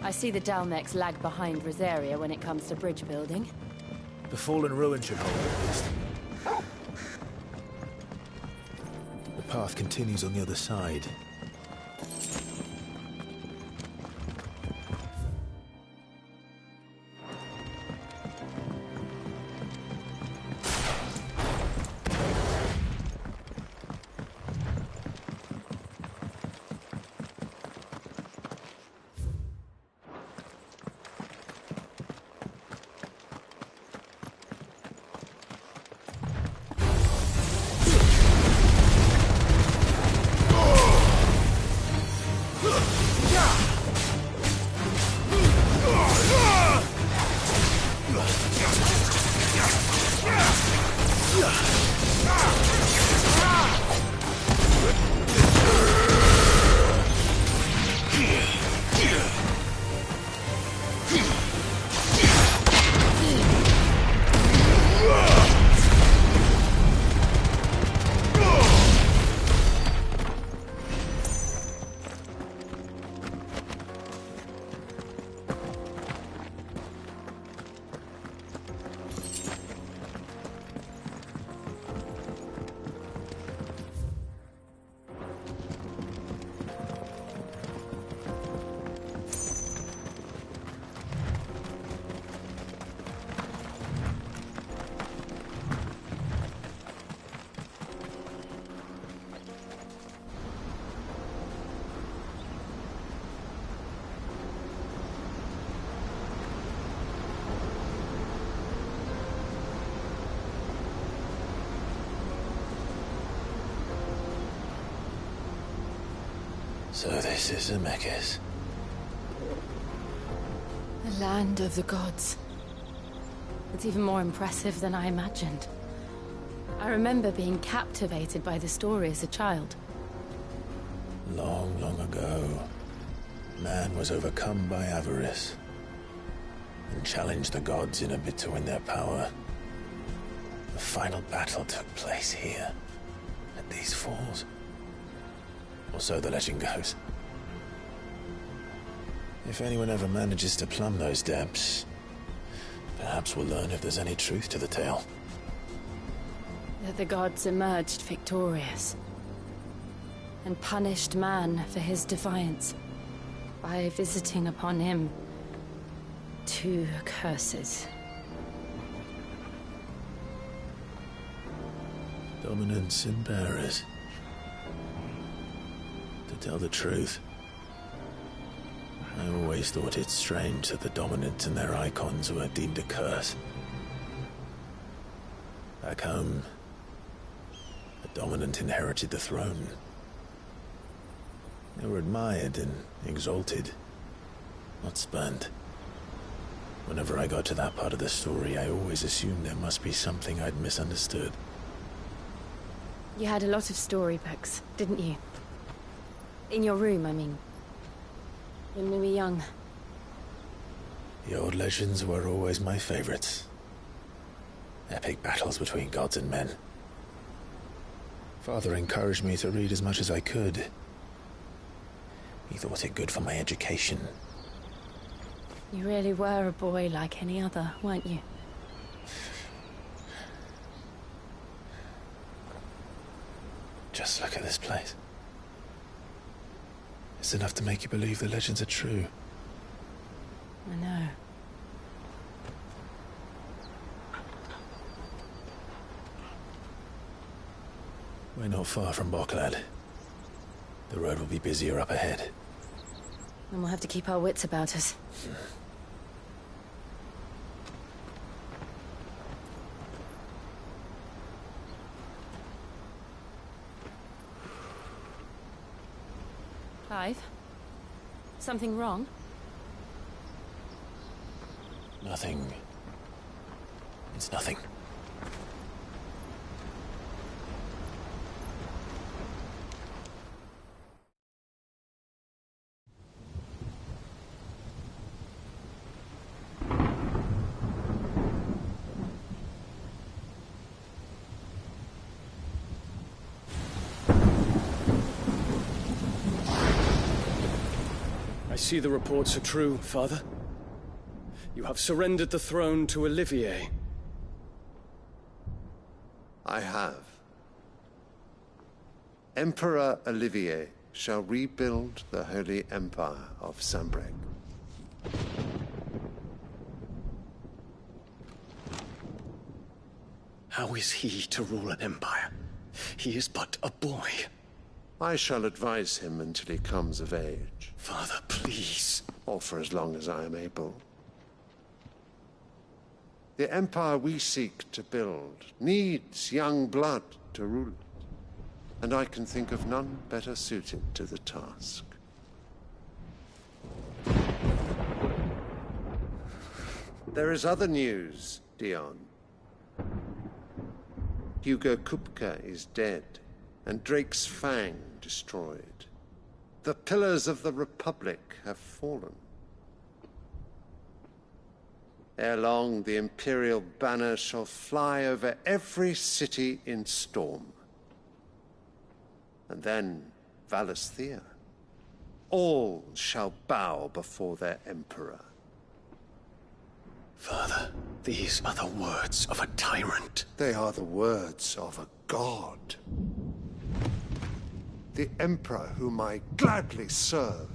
I see the Dalmex lag behind Rosaria when it comes to bridge building. The fallen ruin should hold at least. The path continues on the other side. So this is Zemeckis. The land of the gods. It's even more impressive than I imagined. I remember being captivated by the story as a child. Long, long ago, man was overcome by avarice and challenged the gods in a bid to win their power. The final battle took place here, at these falls. Or so the legend goes. If anyone ever manages to plumb those depths, perhaps we'll learn if there's any truth to the tale. That the gods emerged victorious and punished man for his defiance by visiting upon him 2 curses. Dominance and bearers. To tell the truth, I always thought it strange that the dominant and their icons were deemed a curse. Back home, the dominant inherited the throne. They were admired and exalted, not spurned. Whenever I got to that part of the story, I always assumed there must be something I'd misunderstood. You had a lot of storybooks, didn't you? In your room, I mean. When we were young. The old legends were always my favorites. Epic battles between gods and men. Father encouraged me to read as much as I could. He thought it good for my education. You really were a boy like any other, weren't you? Just look at this place. It's enough to make you believe the legends are true. I know. We're not far from Boklad. The road will be busier up ahead. Then we'll have to keep our wits about us. Clive? Something wrong? Nothing. It's nothing. I see the reports are true, Father. You have surrendered the throne to Olivier. I have. Emperor Olivier shall rebuild the Holy Empire of Sanbreque. How is he to rule an empire? He is but a boy. I shall advise him until he comes of age. Father, please. Or for as long as I am able. The empire we seek to build needs young blood to rule it, and I can think of none better suited to the task. There is other news, Dion. Hugo Kupka is dead, and Drake's Fang destroyed. The pillars of the Republic have fallen. Ere long, the Imperial banner shall fly over every city in Storm. And then, Valisthea. All shall bow before their Emperor. Father, these are the words of a tyrant. They are the words of a god. The Emperor whom I gladly serve.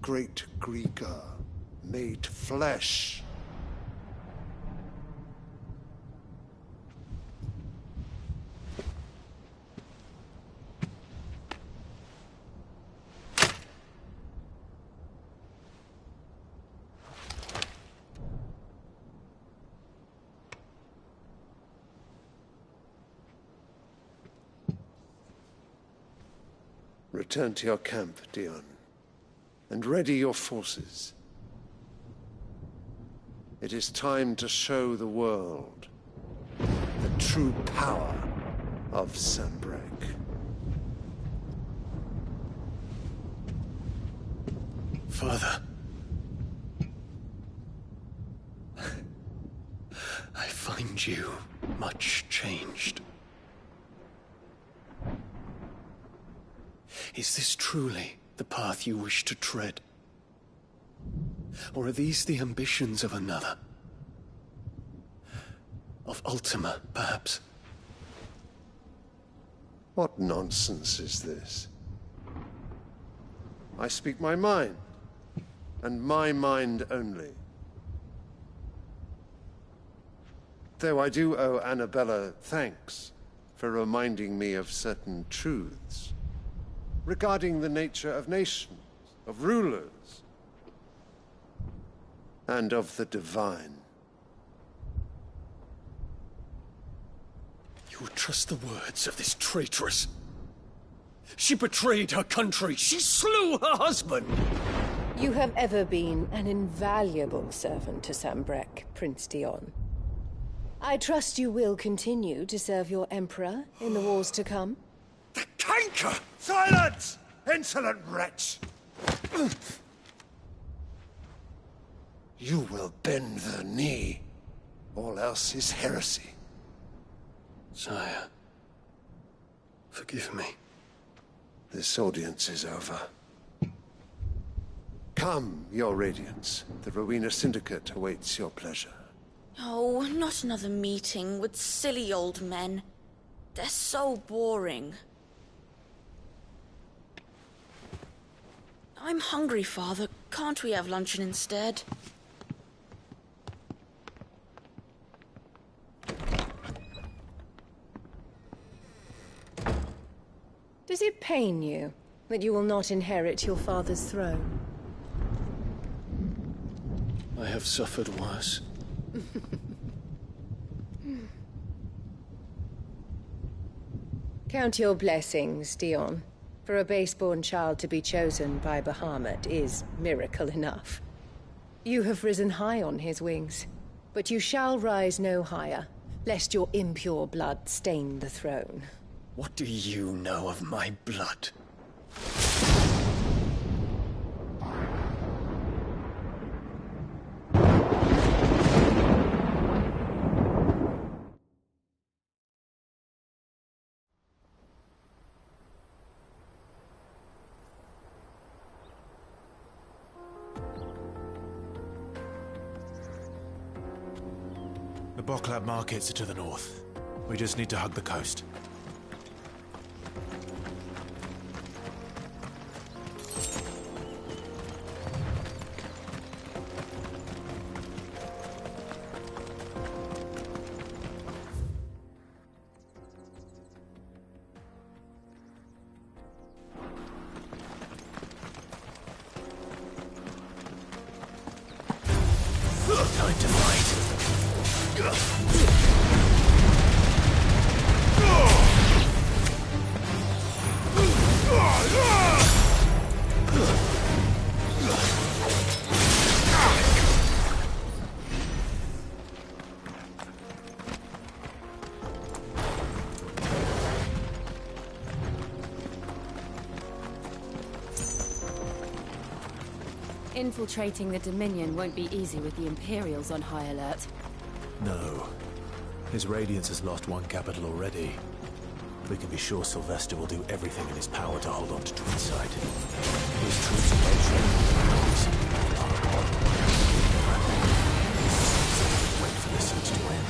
Great Greeker, made flesh. Return to your camp, Dion, and ready your forces. It is time to show the world the true power of Sanbreque. Father. I find you much changed. Is this truly the path you wish to tread? Or are these the ambitions of another? Of Ultima, perhaps? What nonsense is this? I speak my mind, and my mind only. Though I do owe Annabella thanks for reminding me of certain truths regarding the nature of nations, of rulers, and of the divine. You would trust the words of this traitress? She betrayed her country! She slew her husband! You have ever been an invaluable servant to Sanbreque, Prince Dion. I trust you will continue to serve your Emperor in the wars to come. The canker! Silence! Insolent wretch! You will bend the knee. All else is heresy. Sire, forgive me. This audience is over. Come, your Radiance. The Rowena Syndicate awaits your pleasure. Oh, not another meeting with silly old men. They're so boring. I'm hungry, Father. Can't we have luncheon instead? Does it pain you that you will not inherit your father's throne? I have suffered worse. Count your blessings, Dion. For a base-born child to be chosen by Bahamut is miracle enough. You have risen high on his wings, but you shall rise no higher, lest your impure blood stain the throne. What do you know of my blood? The Boklab markets are to the north. We just need to hug the coast. Time to fight. Infiltrating the Dominion won't be easy with the Imperials on high alert. No. His Radiance has lost one capital already. We can be sure Sylvester will do everything in his power to hold on to Twinside. His troops are well trained. Wait for the siege to end.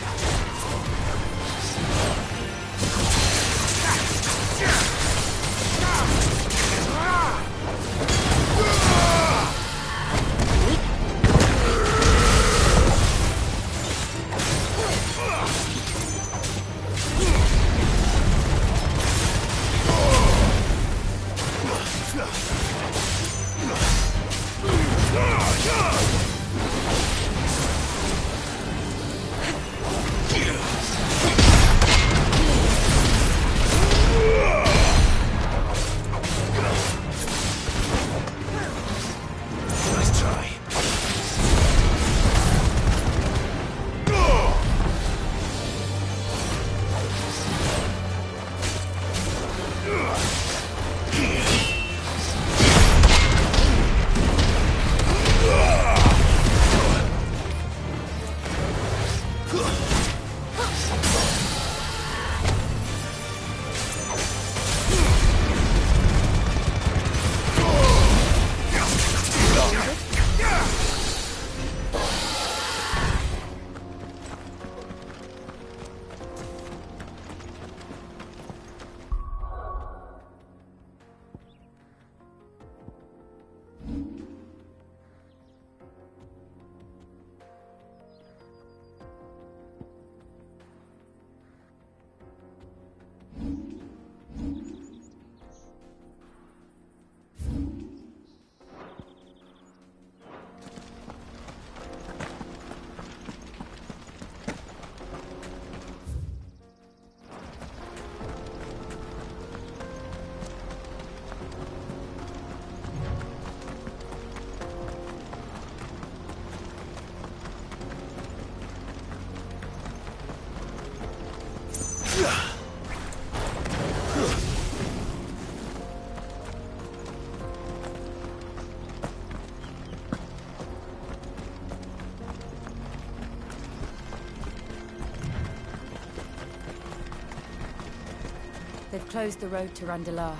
They've closed the road to Randalar.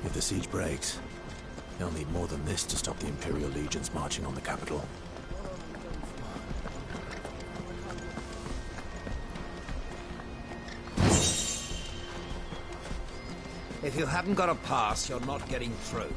If the siege breaks, they'll need more than this to stop the Imperial legions marching on the capital. If you haven't got a pass, you're not getting through.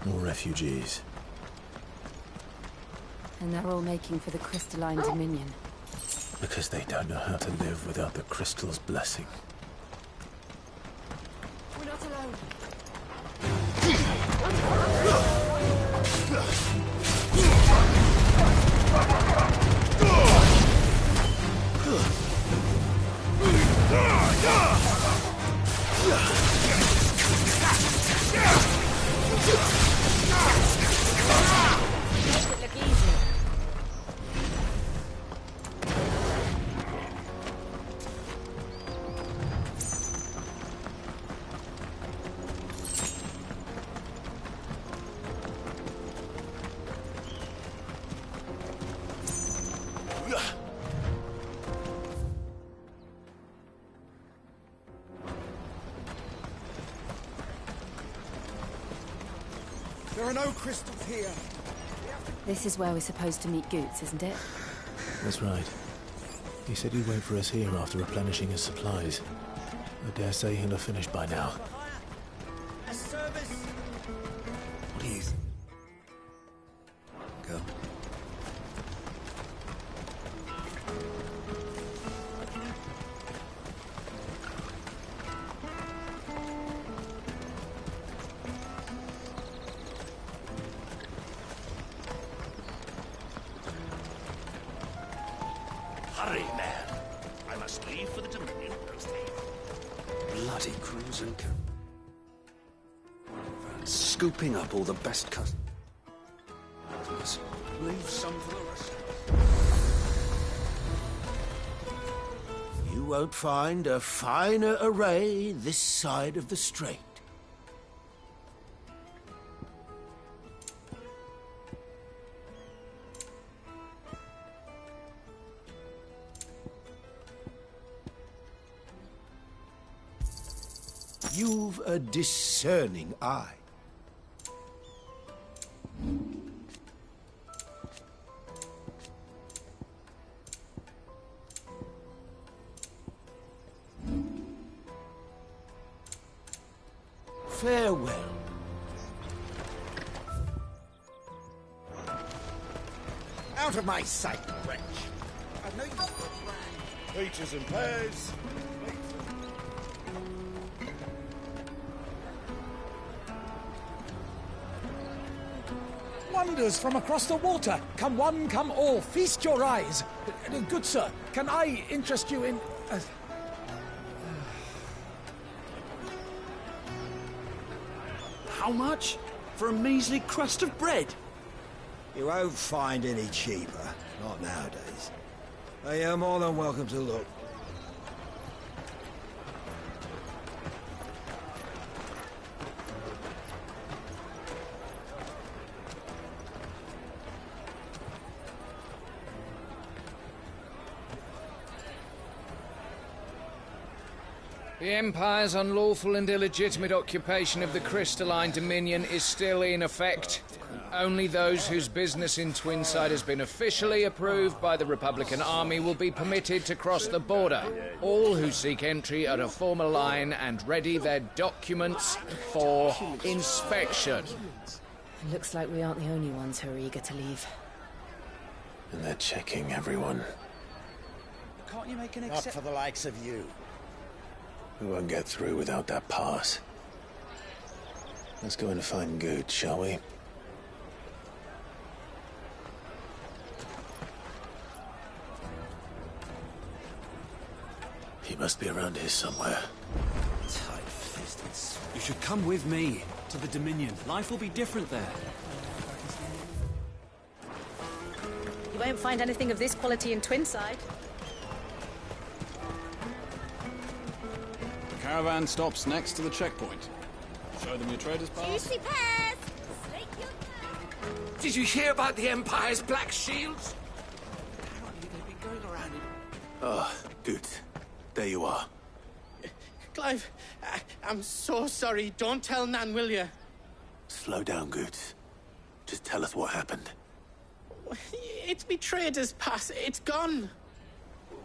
More refugees. And they're all making for the crystalline dominion. Because they don't know how to live without the crystal's blessing. We're not alone. Make it look easy. There are no crystals here. This is where we're supposed to meet Goots, isn't it? That's right. He said he'd wait for us here after replenishing his supplies. I dare say he'll have finished by now. A service. Please. Go. Hurry, man. I must leave for the Dominion post haste. Bloody crews and scooping up all the best customers. Leave some for the rest. You won't find a finer array this side of the strait. You've a discerning eye. Farewell. Out of my sight, wretch. I know you've got a plan. Peaches and pears. Wonders from across the water. Come one, come all. Feast your eyes. Good sir, can I interest you in... How much? For a measly crust of bread? You won't find any cheaper. Not nowadays. I am more than welcome to look. The Empire's unlawful and illegitimate occupation of the Crystalline Dominion is still in effect. Only those whose business in Twinside has been officially approved by the Republican Army will be permitted to cross the border. All who seek entry are to form a line and ready their documents for inspection. It looks like we aren't the only ones who are eager to leave. And they're checking everyone. Can't you make an Not for the likes of you. We won't get through without that pass. Let's go and find Good, shall we? He must be around here somewhere. Tight-fisted. You should come with me to the Dominion. Life will be different there. You won't find anything of this quality in Twinside. The caravan stops next to the checkpoint. Show them your trader's pass. Juicy pears! Did you hear about the Empire's Black Shields? Apparently they've been going around in... Oh, Good. There you are. Clive, I'm so sorry. Don't tell Nan, will you? Slow down, Good. Just tell us what happened. It's me trader's pass. It's gone.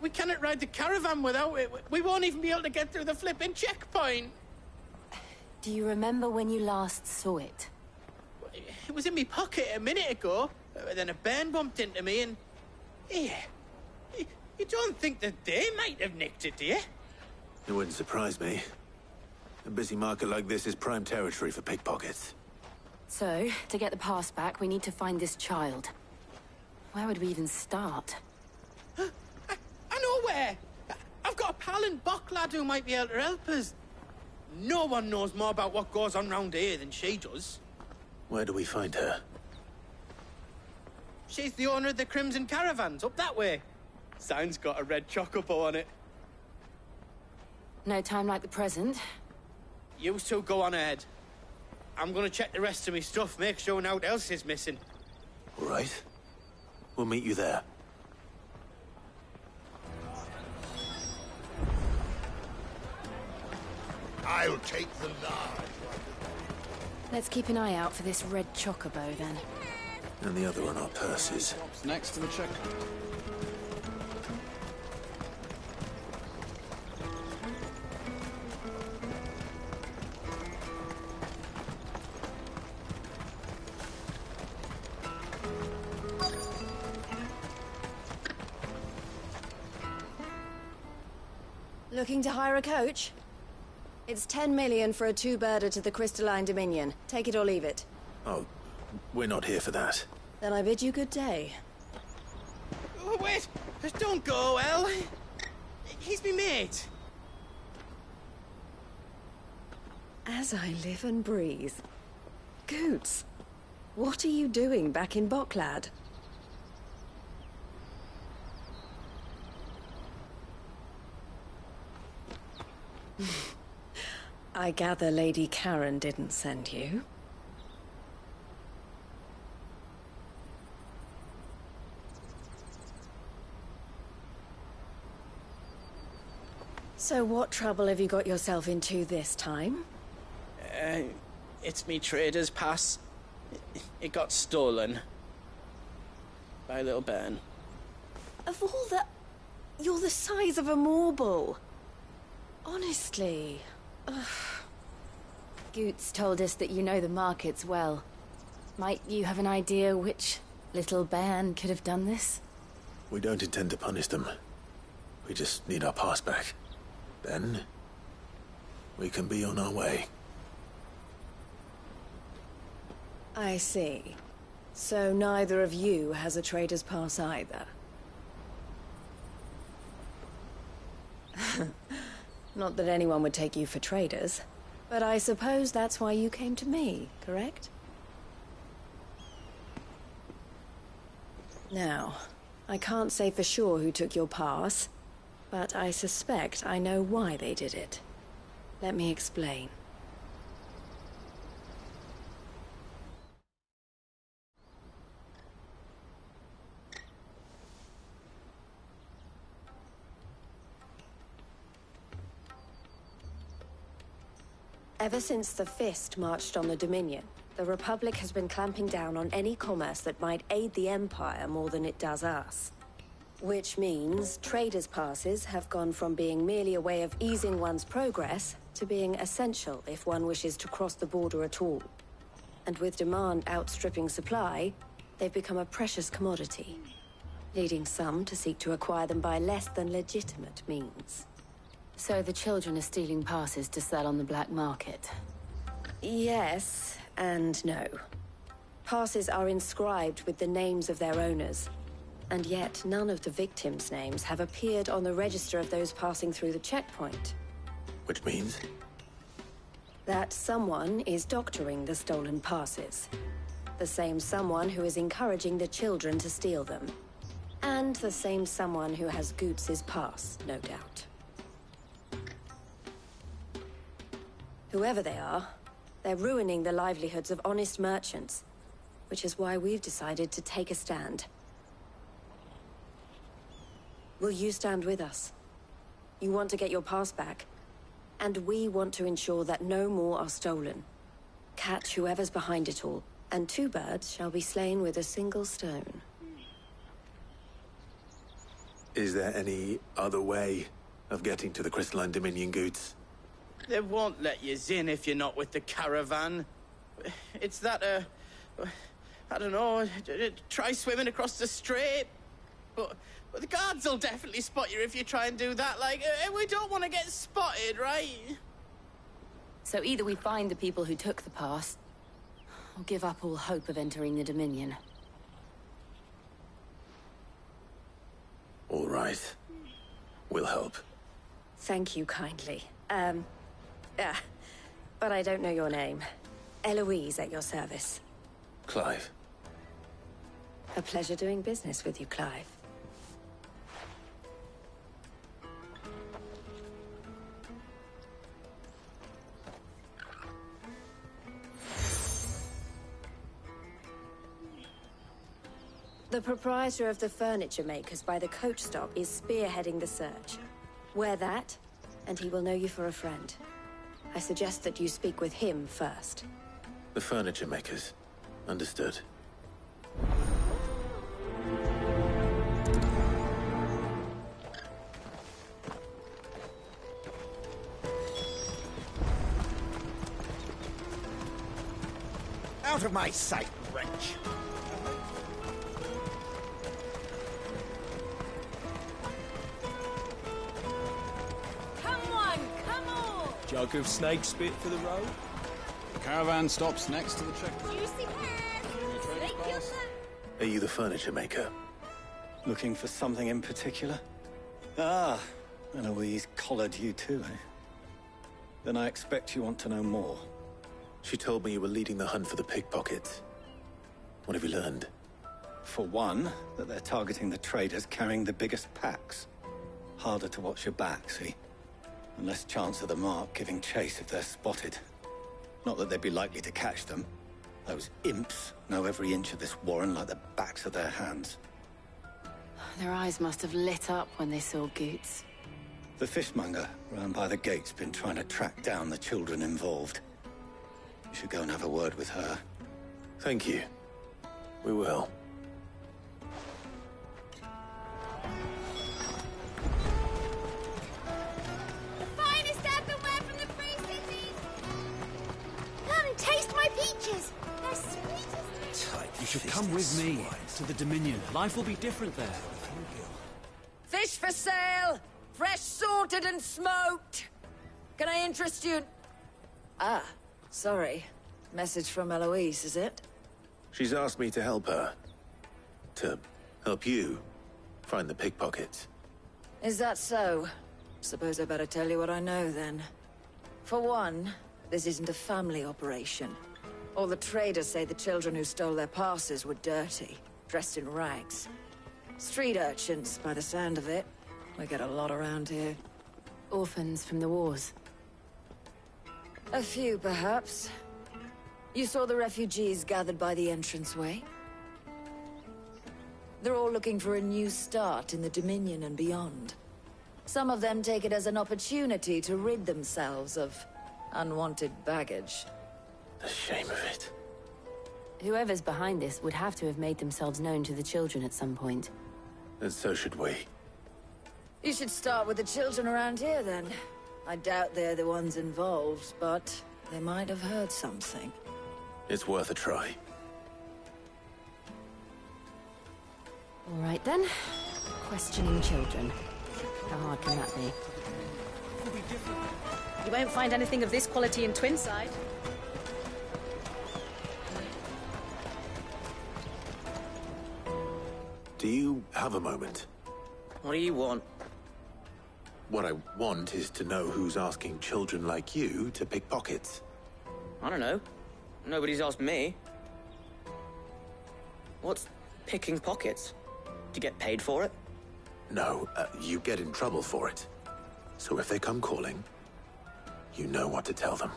We cannot ride the caravan without it. We won't even be able to get through the flipping checkpoint. Do you remember when you last saw it? It was in my pocket a minute ago. Then a bairn bumped into me and... Yeah. You don't think that they might have nicked it, do you? It wouldn't surprise me. A busy market like this is prime territory for pickpockets. So, to get the pass back, we need to find this child. Where would we even start? I know where! I've got a pal in Bock lad who might be able to help us. No one knows more about what goes on round here than she does. Where do we find her? She's the owner of the Crimson Caravans, up that way. Sign's got a red chocobo on it. No time like the present. You two go on ahead. I'm gonna check the rest of my stuff, make sure naught else is missing. All right. We'll meet you there. I'll take the large. Let's keep an eye out for this red chocobo, then. And the other on our purses. Stops next to the checkpoint. Looking to hire a coach? It's 10 million for a two-birder to the Crystalline Dominion. Take it or leave it. Oh, we're not here for that. Then I bid you good day. Oh, wait! Don't go, El! He's me mate. As I live and breathe. Goots, what are you doing back in Bocklad? I gather Lady Karen didn't send you. So what trouble have you got yourself into this time? It's me trader's pass. It got stolen. By a little bairn. Of all the... You're the size of a marble. Honestly. Ugh. Goots told us that you know the markets well. Might you have an idea which little bairn could have done this? We don't intend to punish them. We just need our pass back. Then, we can be on our way. I see. So neither of you has a trader's pass either. Not that anyone would take you for traders, but I suppose that's why you came to me, correct? Now, I can't say for sure who took your pass, but I suspect I know why they did it. Let me explain. Ever since the Fist marched on the Dominion, the Republic has been clamping down on any commerce that might aid the Empire more than it does us. Which means traders' passes have gone from being merely a way of easing one's progress to being essential if one wishes to cross the border at all. And with demand outstripping supply, they've become a precious commodity, leading some to seek to acquire them by less than legitimate means. So the children are stealing passes to sell on the black market? Yes, and no. Passes are inscribed with the names of their owners, and yet none of the victims' names have appeared on the register of those passing through the checkpoint. Which means? That someone is doctoring the stolen passes. The same someone who is encouraging the children to steal them. And the same someone who has Goots's pass, no doubt. Whoever they are, they're ruining the livelihoods of honest merchants, which is why we've decided to take a stand. Will you stand with us? You want to get your pass back, and we want to ensure that no more are stolen. Catch whoever's behind it all, and 2 birds shall be slain with a single stone. Is there any other way of getting to the Crystalline Dominion, Goots? They won't let you in if you're not with the caravan. It's that, I don't know, try swimming across the strait. But the guards will definitely spot you if you try and do that. Like, we don't want to get spotted, right? So either we find the people who took the pass, or give up all hope of entering the Dominion. All right. We'll help. Thank you kindly. But I don't know your name. Eloise at your service. Clive. A pleasure doing business with you, Clive. The proprietor of the furniture makers by the coach stop is spearheading the search. Wear that, and he will know you for a friend. I suggest that you speak with him first. The furniture makers. Understood. Out of my sight, wretch! Jug of snake spit for the road? The caravan stops next to the checkpoint. Juicy pears! Are you the furniture maker? Looking for something in particular? Ah, Eloise collared you too, eh? Then I expect you want to know more. She told me you were leading the hunt for the pickpockets. What have you learned? For one, that they're targeting the traders carrying the biggest packs. Harder to watch your back, see? And less chance of the mark giving chase if they're spotted. Not that they'd be likely to catch them. Those imps know every inch of this warren like the backs of their hands. Their eyes must have lit up when they saw Goots. The fishmonger round by the gate's been trying to track down the children involved. You should go and have a word with her. Thank you. We will. You should come with me to the Dominion. Life will be different there. Fish for sale! Fresh sorted and smoked! Can I interest you in... Ah, sorry. Message from Eloise, is it? She's asked me to help her. To help you find the pickpockets. Is that so? Suppose I better tell you what I know, then. For one, this isn't a family operation. All the traders say the children who stole their passes were dirty, dressed in rags. Street urchins, by the sound of it. We get a lot around here. Orphans from the wars. A few, perhaps. You saw the refugees gathered by the entranceway? They're all looking for a new start in the Dominion and beyond. Some of them take it as an opportunity to rid themselves of unwanted baggage. The shame of it. Whoever's behind this would have to have made themselves known to the children at some point. And so should we. You should start with the children around here, then. I doubt they're the ones involved, but they might have heard something. It's worth a try. All right, then. Questioning children. How hard can that be? You won't find anything of this quality in Twinside. Do you have a moment? What do you want? What I want is to know who's asking children like you to pick pockets. I don't know. Nobody's asked me. What's picking pockets? Do you get paid for it? No, you get in trouble for it. So if they come calling, you know what to tell them.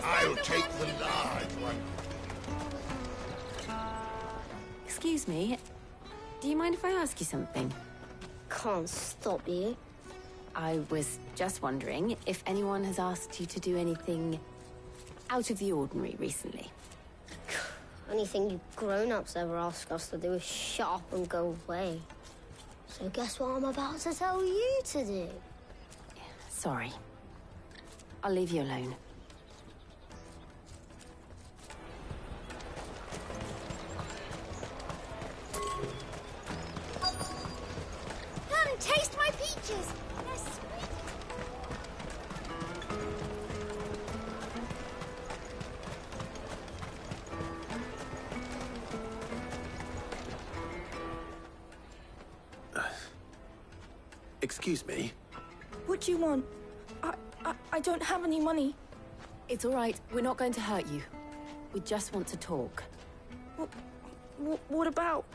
I'll take the large one. Excuse me. Do you mind if I ask you something? Can't stop you. I was just wondering if anyone has asked you to do anything out of the ordinary recently. Anything you grown-ups ever ask us to do is shut up and go away. So guess what I'm about to tell you to do? Sorry. I'll leave you alone. Come, taste my peaches! They're sweet. Excuse me? What do you want? I don't have any money. It's all right. We're not going to hurt you. We just want to talk. What about?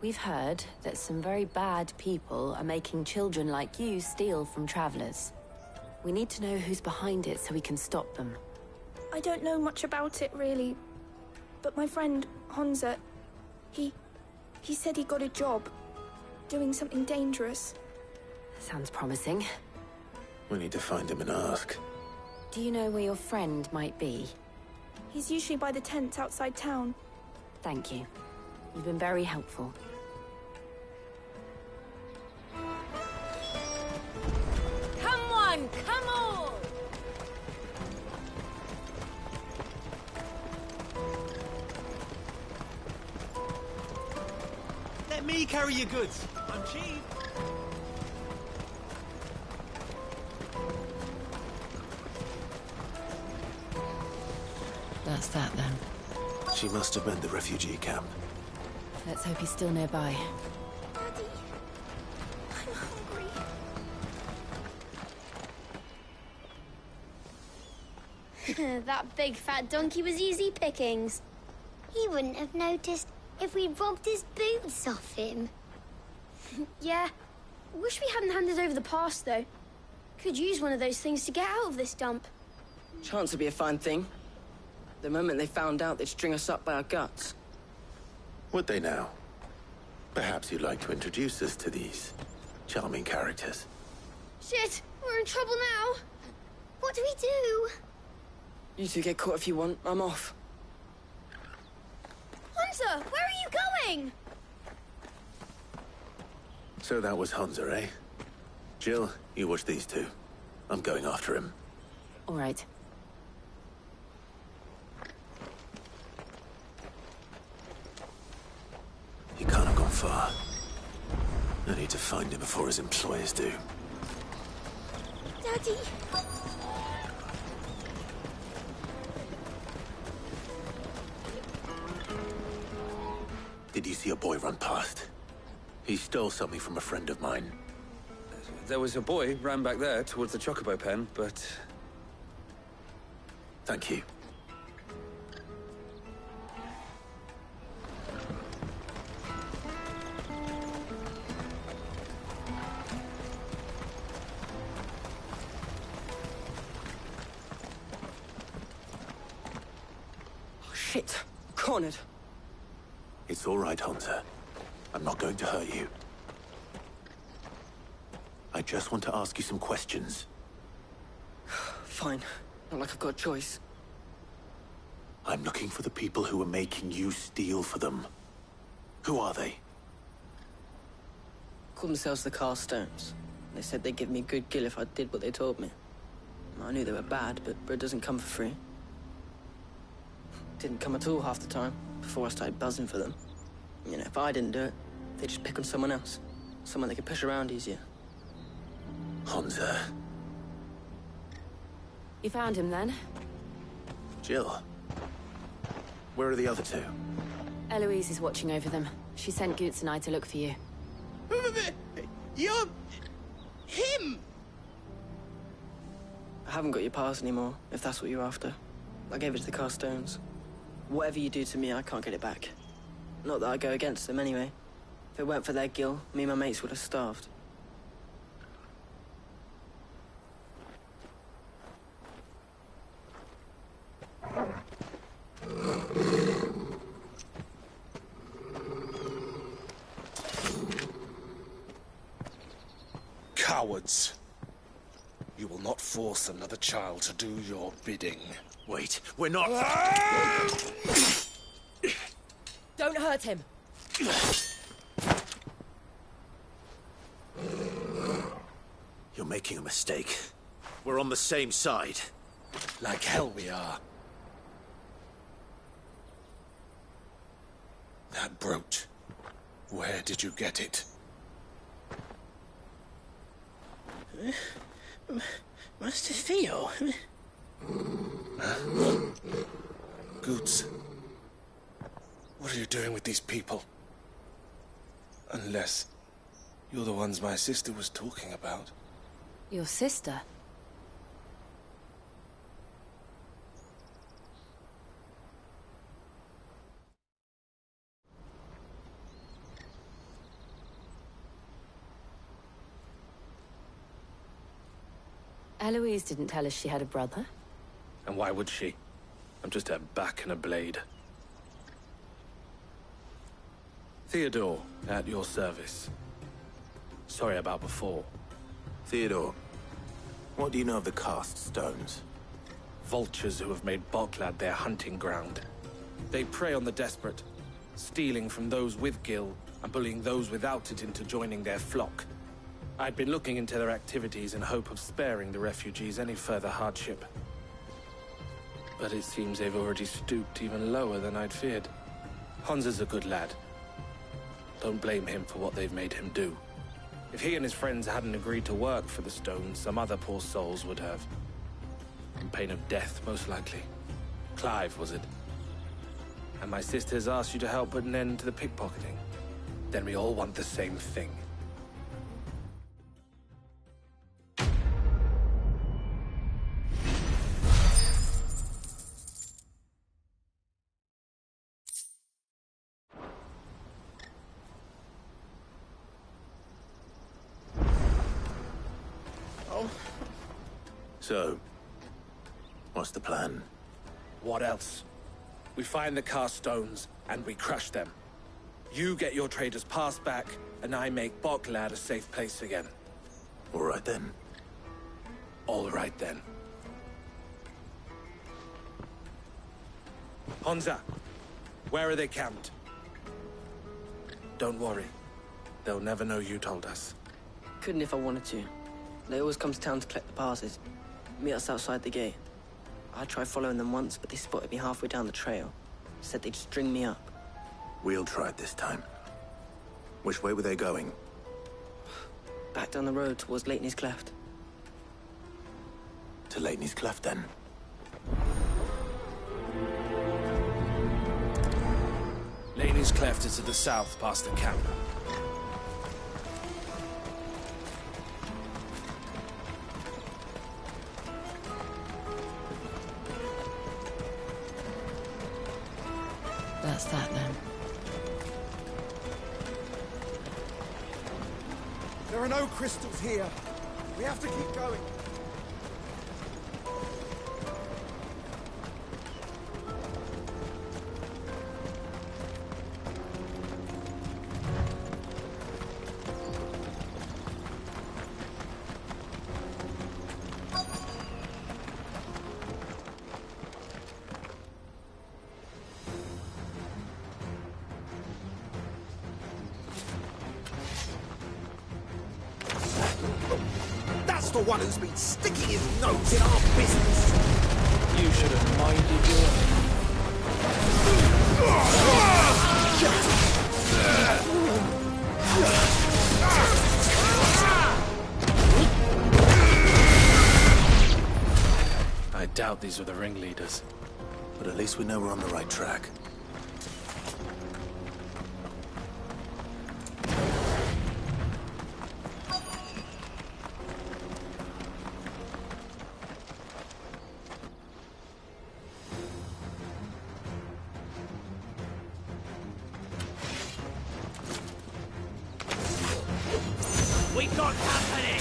We've heard that some very bad people are making children like you steal from travelers. We need to know who's behind it so we can stop them. I don't know much about it, really. But my friend, Honza, he said he got a job doing something dangerous. Sounds promising. We need to find him and ask. Do you know where your friend might be? He's usually by the tents outside town. Thank you. You've been very helpful. Come on, come on! Let me carry your goods. I'm cheap. That's that, then. She must have meant the refugee camp. Let's hope he's still nearby. Daddy, I'm hungry. That big fat donkey was easy pickings. He wouldn't have noticed if we'd robbed his boots off him. Yeah. Wish we hadn't handed over the pass, though. Could use one of those things to get out of this dump. Chance would be a fine thing. The moment they found out, they'd string us up by our guts. Would they now? Perhaps you'd like to introduce us to these charming characters. Shit, we're in trouble now. What do we do? You two get caught if you want. I'm off. Hunter, where are you going? So that was Hunza, eh? Jill, you watch these two. I'm going after him. All right. He can't have gone far. I need to find him before his employers do. Daddy. Did you see a boy run past? He stole something from a friend of mine. There was a boy ran back there towards the Chocobo pen, but... Thank you. Oh, shit. Cornered. It's all right, Hansa. I'm not going to hurt you. I just want to ask you some questions. Fine. Not like I've got a choice. I'm looking for the people who are making you steal for them. Who are they? Called themselves the Carstones. They said they'd give me good gill if I did what they told me. I knew they were bad, but bread doesn't come for free. Didn't come at all half the time, before I started buzzing for them. You know, if I didn't do it, they'd just pick on someone else. Someone they could push around easier. Hansa. You found him then? Jill. Where are the other two? Eloise is watching over them. She sent Goots and I to look for you. You're... him! I haven't got your pass anymore, if that's what you're after. I gave it to the Carstones. Whatever you do to me, I can't get it back. Not that I go against them anyway. If it weren't for their gill, me and my mates would have starved. Cowards. You will not force another child to do your bidding. Wait, we're not... Don't hurt him! You're making a mistake. We're on the same side. Like hell we are. That brooch. Where did you get it? Master Theo? Goots. What are you doing with these people? Unless you're the ones my sister was talking about. Your sister? Eloise didn't tell us she had a brother. And why would she? I'm just her back and a blade. Theodore, at your service. Sorry about before. Theodore, what do you know of the Cast Stones? Vultures who have made Boklad their hunting ground. They prey on the desperate, stealing from those with gil and bullying those without it into joining their flock. I'd been looking into their activities in hope of sparing the refugees any further hardship. But it seems they've already stooped even lower than I'd feared. Hansa's a good lad. Don't blame him for what they've made him do. If he and his friends hadn't agreed to work for the Stones, some other poor souls would have. On pain of death, most likely. Clive, was it? And my sisters asked you to help put an end to the pickpocketing. Then we all want the same thing. So, what's the plan? What else? We find the Carstones, and we crush them. You get your trader's pass back, and I make Boklad a safe place again. All right then. All right then. Hansa, where are they camped? Don't worry. They'll never know you told us. Couldn't if I wanted to. They always come to town to collect the passes. Meet us outside the gate. I tried following them once, but they spotted me halfway down the trail. Said they'd string me up. We'll try it this time. Which way were they going? Back down the road towards Leitney's Cleft. To Leitney's Cleft, then. Leitney's Cleft is to the south, past the camp. that's that then. There are no crystals here. We have to keep going. That's the one who's been sticking his nose in our business. You should have minded I doubt these were the ringleaders. But at least we know we're on the right track. We got company!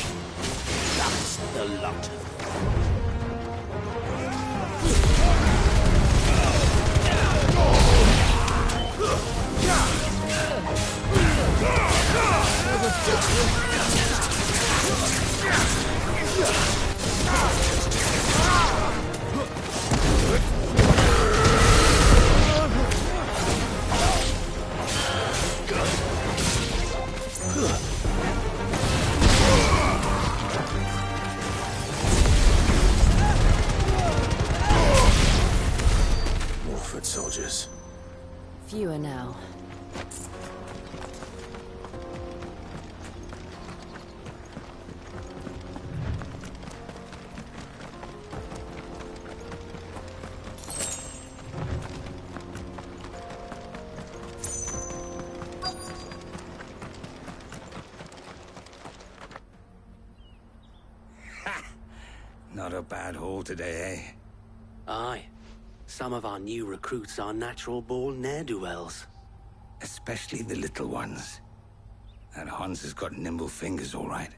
That's the lot of More foot soldiers. Fewer now. Not a bad haul today, eh? Aye. Some of our new recruits are natural-born ne'er-do-wells. Especially the little ones. That Hans has got nimble fingers, all right.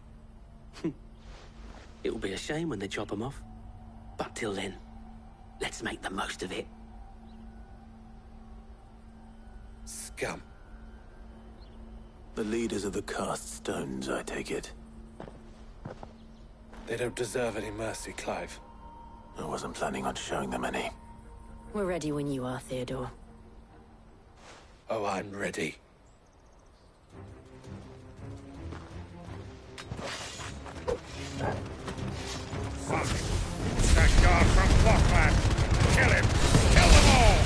It'll be a shame when they chop 'em off. But till then, let's make the most of it. Scum. The leaders of the cast stones, I take it. They don't deserve any mercy, Clive. I wasn't planning on showing them any. We're ready when you are, Theodore. Oh, I'm ready. Fuck. It's that guard from Blockland. Kill him. Kill them all.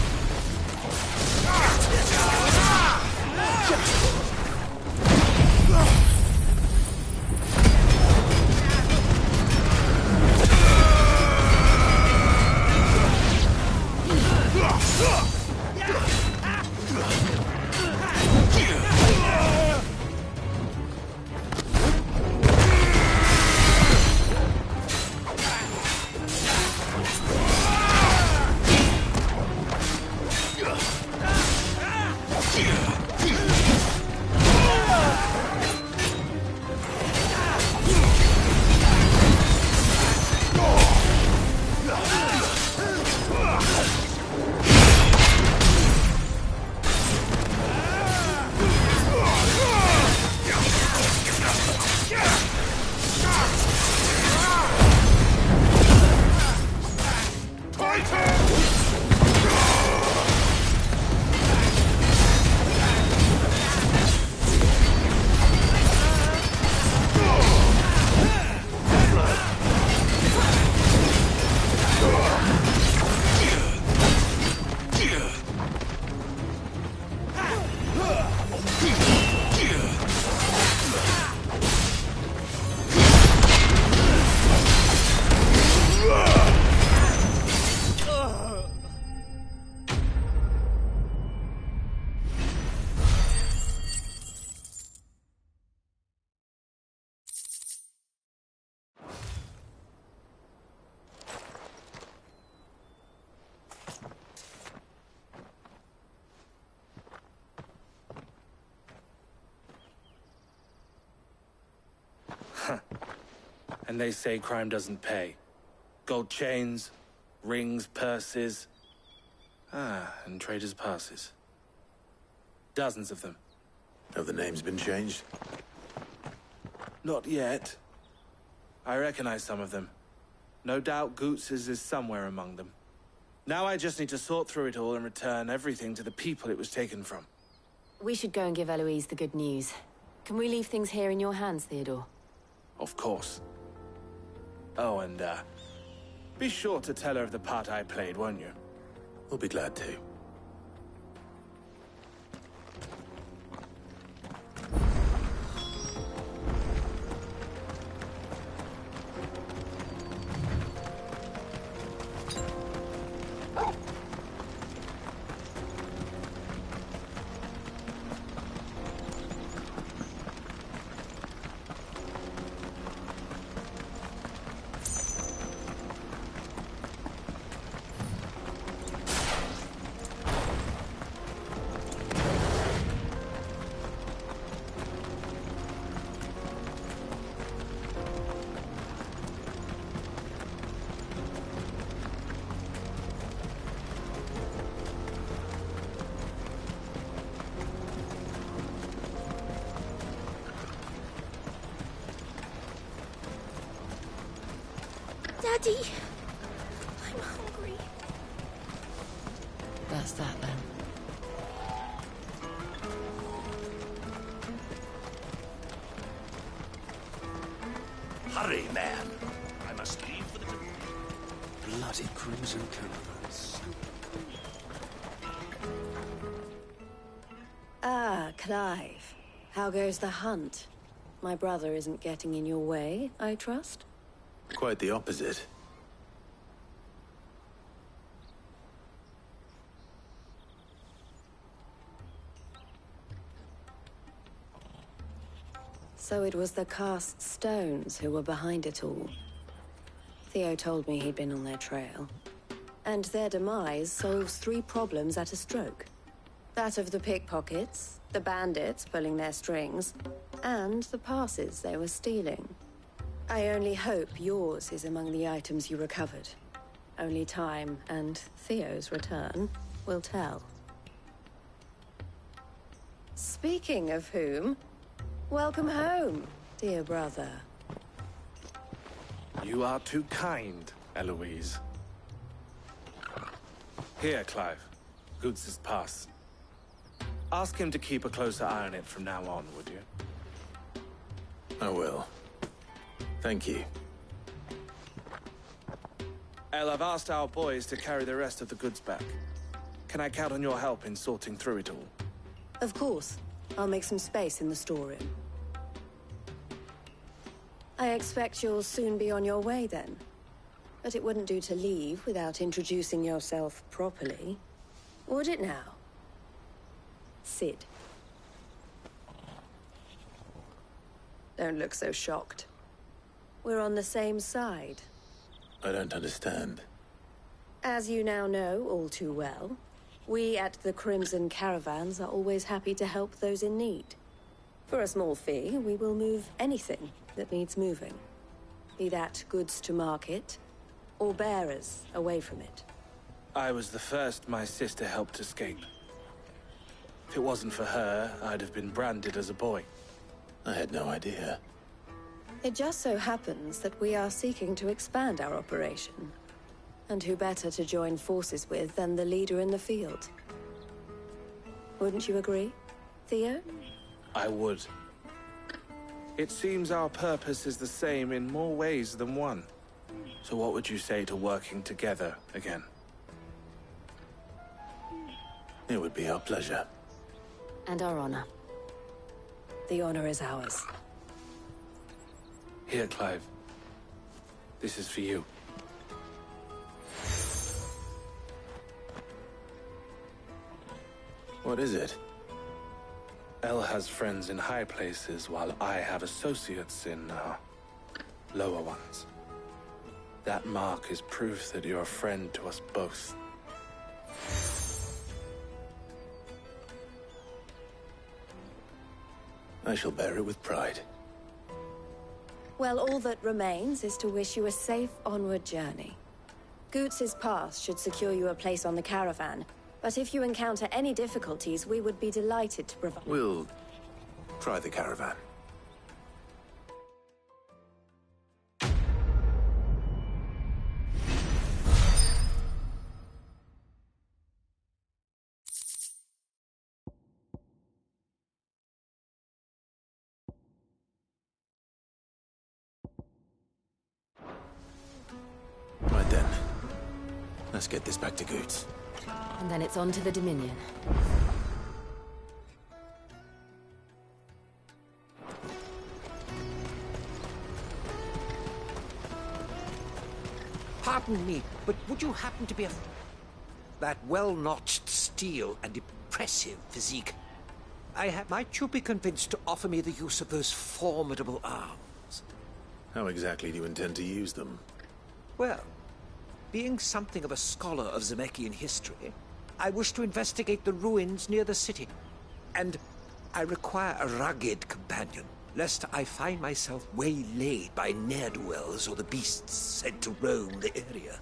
And they say crime doesn't pay. Gold chains, rings, purses. And traders' passes. Dozens of them. Have the names been changed? Not yet. I recognize some of them. No doubt Goots's is somewhere among them. Now I just need to sort through it all and return everything to the people it was taken from. We should go and give Eloise the good news. Can we leave things here in your hands, Theodore? Of course. Oh, and, be sure to tell her of the part I played, won't you? We'll be glad to. Daddy! I'm hungry. That's that, then. Hurry, man. I must leave for the... Bloody crimson caravans. Ah, Clive. How goes the hunt? My brother isn't getting in your way, I trust? Quite the opposite. So it was the cast stones who were behind it all. Theo told me he'd been on their trail. And their demise solves 3 problems at a stroke. That of the pickpockets, the bandits pulling their strings, and the passes they were stealing. I only hope yours is among the items you recovered. Only time and Theo's return will tell. Speaking of whom, welcome home, dear brother. You are too kind, Eloise. Here, Clive. Goods' pass. Ask him to keep a closer eye on it from now on, would you? I will. Thank you. El, I've asked our boys to carry the rest of the goods back. Can I count on your help in sorting through it all? Of course. I'll make some space in the storeroom. I expect you'll soon be on your way then. But it wouldn't do to leave without introducing yourself properly. Would it now? Sid. Don't look so shocked. We're on the same side. I don't understand. As you now know all too well, we at the Crimson Caravans are always happy to help those in need. For a small fee, we will move anything that needs moving. Be that goods to market, or bearers away from it. I was the first my sister helped escape. If it wasn't for her, I'd have been branded as a boy. I had no idea. It just so happens that we are seeking to expand our operation. And who better to join forces with than the leader in the field? Wouldn't you agree, Theo? I would. It seems our purpose is the same in more ways than one. So what would you say to working together again? It would be our pleasure. And our honor. The honor is ours. Here, Clive. This is for you. What is it? El has friends in high places, while I have associates in, lower ones. That mark is proof that you're a friend to us both. I shall bear it with pride. Well, all that remains is to wish you a safe onward journey. Goots's pass should secure you a place on the caravan, but if you encounter any difficulties, we would be delighted to provide... We'll try the caravan. Right then. Let's get this back to Goots. And then it's on to the Dominion. Pardon me, but would you happen to be that well-notched steel and impressive physique? Might you be convinced to offer me the use of those formidable arms? How exactly do you intend to use them? Well, being something of a scholar of Zemeckis history, I wish to investigate the ruins near the city. And I require a rugged companion, lest I find myself waylaid by ne'er-do-wells or the beasts said to roam the area.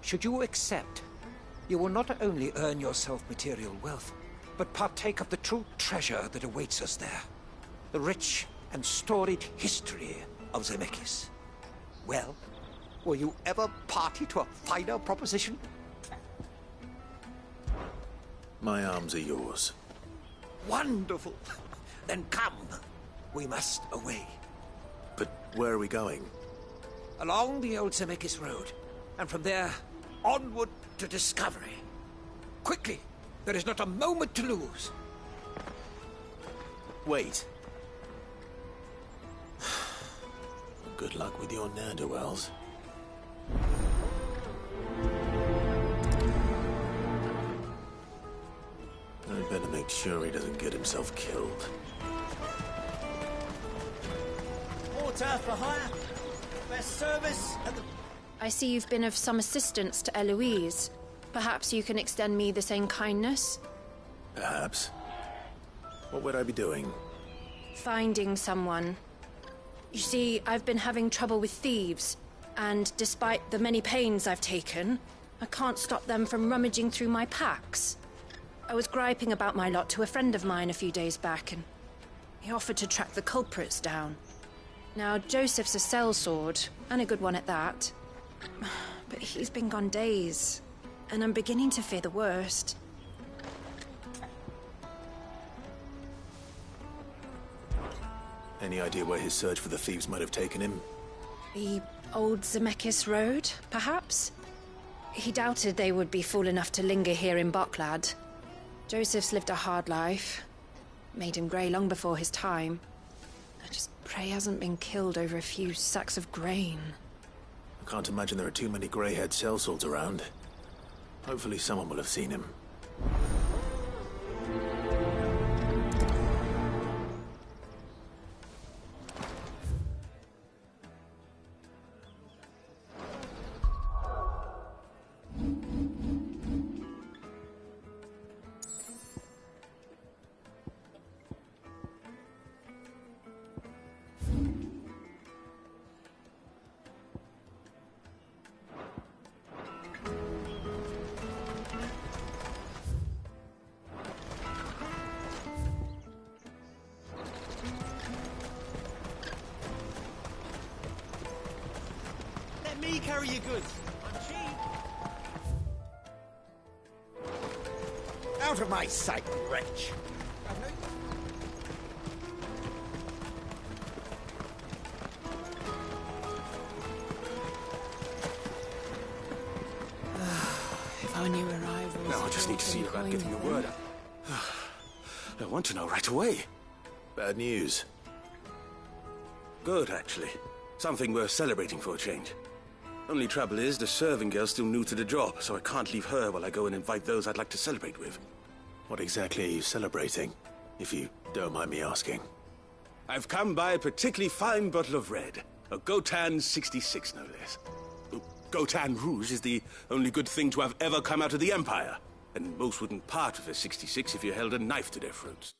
Should you accept, you will not only earn yourself material wealth, but partake of the true treasure that awaits us there. The rich and storied history of Zemeckis. Well, were you ever party to a finer proposition? My arms are yours. Wonderful! Then come. We must away. But where are we going? Along the old Zemeckis Road, and from there, onward to discovery. Quickly! There is not a moment to lose. Wait. Good luck with your ne'er-do-wells. I'd better make sure he doesn't get himself killed. Water for hire. Best service at the... I see you've been of some assistance to Eloise. Perhaps you can extend me the same kindness? Perhaps. What would I be doing? Finding someone. You see, I've been having trouble with thieves, and despite the many pains I've taken, I can't stop them from rummaging through my packs. I was griping about my lot to a friend of mine a few days back, and he offered to track the culprits down. Now, Joseph's a sellsword, and a good one at that. But he's been gone days, and I'm beginning to fear the worst. Any idea where his search for the thieves might have taken him? The old Zemeckis Road, perhaps? He doubted they would be fool enough to linger here in Boklad. Joseph's lived a hard life. Made him grey long before his time. I just pray he hasn't been killed over a few sacks of grain. I can't imagine there are too many grey-haired sellswords around. Hopefully someone will have seen him. Let me carry your goods. I'm cheap. Out of my sight, wretch. If only your arrivals... Now I just need to see about getting the word out. I want to know right away. Bad news. Good, actually. Something worth celebrating for a change. Only trouble is, the serving girl's still new to the job, so I can't leave her while I go and invite those I'd like to celebrate with. What exactly are you celebrating, if you don't mind me asking? I've come by a particularly fine bottle of red. A Gotan 66, no less. Gotan Rouge is the only good thing to have ever come out of the Empire. And most wouldn't part with a 66 if you held a knife to their throats.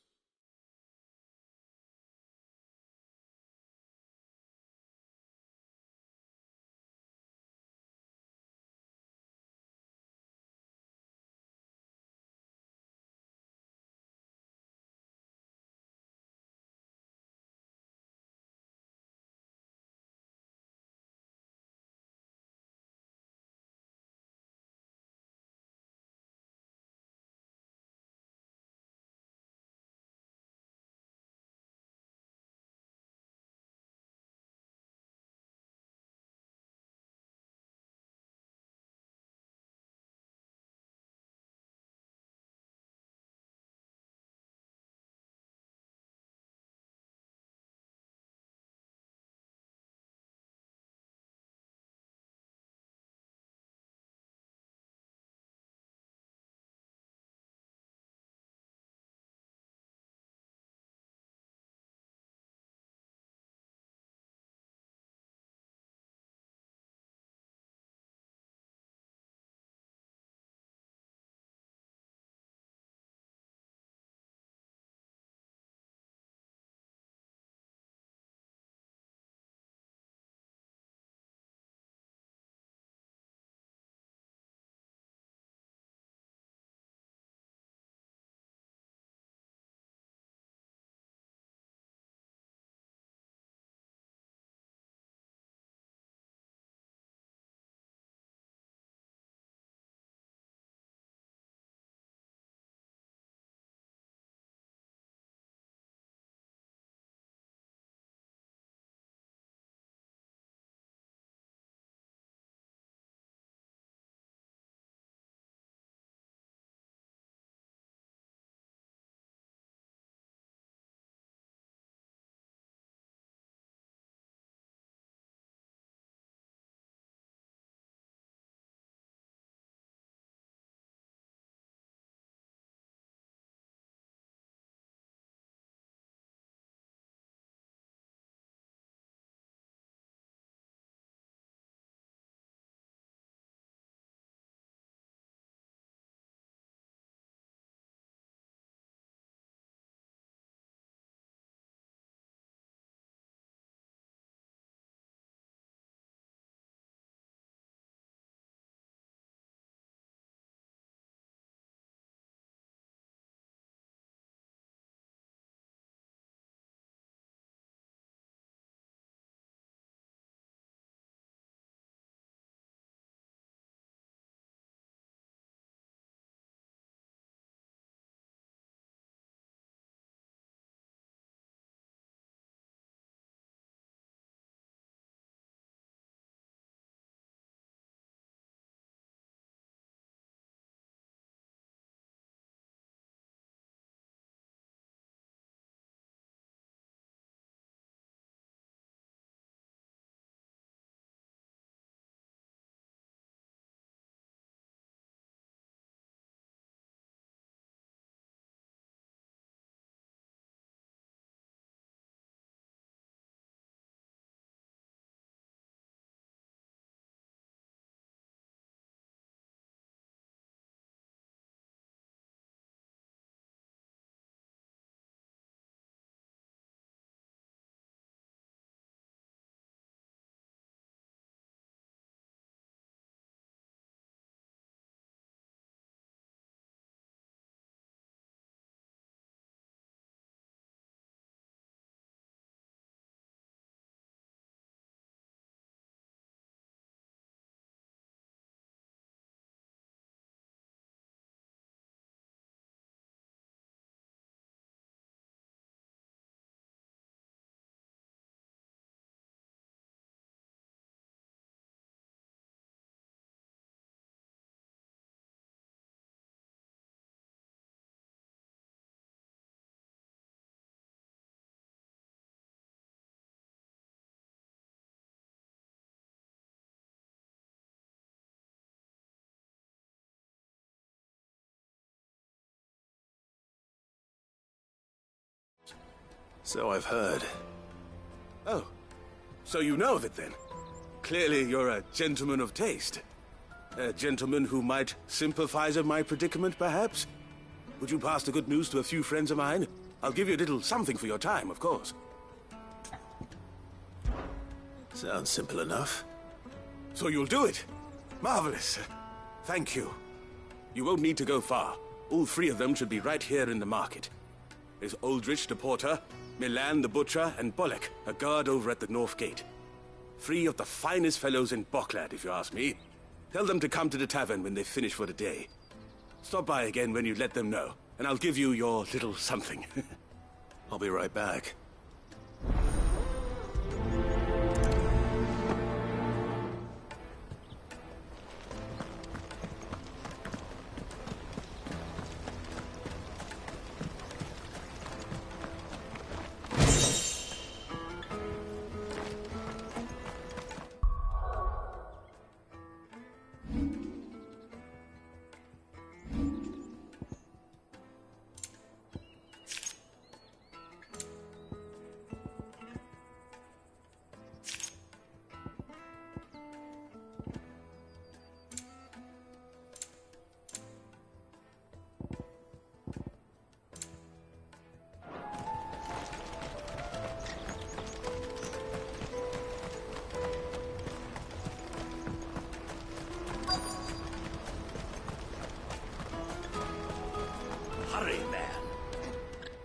So I've heard. Oh, so you know of it then? Clearly you're a gentleman of taste. A gentleman who might sympathize with my predicament, perhaps? Would you pass the good news to a few friends of mine? I'll give you a little something for your time, of course. Sounds simple enough. So you'll do it? Marvelous. Thank you. You won't need to go far. All three of them should be right here in the market. There's Aldrich the porter, Milan the butcher, and Bolek, a guard over at the north gate. Three of the finest fellows in Boklad, if you ask me. Tell them to come to the tavern when they finish for the day. Stop by again when you let them know, and I'll give you your little something. I'll be right back.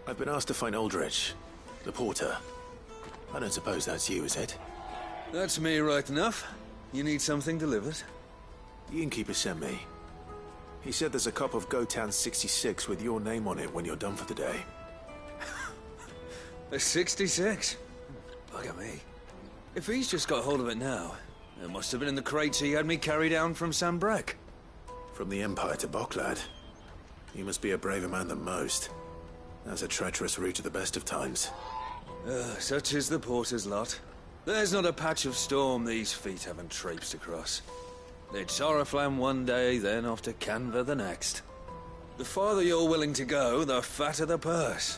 I've been asked to find Aldrich, the porter. I don't suppose that's you, is it? That's me right enough. You need something delivered? The innkeeper sent me. He said there's a cup of Gotan 66 with your name on it when you're done for the day. A 66? Bugger me. If he's just got hold of it now, it must have been in the crates he had me carry down from Sambrek. From the Empire to Boklad. You must be a braver man than most. That's a treacherous route at the best of times. Such is the porter's lot. There's not a patch of storm these feet haven't traipsed across. It's Oriflamme one day, then off to Canva the next. The farther you're willing to go, the fatter the purse.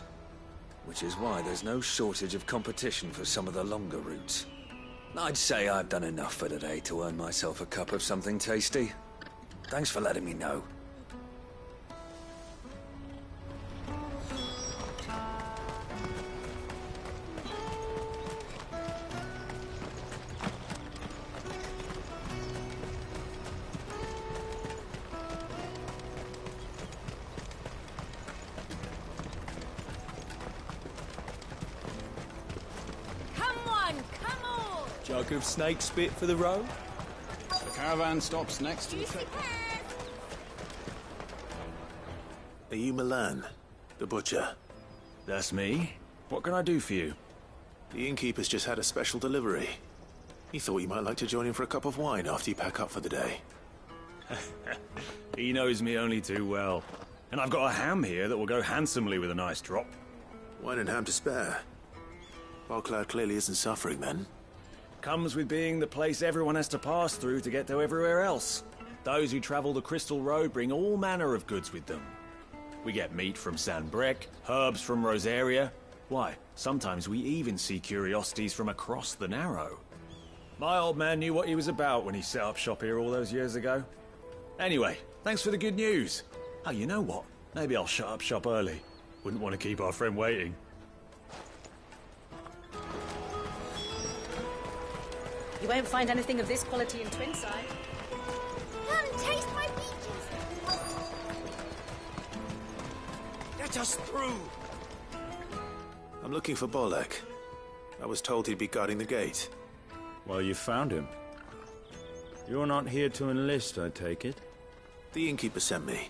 Which is why there's no shortage of competition for some of the longer routes. I'd say I've done enough for today to earn myself a cup of something tasty. Thanks for letting me know. Jug of snake spit for the road? The caravan stops next to the check. Are you Milan, the butcher? That's me. What can I do for you? The innkeeper's just had a special delivery. He thought you might like to join him for a cup of wine after you pack up for the day. He knows me only too well. And I've got a ham here that will go handsomely with a nice drop. Wine and ham to spare. Boklad clearly isn't suffering then. Comes with being the place everyone has to pass through to get to everywhere else. Those who travel the Crystal Road bring all manner of goods with them. We get meat from Sanbrek, herbs from Rosaria. Why, sometimes we even see curiosities from across the Narrow. My old man knew what he was about when he set up shop here all those years ago. Anyway, thanks for the good news. Oh, you know what? Maybe I'll shut up shop early. Wouldn't want to keep our friend waiting. You won't find anything of this quality in Twinside. Come, taste my peaches! Let us through! I'm looking for Bolek. I was told he'd be guarding the gate. Well, you found him. You're not here to enlist, I take it? The innkeeper sent me.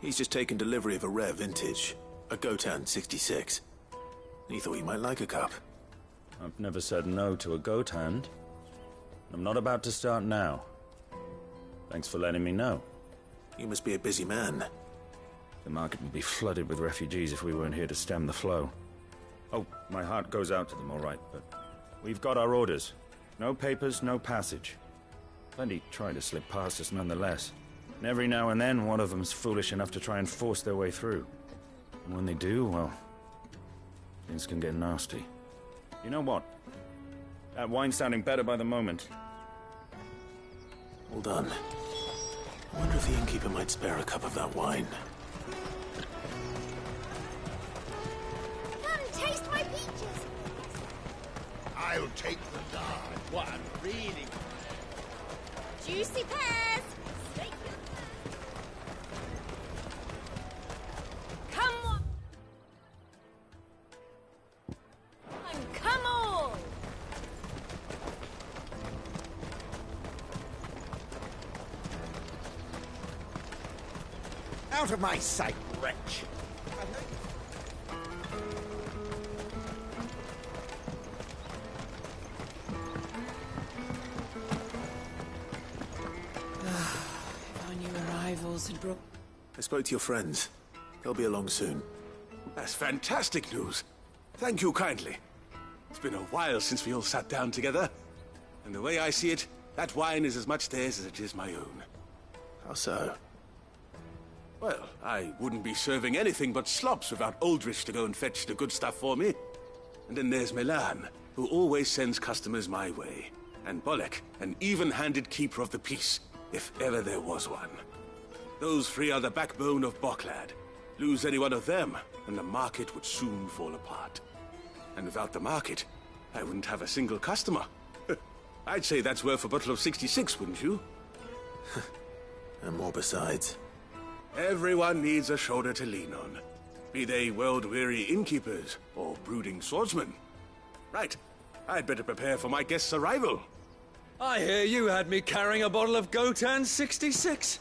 He's just taken delivery of a rare vintage, a Gotan 66. He thought you might like a cup. I've never said no to a goat hand. I'm not about to start now. Thanks for letting me know. You must be a busy man. The market would be flooded with refugees if we weren't here to stem the flow. Oh, my heart goes out to them, all right, but we've got our orders. No papers, no passage. Plenty try to slip past us nonetheless. And every now and then, one of them's foolish enough to try and force their way through. And when they do, well, Things can get nasty. You know what? That wine's sounding better by the moment. Hold on. I wonder if the innkeeper might spare a cup of that wine. Come, taste my peaches! I'll take the guard. What I'm really... Juicy pears! Come on! And come on! Out of my sight, wretch! If our new arrivals had brought... I spoke to your friends. They'll be along soon. That's fantastic news. Thank you kindly. It's been a while since we all sat down together. And the way I see it, that wine is as much theirs as it is my own. How so? Well, I wouldn't be serving anything but slops without Aldrich to go and fetch the good stuff for me. And then there's Milan, who always sends customers my way. And Bolek, an even-handed keeper of the peace, if ever there was one. Those three are the backbone of Boklad. Lose any one of them, and the market would soon fall apart. And without the market, I wouldn't have a single customer. I'd say that's worth a bottle of 66, wouldn't you? And more besides. Everyone needs a shoulder to lean on. Be they world-weary innkeepers or brooding swordsmen. Right. I'd better prepare for my guest's arrival. I hear you had me carrying a bottle of Gotan 66.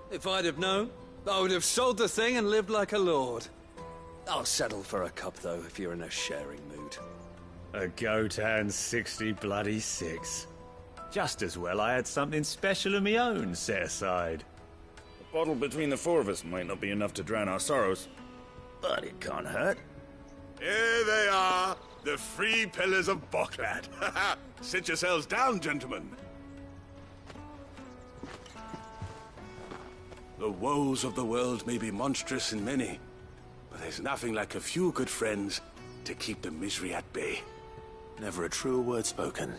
If I'd have known, I would have sold the thing and lived like a lord. I'll settle for a cup, though, if you're in a sharing mood. A Gotan 60 Just as well I had something special of my own set aside. A bottle between the four of us might not be enough to drown our sorrows, but it can't hurt. Here they are, the three pillars of Boklad. Sit yourselves down, gentlemen. The woes of the world may be monstrous in many, but there's nothing like a few good friends to keep the misery at bay. Never a truer word spoken.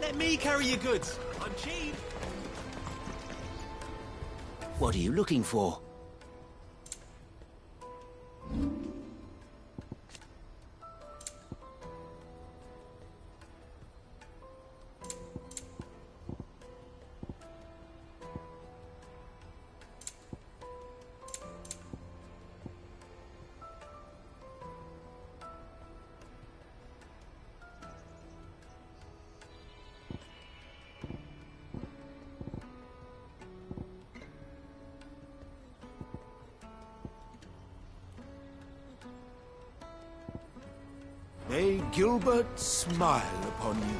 Let me carry your goods. I'm cheap. What are you looking for? May Gilbert smile upon you.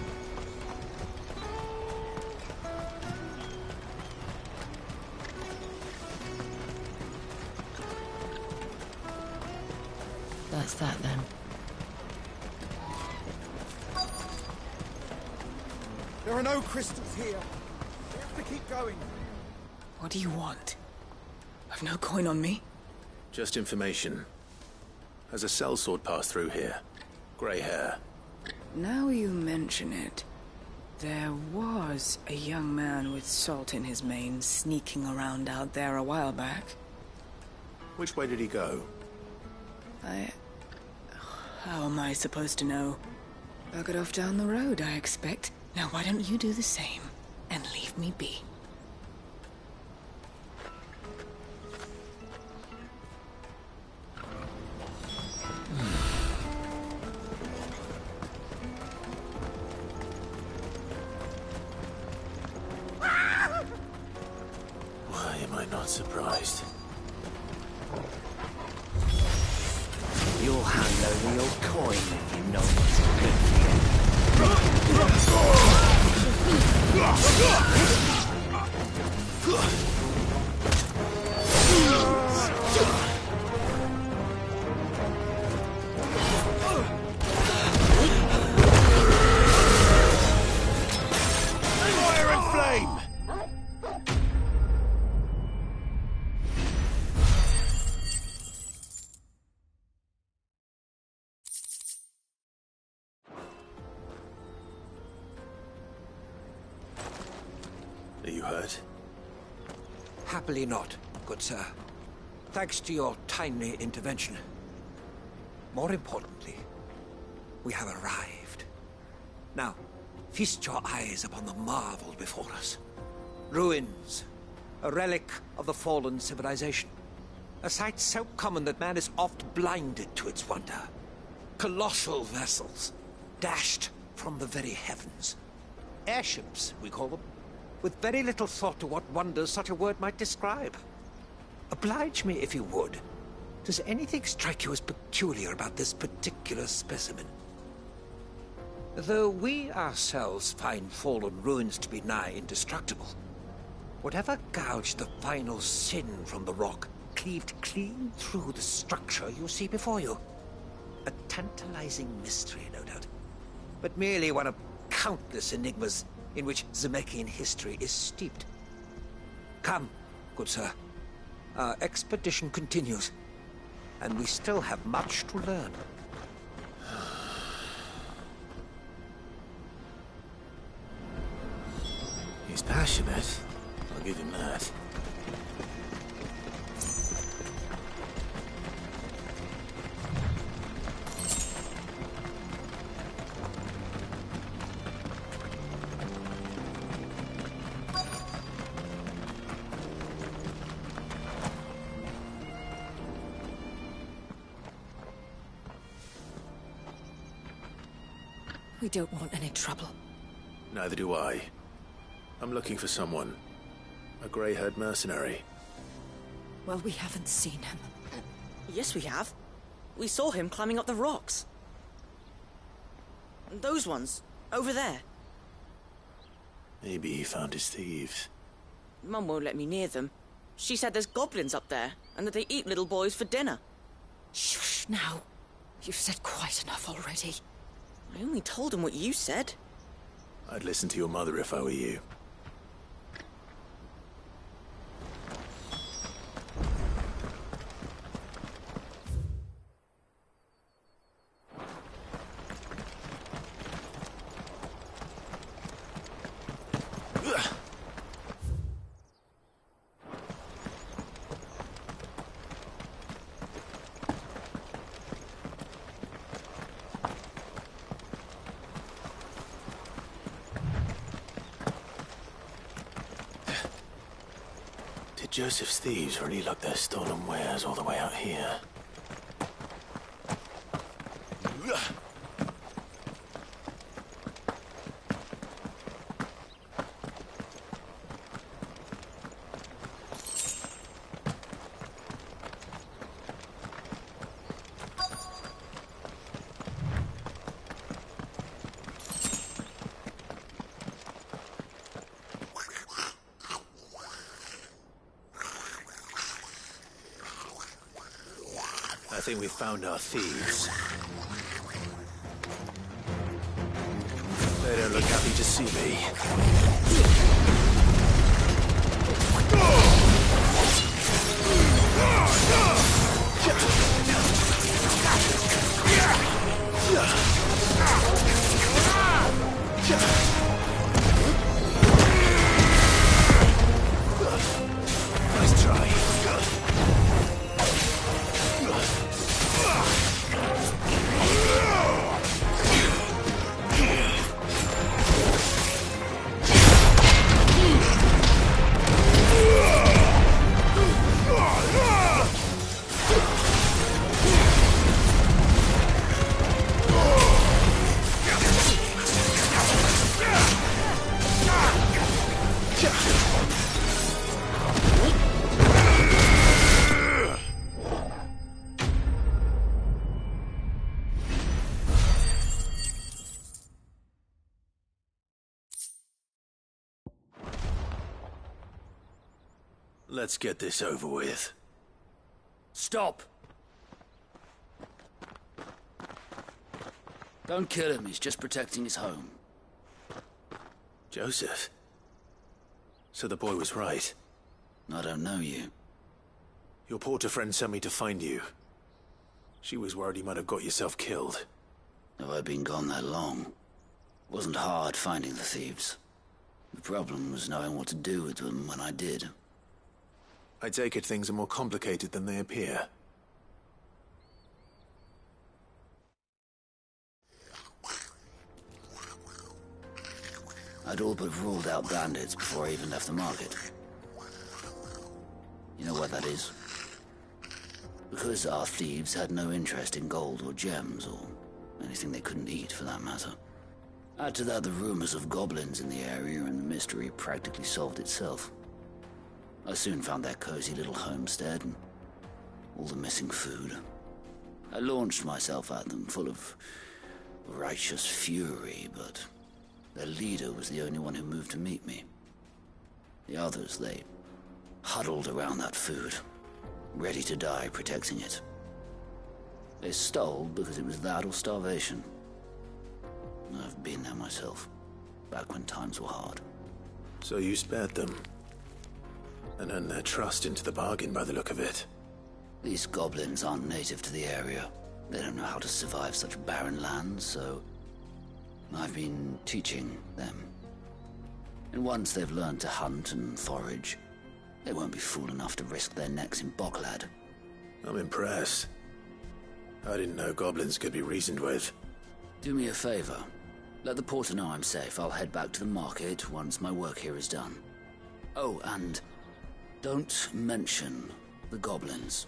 That's that then. There are no crystals here. We have to keep going. What do you want? I've no coin on me. Just information. Has a sellsword passed through here? Grey hair. Now you mention it, there was a young man with salt in his mane sneaking around out there a while back. Which way did he go? How am I supposed to know? Buggered off down the road, I expect. Now why don't you do the same and leave me be? Why am I not surprised? You'll hand over your coin if you know what's good for Fire and flame! Are you hurt? Happily not, good sir. Thanks to your timely intervention. More importantly, we have arrived. Now, feast your eyes upon the marvel before us. Ruins, a relic of the fallen civilization. A sight so common that man is oft blinded to its wonder. Colossal vessels, dashed from the very heavens. Airships, we call them, with very little thought to what wonders such a word might describe. Oblige me, if you would. Does anything strike you as peculiar about this particular specimen? Though we ourselves find fallen ruins to be nigh indestructible, whatever gouged the final sin from the rock cleaved clean through the structure you see before you. A tantalizing mystery, no doubt, but merely one of countless enigmas in which Zemeckis history is steeped. Come, good sir. Our expedition continues, and we still have much to learn. He's passionate. I'll give him that. We don't want any trouble. Neither do I. I'm looking for someone. A grey-haired mercenary. Well, we haven't seen him. Yes, we have. We saw him climbing up the rocks. And those ones, over there. Maybe he found his thieves. Mum won't let me near them. She said there's goblins up there, and that they eat little boys for dinner. Shush now. You've said quite enough already. I only told him what you said. I'd listen to your mother if I were you. Joseph's thieves really lug their stolen wares all the way out here. I think we've found our thieves. They don't look happy to see me. Nice try. Let's get this over with. Stop! Don't kill him, he's just protecting his home. Joseph? So the boy was right. I don't know you. Your porter friend sent me to find you. She was worried you might have got yourself killed. Have I been gone that long? It wasn't hard finding the thieves. The problem was knowing what to do with them when I did. I take it things are more complicated than they appear. I'd all but ruled out bandits before I even left the market. You know why that is? Because our thieves had no interest in gold or gems, or anything they couldn't eat for that matter. Add to that the rumors of goblins in the area, and the mystery practically solved itself. I soon found their cozy little homestead and all the missing food. I launched myself at them, full of righteous fury, but their leader was the only one who moved to meet me. The others, they huddled around that food, ready to die protecting it. They stole because it was that or starvation. I've been there myself, back when times were hard. So you spared them? And earned their trust into the bargain by the look of it. These goblins aren't native to the area. They don't know how to survive such barren lands, so I've been teaching them. And once they've learned to hunt and forage, they won't be fool enough to risk their necks in Boklad. I'm impressed. I didn't know goblins could be reasoned with. Do me a favor. Let the porter know I'm safe. I'll head back to the market once my work here is done. Oh, and don't mention the goblins.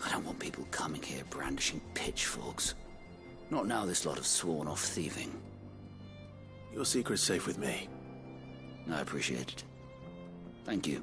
I don't want people coming here brandishing pitchforks. Not now this lot have sworn off thieving. Your secret's safe with me. I appreciate it. Thank you.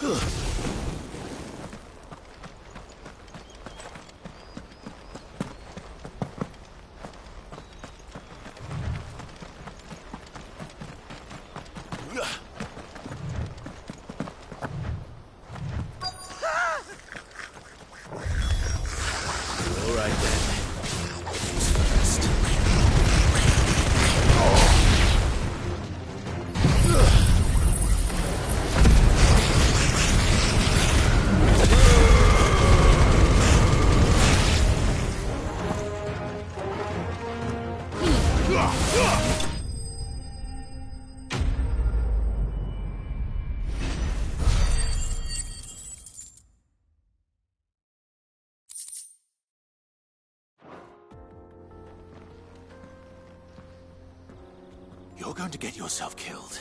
All right then. You're going to get yourself killed.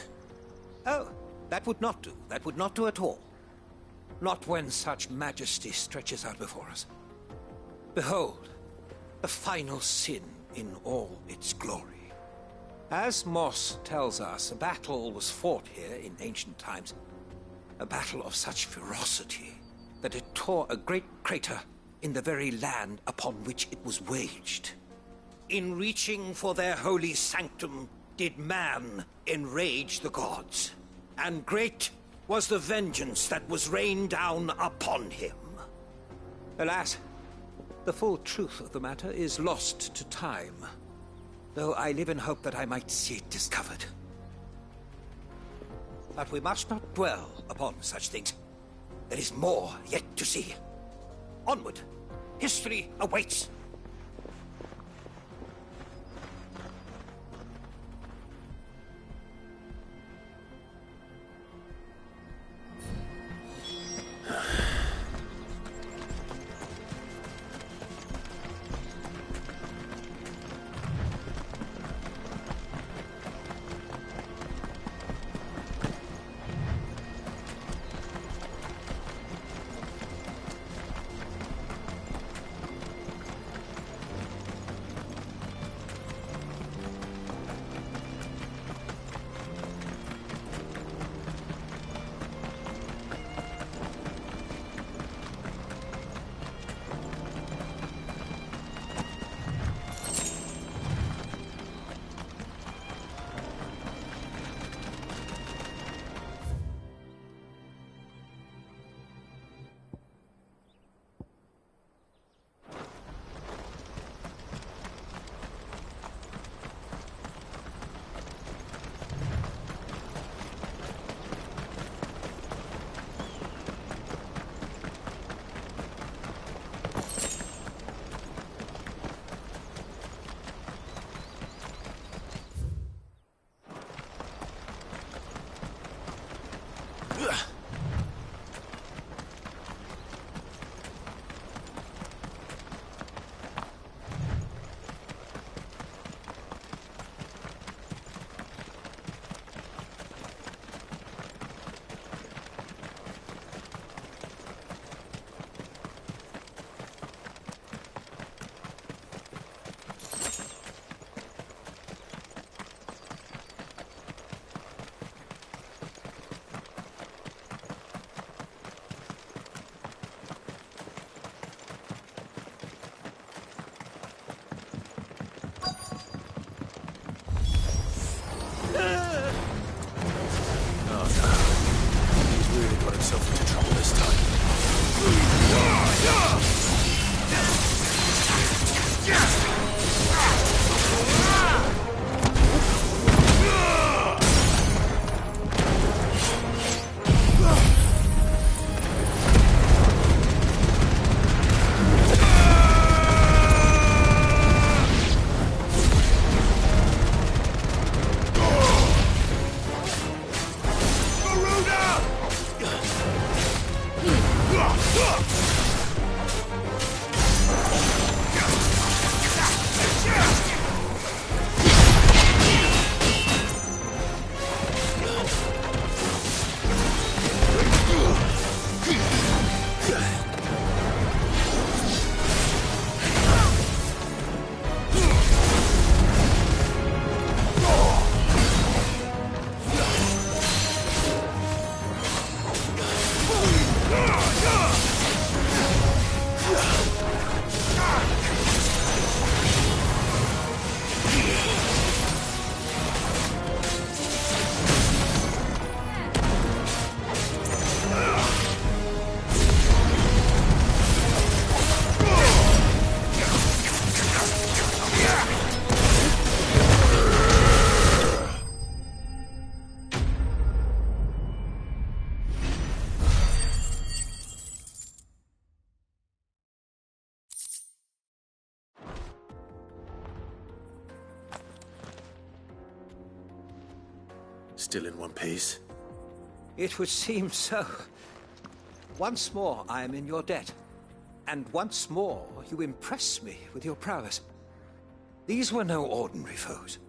Oh, that would not do. That would not do at all. Not when such majesty stretches out before us. Behold, the final sin in all its glory. As Moss tells us, a battle was fought here in ancient times. A battle of such ferocity that it tore a great crater in the very land upon which it was waged. In reaching for their holy sanctum, did man enrage the gods, and great was the vengeance that was rained down upon him. Alas, the full truth of the matter is lost to time, though I live in hope that I might see it discovered. But we must not dwell upon such things. There is more yet to see. Onward! History awaits! Still in one piece? It would seem so. Once more, I am in your debt. And once more, you impress me with your prowess. These were no ordinary foes,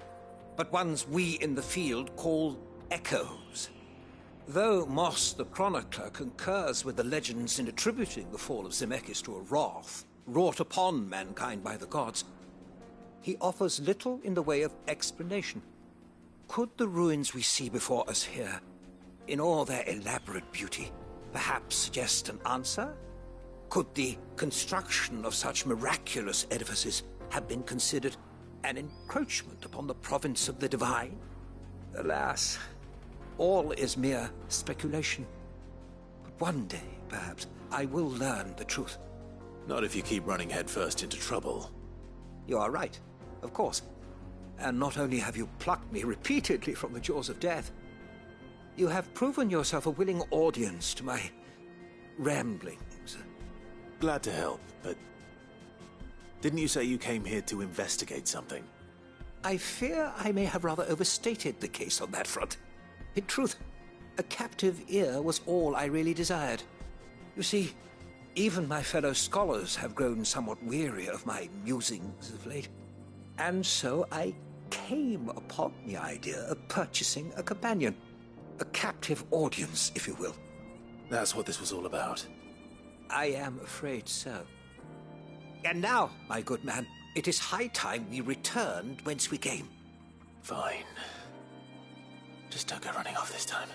but ones we in the field call echoes. Though Moss the Chronicler concurs with the legends in attributing the fall of Zemeckis to a wrath wrought upon mankind by the gods, he offers little in the way of explanation. Could the ruins we see before us here, in all their elaborate beauty, perhaps suggest an answer? Could the construction of such miraculous edifices have been considered an encroachment upon the province of the divine? Alas, all is mere speculation. But one day, perhaps, I will learn the truth. Not if you keep running headfirst into trouble. You are right, of course. And not only have you plucked me repeatedly from the jaws of death, you have proven yourself a willing audience to my ramblings. Glad to help, but didn't you say you came here to investigate something? I fear I may have rather overstated the case on that front. In truth, a captive ear was all I really desired. You see, even my fellow scholars have grown somewhat weary of my musings of late. And so I came upon the idea of purchasing a companion. A captive audience, if you will. That's what this was all about. I am afraid so. And now, my good man, it is high time we returned whence we came. Fine. Just don't go running off this time.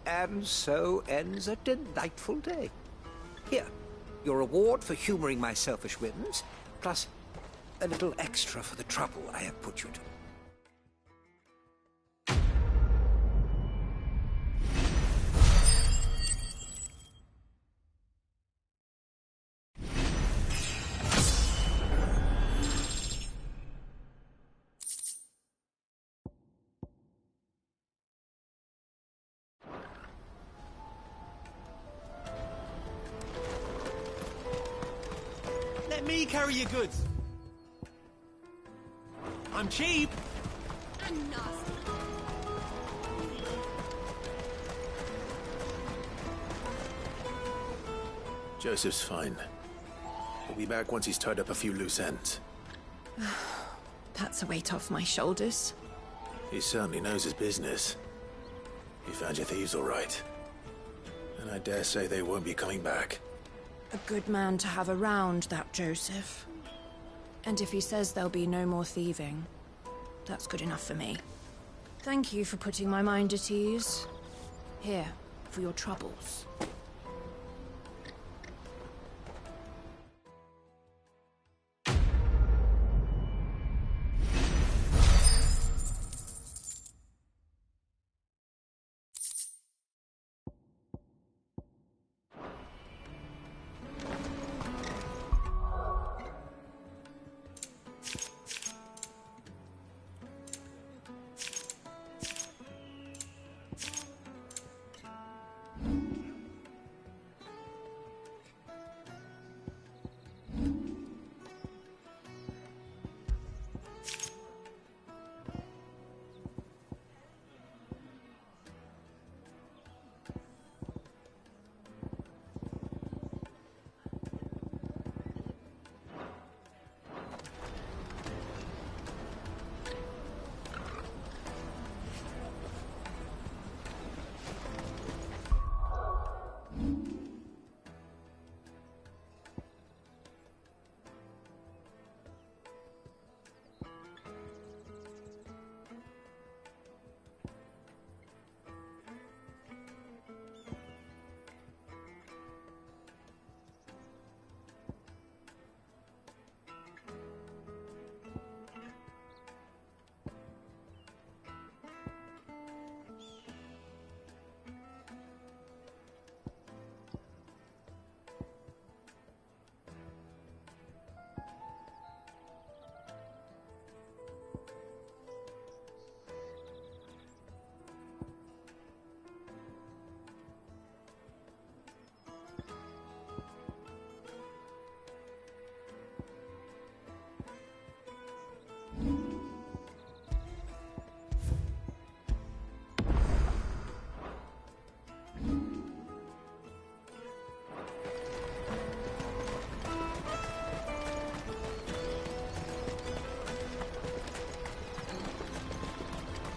And so ends a delightful day. Here, your reward for humoring my selfish whims, plus a little extra for the trouble I have put you to. Let me carry your goods. I'm cheap. And nasty. Joseph's fine. He'll be back once he's tied up a few loose ends. That's a weight off my shoulders. He certainly knows his business. You found your thieves all right. And I dare say they won't be coming back. A good man to have around, that Joseph. And if he says there'll be no more thieving, that's good enough for me. Thank you for putting my mind at ease. Here, for your troubles.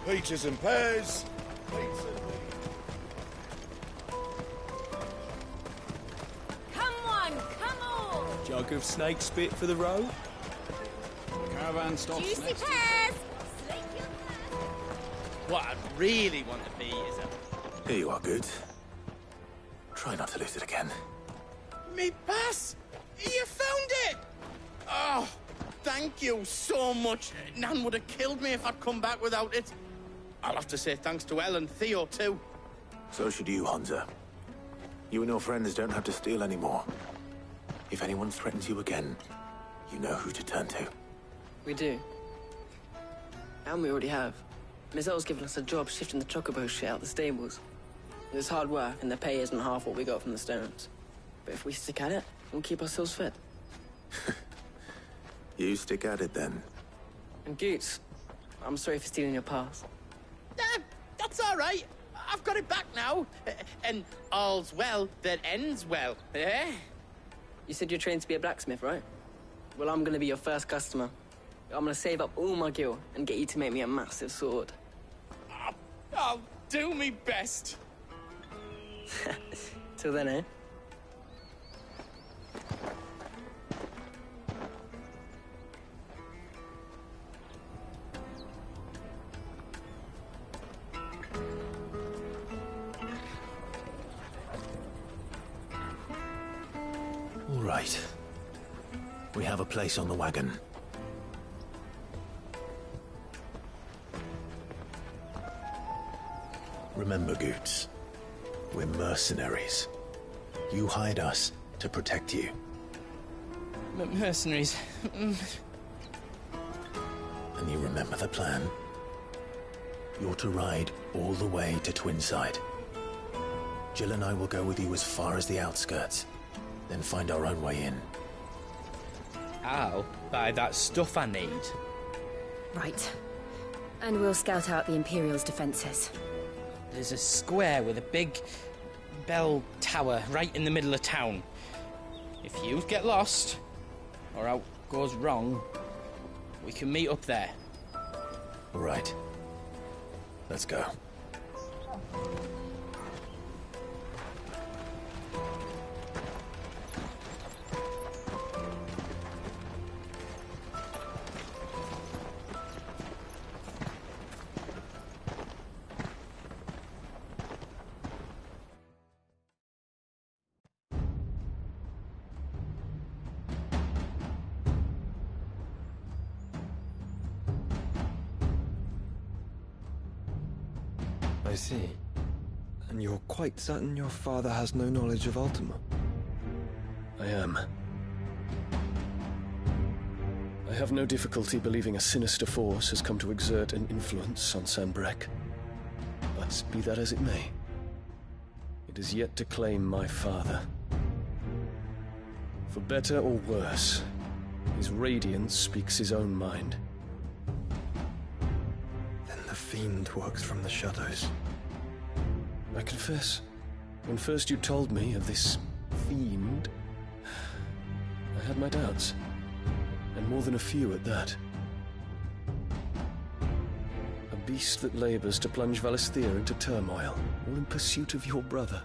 Peaches and pears. Come on, come on! Jug of snake spit for the road? Caravan stops Juicy next. pears! What I really want to be is a... Here you are, Goods. Try not to lose it again. Me pass! You found it! Oh, thank you so much. Nan would have killed me if I'd come back without it. I'll have to say thanks to Elle and Theo, too. So should you, Hansa. You and your friends don't have to steal anymore. If anyone threatens you again, you know who to turn to. We do. And we already have. Miss Elle's given us a job shifting the chocobo shit out the stables. It's hard work, and the pay isn't half what we got from the Stones. But if we stick at it, we'll keep ourselves fit. You stick at it, then. And Goots, I'm sorry for stealing your pass. That's all right. I've got it back now. And all's well that ends well, eh? You said you're trained to be a blacksmith, right? Well, I'm gonna be your first customer. I'm gonna save up all my gil and get you to make me a massive sword. I'll do me best. Till then, eh? All right. We have a place on the wagon. Remember, Goots, we're mercenaries. You hide us to protect you. Mercenaries. And you remember the plan? You're to ride all the way to Twinside. Jill and I will go with you as far as the outskirts, then find our own way in. I'll buy that stuff I need. Right. And we'll scout out the Imperial's defenses. There's a square with a big bell tower right in the middle of town. If you get lost, or out goes wrong, we can meet up there. All right. Let's go. I see. And you're quite certain your father has no knowledge of Ultima? I am. I have no difficulty believing a sinister force has come to exert an influence on Sanbreque. But be that as it may, it is yet to claim my father. For better or worse, his radiance speaks his own mind. The fiend works from the shadows. I confess, when first you told me of this fiend, I had my doubts, and more than a few at that. A beast that labors to plunge Valisthea into turmoil, all in pursuit of your brother.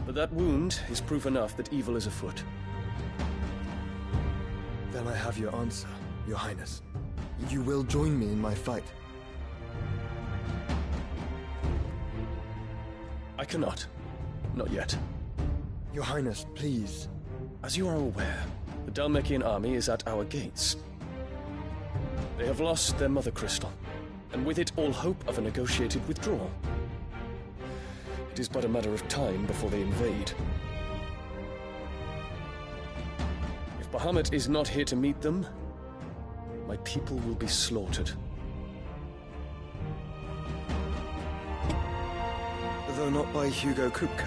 But that wound is proof enough that evil is afoot. Then I have your answer, Your Highness. You will join me in my fight. I cannot. Not yet. Your Highness, please. As you are aware, the Dhalmekian army is at our gates. They have lost their mother crystal, and with it all hope of a negotiated withdrawal. It is but a matter of time before they invade. If Bahamut is not here to meet them, my people will be slaughtered. Though not by Hugo Kupka,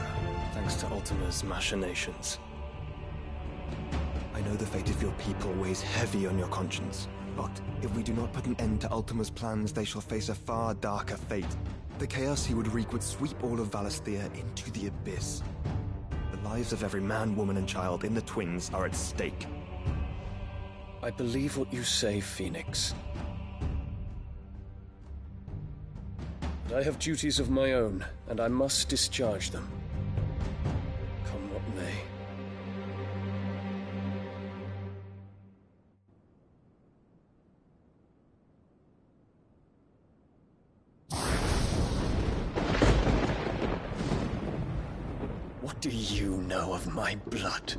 thanks to Ultima's machinations. I know the fate of your people weighs heavy on your conscience, but if we do not put an end to Ultima's plans, they shall face a far darker fate. The chaos he would wreak would sweep all of Valisthea into the abyss. The lives of every man, woman, and child in the Twins are at stake. I believe what you say, Phoenix. But I have duties of my own, and I must discharge them. Come what may. What do you know of my blood?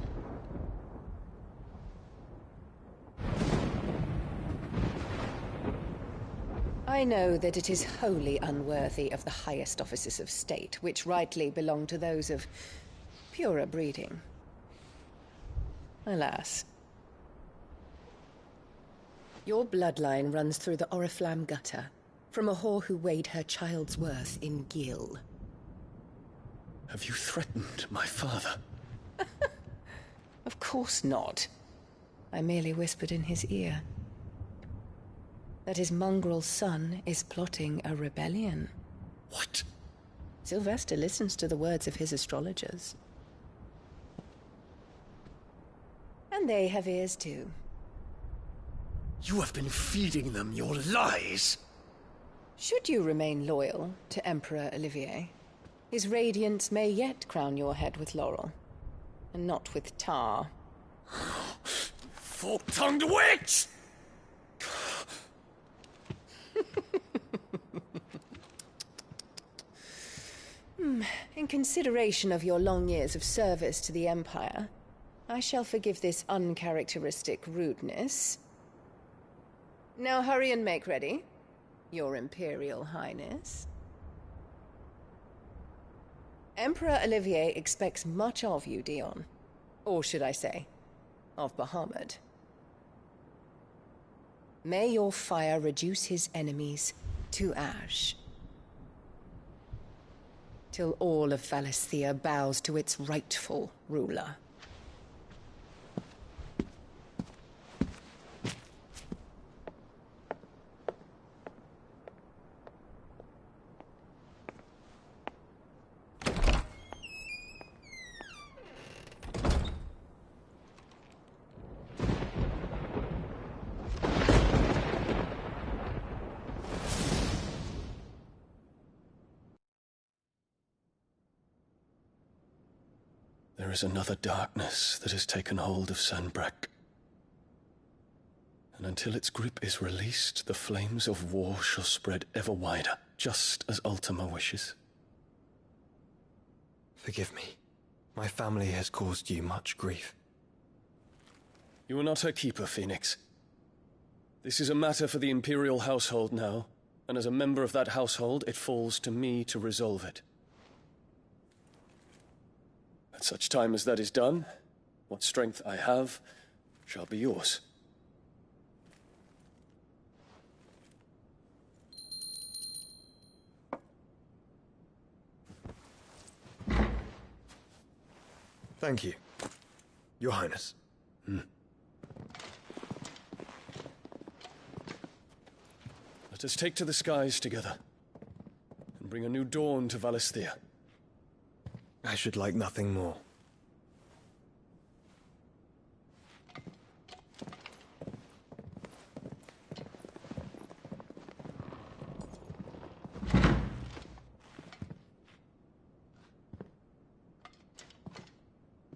I know that it is wholly unworthy of the highest offices of state, which rightly belong to those of purer breeding. Alas. Your bloodline runs through the Oriflamme gutter, from a whore who weighed her child's worth in gil. Have you threatened my father? Of course not. I merely whispered in his ear that his mongrel son is plotting a rebellion. What? Sylvester listens to the words of his astrologers. And they have ears too. You have been feeding them your lies! Should you remain loyal to Emperor Olivier, his radiance may yet crown your head with laurel, and not with tar. Fork-tongued witch! In consideration of your long years of service to the Empire, I shall forgive this uncharacteristic rudeness. Now hurry and make ready, Your Imperial Highness. Emperor Olivier expects much of you, Dion. Or should I say, of Bahamut. May your fire reduce his enemies to ash, till all of Valisthea bows to its rightful ruler. There is another darkness that has taken hold of Sanbreque. And until its grip is released, the flames of war shall spread ever wider, just as Ultima wishes. Forgive me. My family has caused you much grief. You are not her keeper, Phoenix. This is a matter for the Imperial household now, and as a member of that household, it falls to me to resolve it. At such time as that is done, what strength I have shall be yours. Thank you, Your Highness. Let us take to the skies together, and bring a new dawn to Valisthea. I should like nothing more.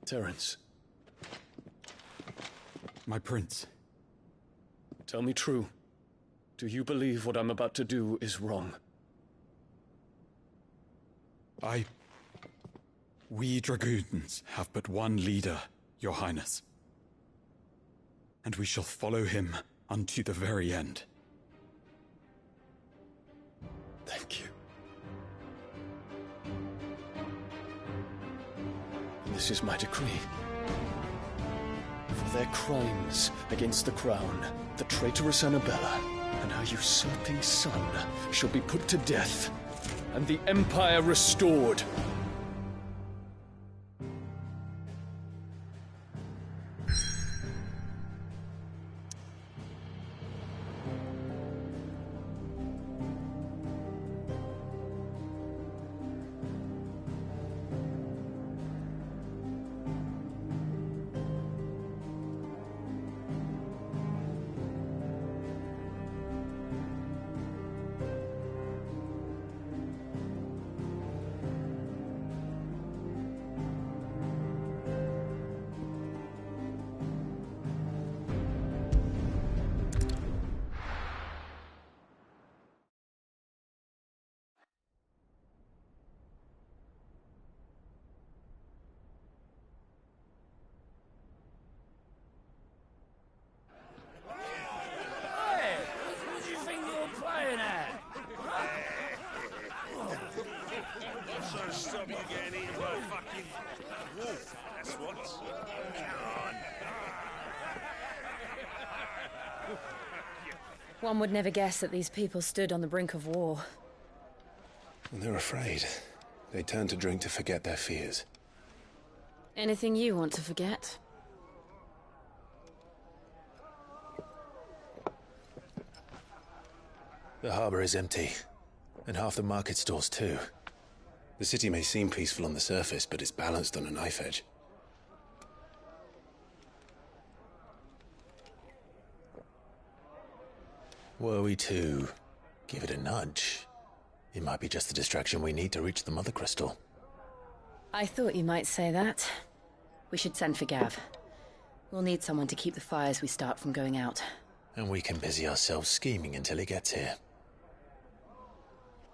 Terence. My prince. Tell me true. Do you believe what I'm about to do is wrong? We dragoons have but one leader, Your Highness. And we shall follow him unto the very end. Thank you. And this is my decree. For their crimes against the crown, the traitorous Annabella and her usurping son shall be put to death, and the Empire restored. One would never guess that these people stood on the brink of war. And they're afraid. They turn to drink to forget their fears. Anything you want to forget? The harbor is empty, and half the market stalls too. The city may seem peaceful on the surface, but it's balanced on a knife edge. Were we to give it a nudge, it might be just the distraction we need to reach the Mother Crystal. I thought you might say that. We should send for Gav. We'll need someone to keep the fires we start from going out. And we can busy ourselves scheming until he gets here.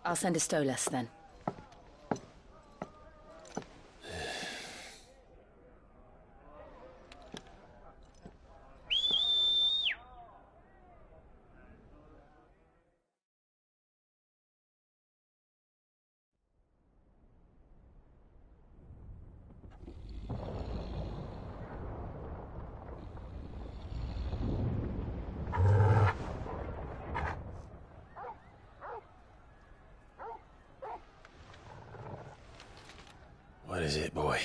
I'll send a Stolas then. What is it, boy?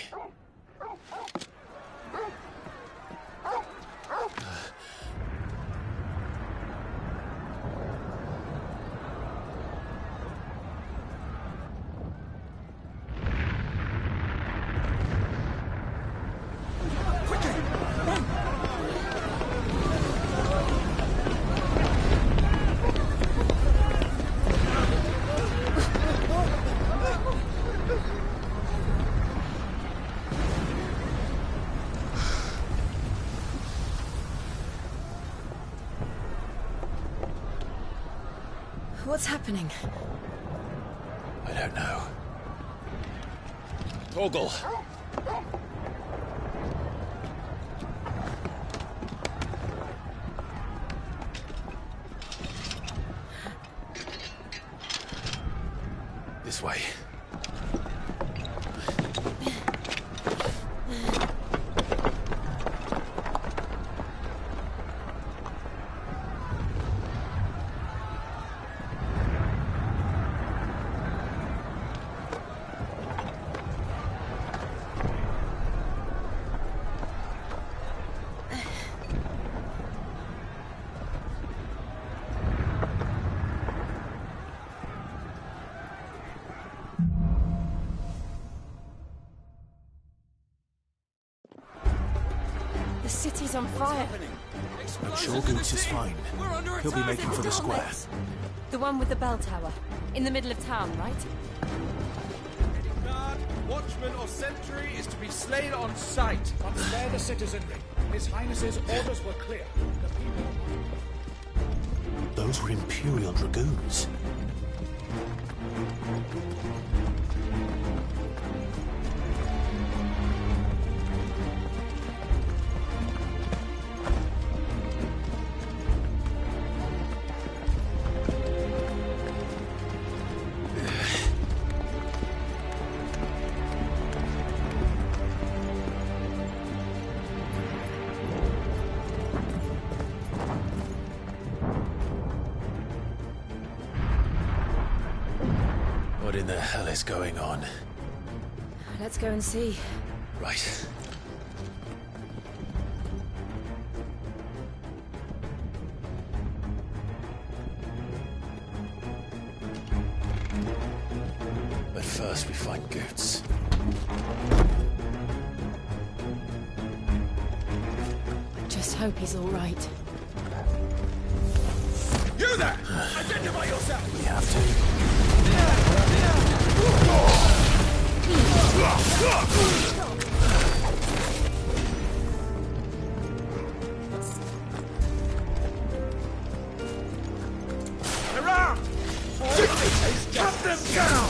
What's happening? I don't know. Torgal! This way. The city's on fire. I'm sure Goots is fine. He'll be making for the square. The one with the bell tower. In the middle of town, right? Any guard, watchman, or sentry is to be slain on sight. But spare the citizenry. His Highness's orders were clear. The people... Those were Imperial Dragoons. What in the hell is going on? Let's go and see. Right. But first we find Goots. I just hope he's all right. You there! Identify yourself! We have to. Around! Cut them down!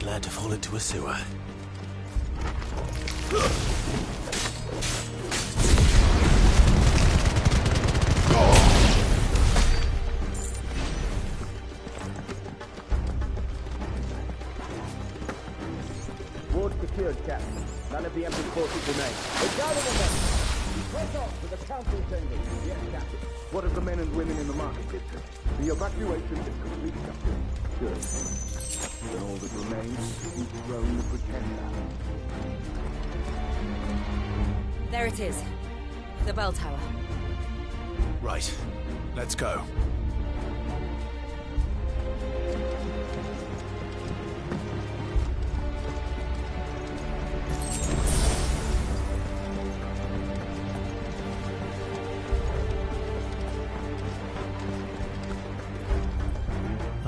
Glad to fall into a sewer. Ward secured, Captain. None of the Emperor's forces remain. But gather the men! Press on to the council chambers. Yes, Captain. What of the men and women in the market district? The evacuation is complete, Captain. Good. Then all that remains is to dethrone the Pretender. There it is. The bell tower. Right. Let's go.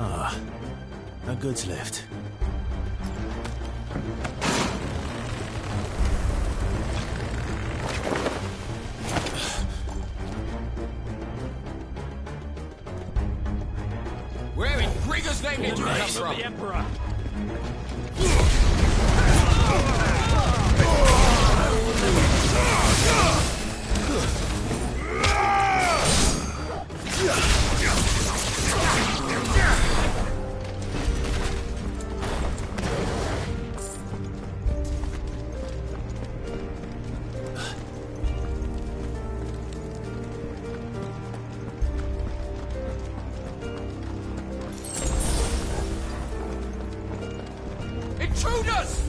Ah, a goods lift. Where in Grieger's name did you come from? The Emperor! Intruders!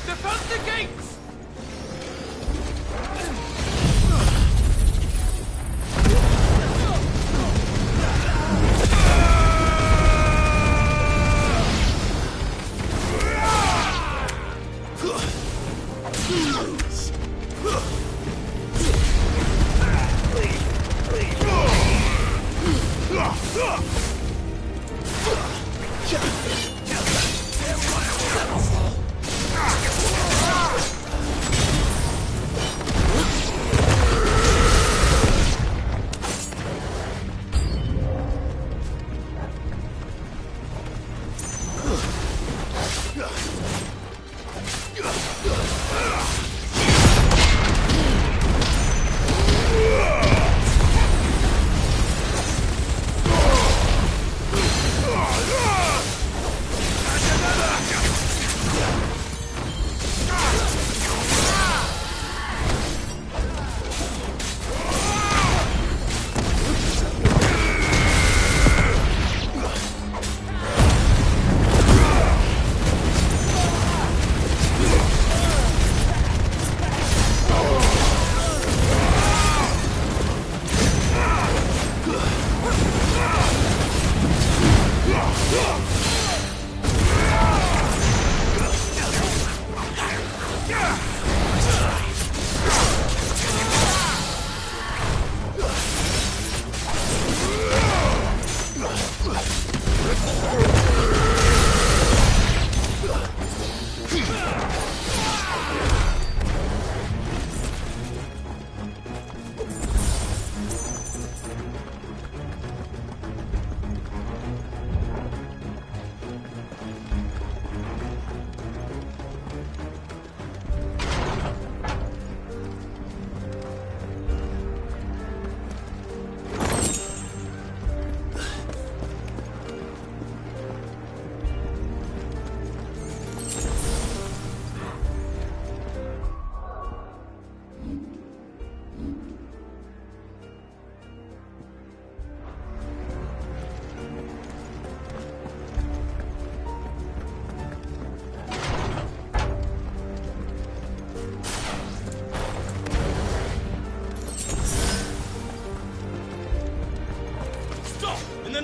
Defend the gates!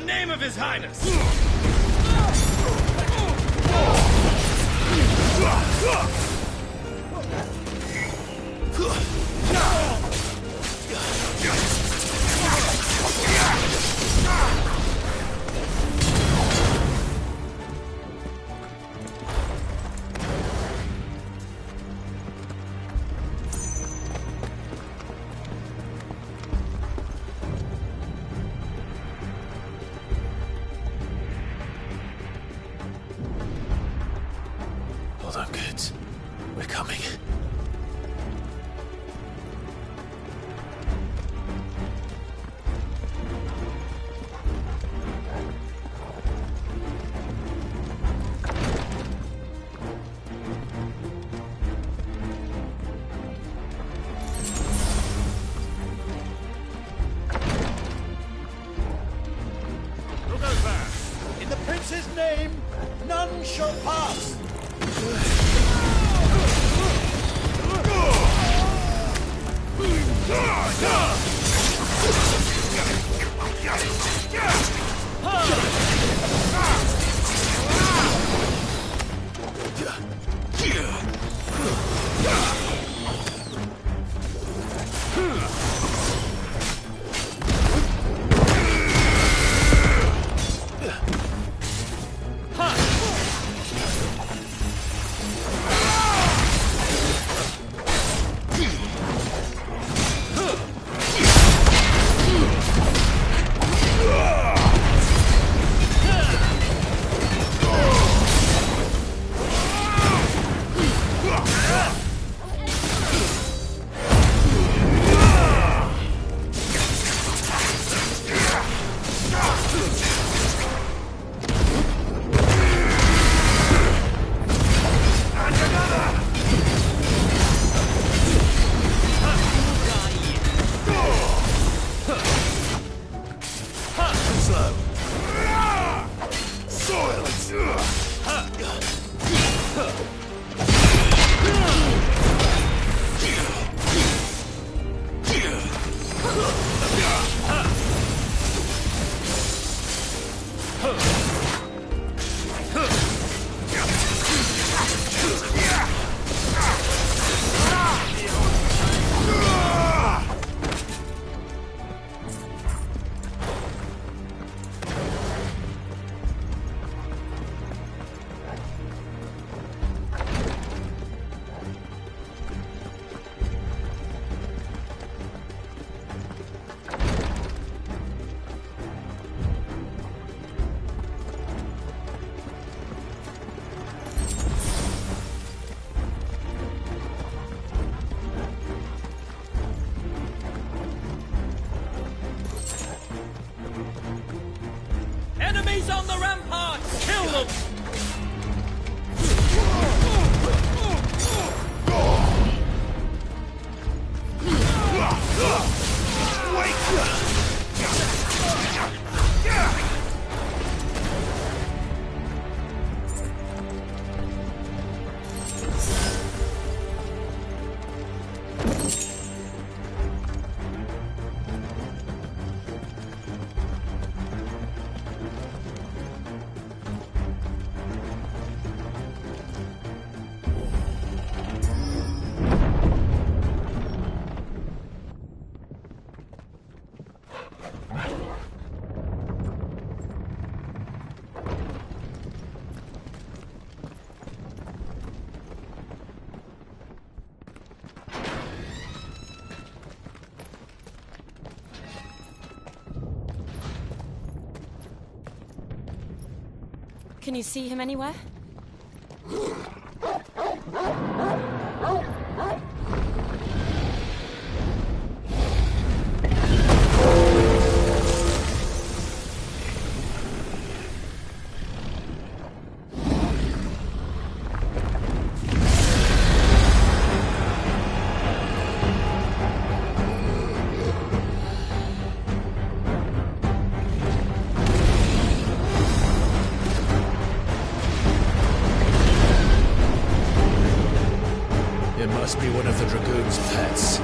name of His Highness! Hold on, kids. We're coming. Look over! In the prince's name, none shall pass! Enemies on the ramparts! Kill them! Can you see him anywhere? It must be one of the Dragoon's pets.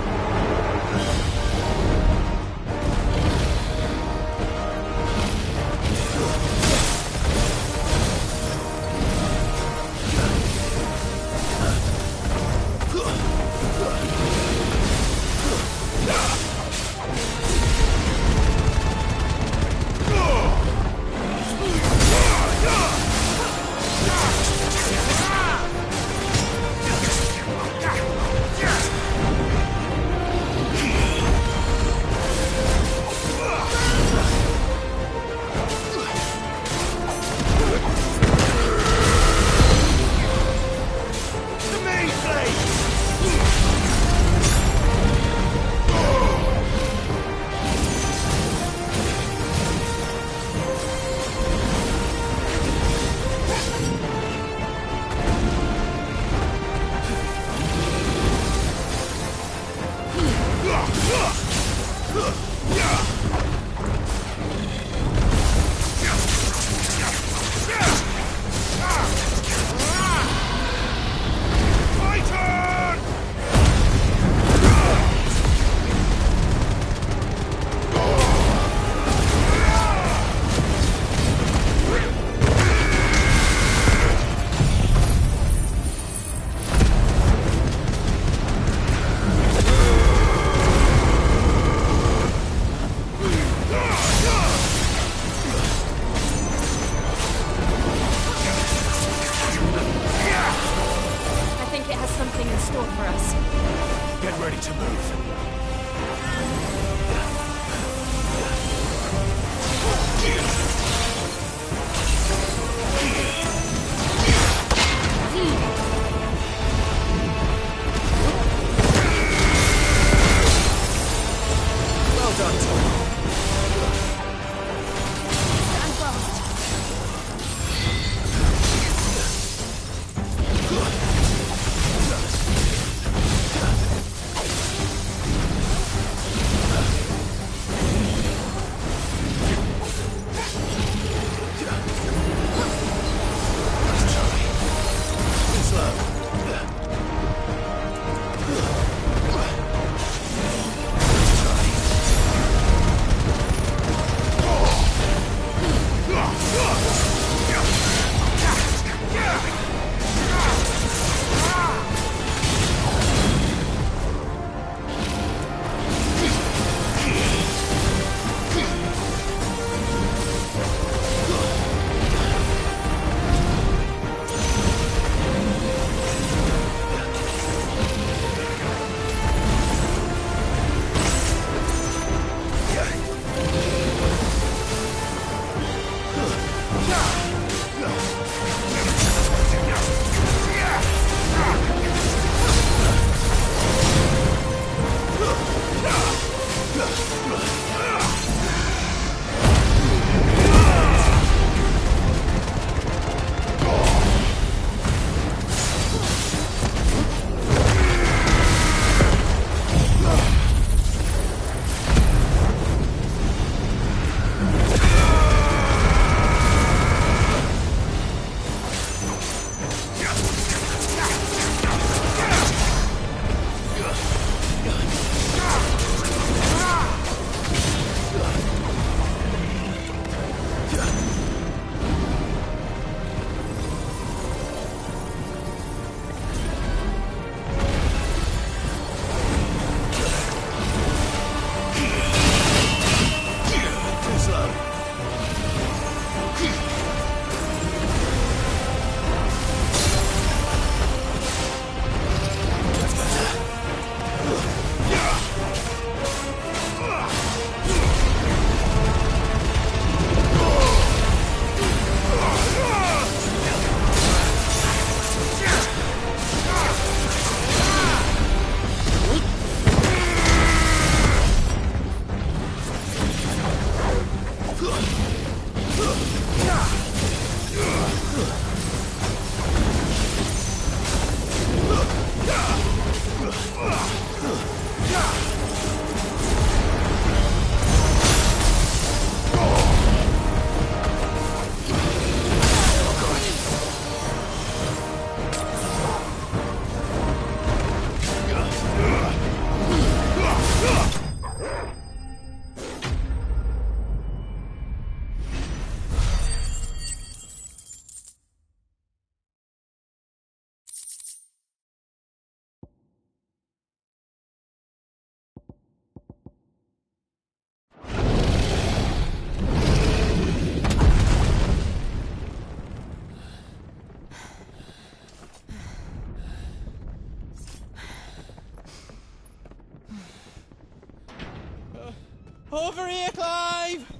Over here, Clive!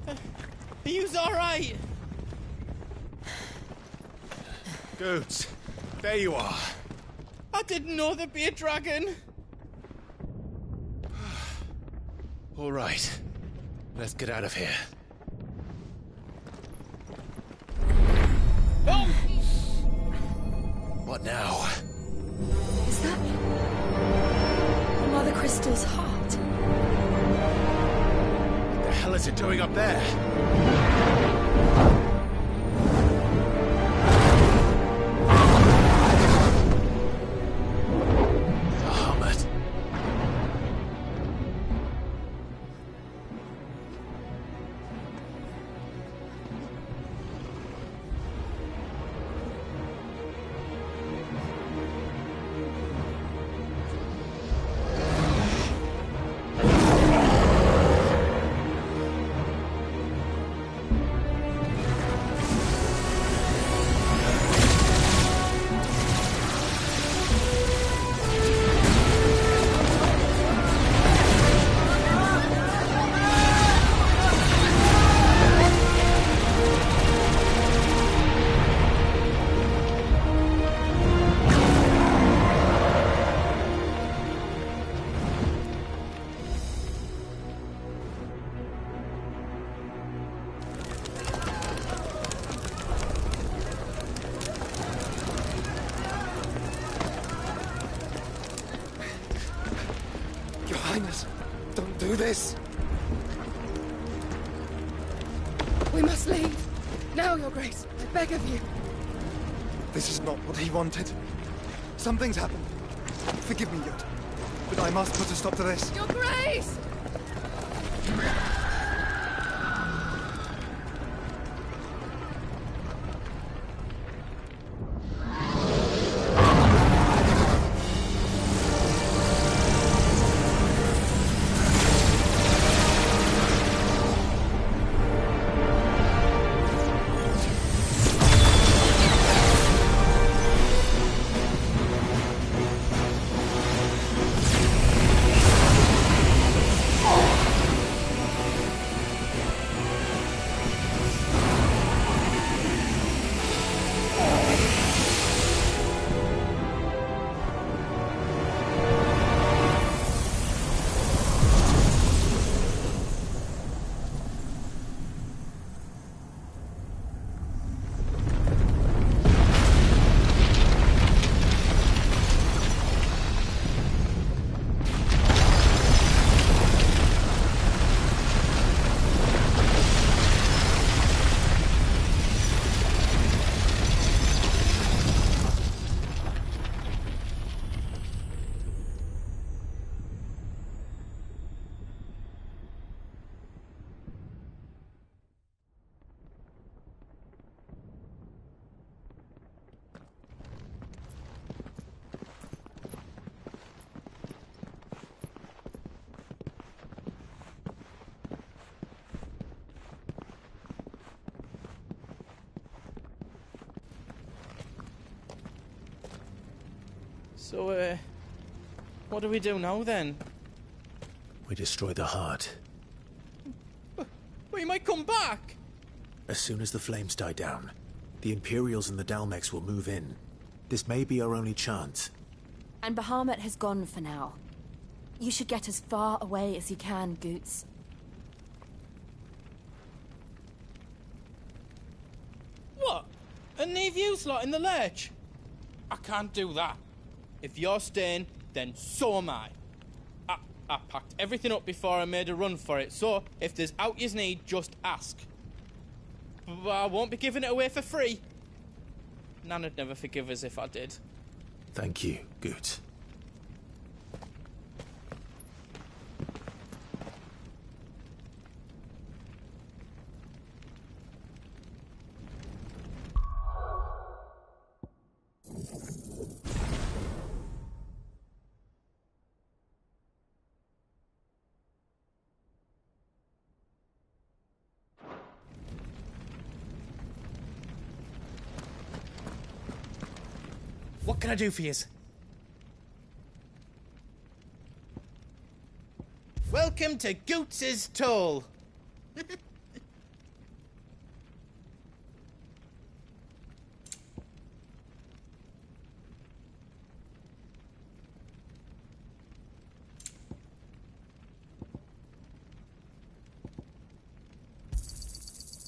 Are you alright? Goods, there you are. I didn't know there'd be a dragon. All right. Let's get out of here. Oh! What now? Is that Mother Crystal's heart? What the hell is it doing up there? Bahamut. Your Highness, don't do this. We must leave. Now, Your Grace. I beg of you. This is not what he wanted. Something's happened. Forgive me, Yod, but I must put a stop to this. Your Grace! So, what do we do now, then? We destroy the heart. We might come back! As soon as the flames die down, the Imperials and the Dalmex will move in. This may be our only chance. And Bahamut has gone for now. You should get as far away as you can, Goots. What? And leave you lot in the lurch? I can't do that. If you're staying, then so am I. I packed everything up before I made a run for it, so if there's out you need, just ask. But I won't be giving it away for free. Nana'd never forgive us if I did. Thank you, Goots. What can I do for yous? Welcome to Goots's Toll.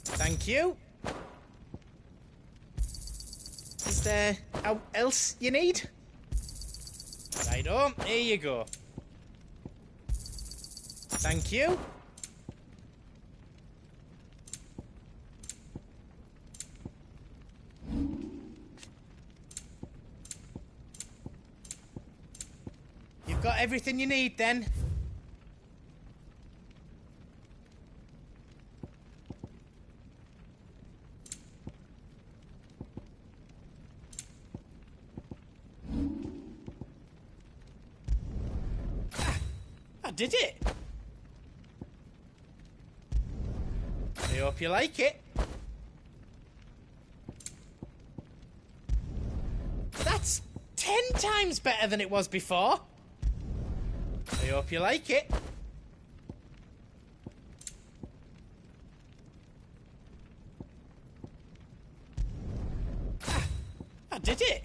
Thank you. Is there else you need? Righto, here you go. Thank you. You've got everything you need then. I did it. I hope you like it. That's 10 times better than it was before. I hope you like it. I did it.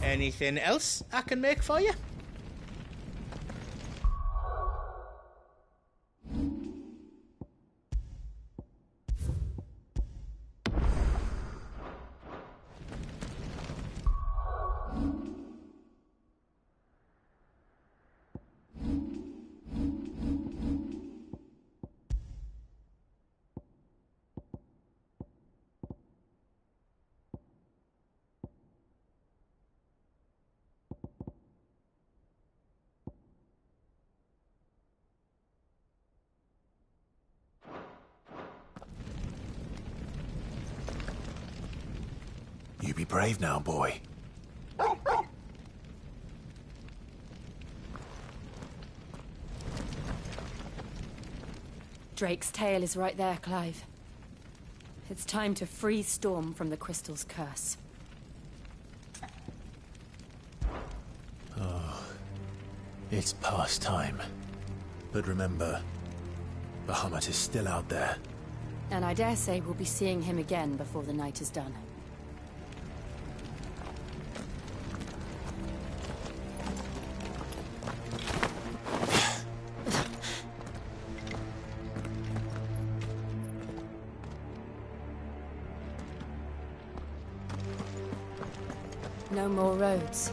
Anything else I can make for you? You be brave now, boy. Drake's tail is right there, Clive. It's time to free Storm from the crystal's curse. Oh, it's past time. But remember, Bahamut is still out there. And I dare say we'll be seeing him again before the night is done. No more roads.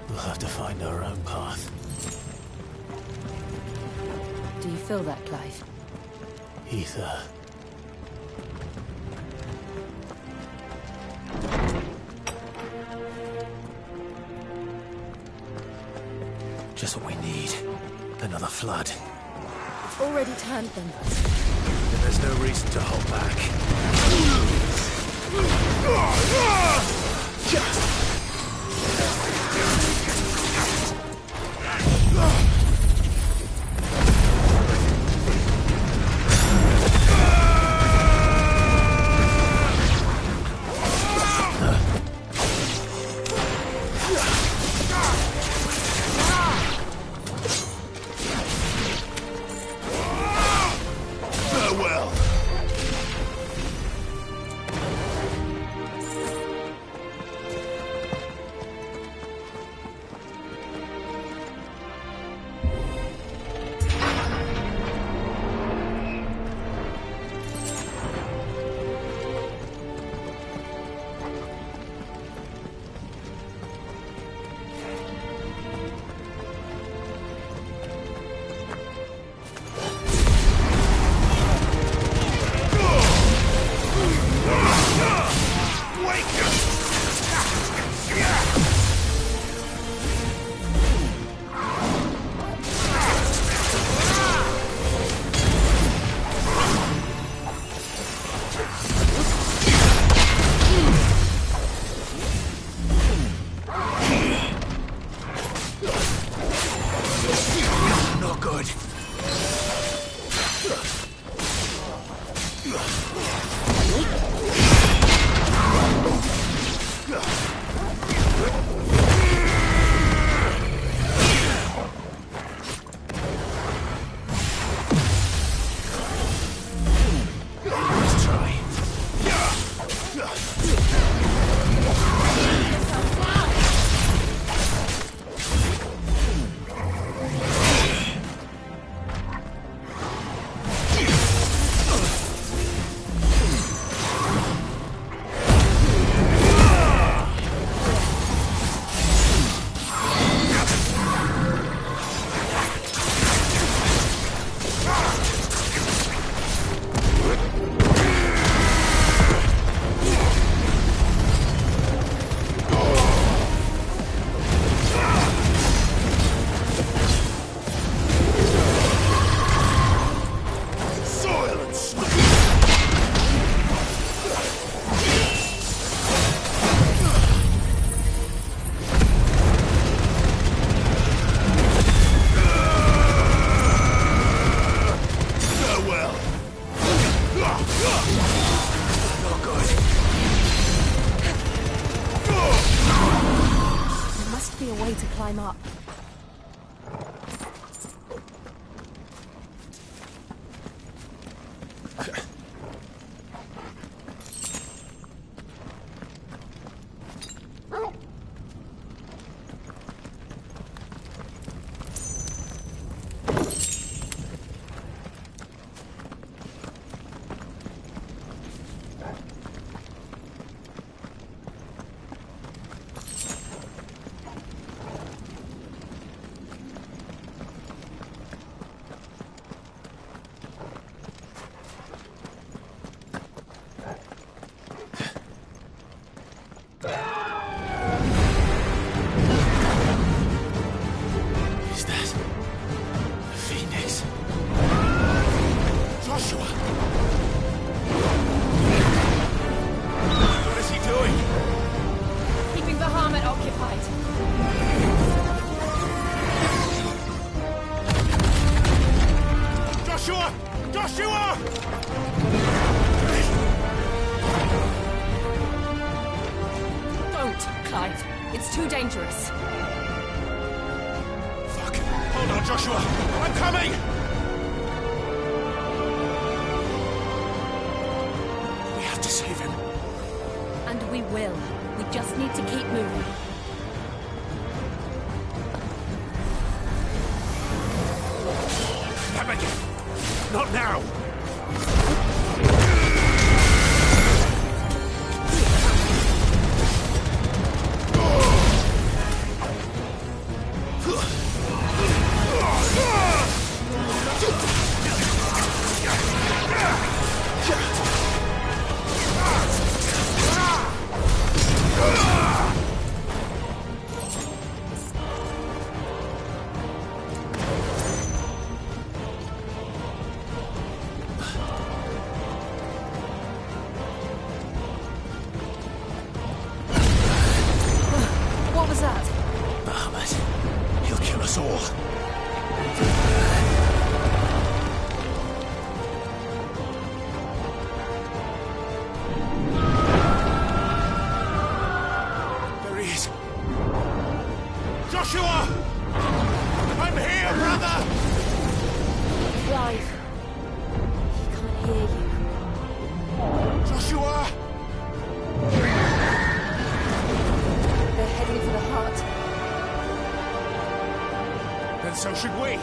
We'll have to find our own path. Do you feel that, Clive? Ether. Just what we need. Another flood. It's already turned them. Then there's no reason to hold back. Farewell. Not good. to climb up. Dangerous. Fuck. Hold on, Joshua. I'm coming! We have to save him. And we will. We just need to keep moving. Come again. Not now. So should we.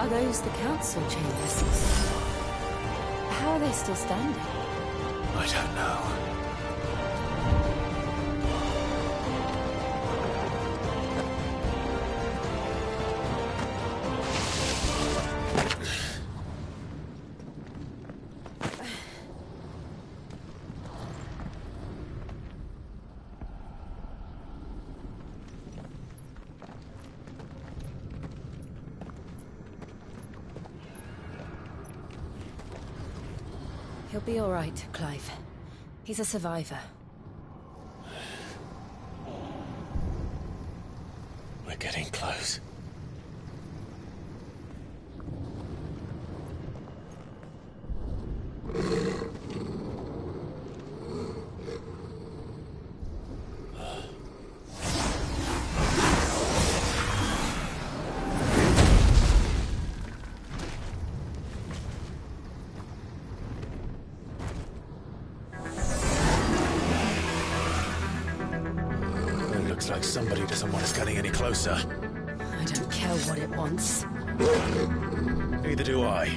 Are those the council chambers? How are they still standing? I don't know. He'll be all right, Clive. He's a survivor. We're getting close. Looks like somebody doesn't want us getting any closer. I don't care what it wants. Neither do I.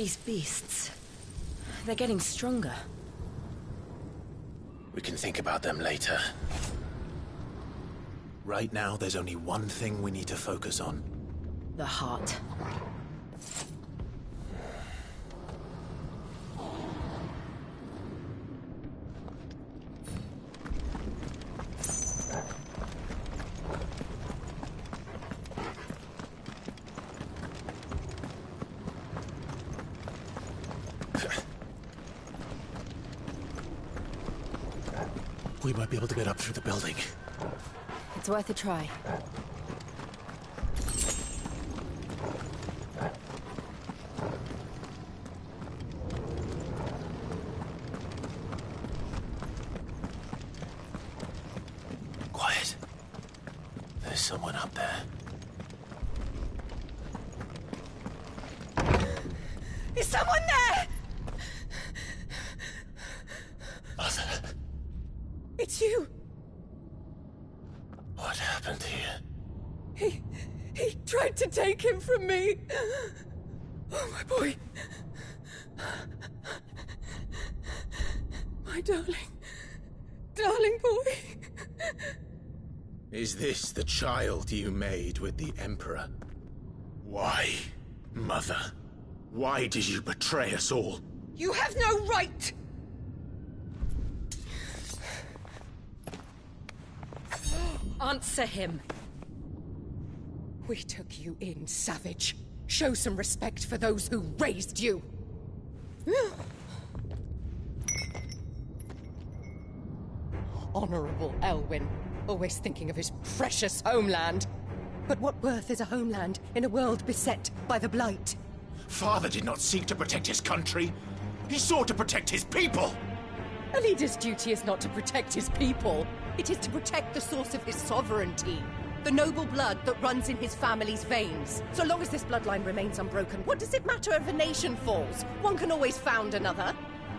These beasts... they're getting stronger. We can think about them later. Right now, there's only one thing we need to focus on. The heart. We might be able to get up through the building. It's worth a try. Quiet. There's someone up there. Is someone there? Mother. It's you. What happened here? He tried to take him from me. Oh, my boy. My darling boy. Is this the child you made with the Emperor? Why, Mother? Why did you betray us all? You have no right! Answer him. We took you in, savage. Show some respect for those who raised you. Honorable Elwyn, always thinking of his precious homeland. But what worth is a homeland in a world beset by the Blight? Father did not seek to protect his country. He sought to protect his people. A leader's duty is not to protect his people. It is to protect the source of his sovereignty. The noble blood that runs in his family's veins. So long as this bloodline remains unbroken, what does it matter if a nation falls? One can always found another.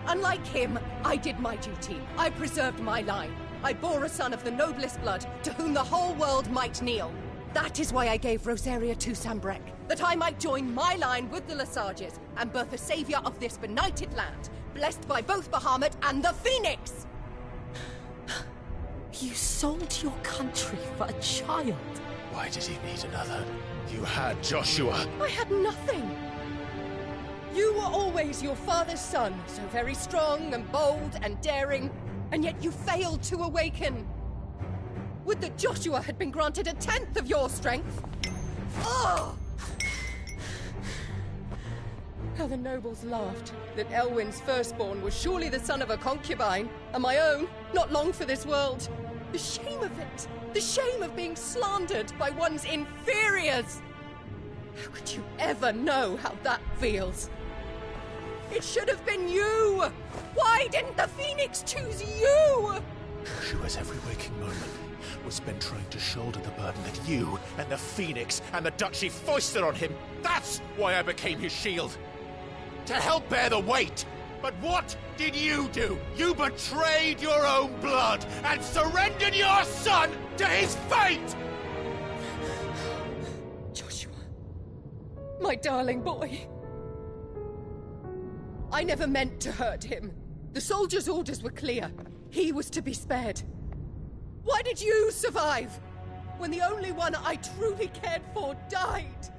Unlike him, I did my duty. I preserved my line. I bore a son of the noblest blood, to whom the whole world might kneel. That is why I gave Rosaria to Sanbrek, that I might join my line with the Lesages and birth a savior of this benighted land, blessed by both Bahamut and the Phoenix! You sold your country for a child. Why did he need another? You had Joshua. I had nothing. You were always your father's son, so very strong and bold and daring, and yet you failed to awaken. Would that Joshua had been granted 1/10 of your strength? Oh! How the nobles laughed that Elwyn's firstborn was surely the son of a concubine, and my own, not long for this world. The shame of it! The shame of being slandered by one's inferiors! How could you ever know how that feels? It should have been you! Why didn't the Phoenix choose you? Joshua's every waking moment was spent trying to shoulder the burden that you and the Phoenix and the Duchy foisted on him. That's why I became his shield. To help bear the weight. But what did you do? You betrayed your own blood and surrendered your son to his fate! Joshua, my darling boy. I never meant to hurt him. The soldiers' orders were clear. He was to be spared. Why did you survive when the only one I truly cared for died?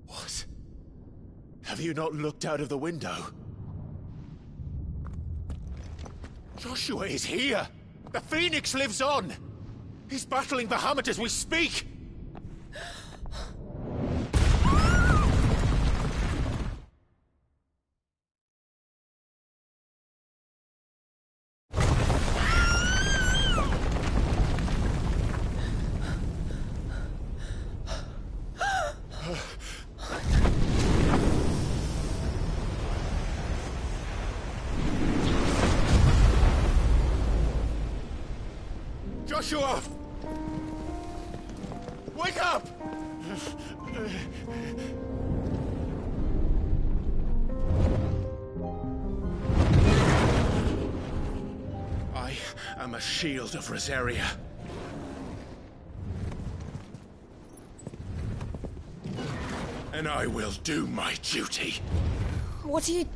What? Have you not looked out of the window? Joshua is here! The Phoenix lives on! He's battling Bahamut as we speak! Joshua! Wake up! I am a shield of Rosaria. and I will do my duty. What are you...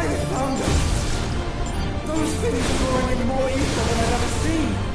finest founder! Those things are drawing in more ether than I've ever seen!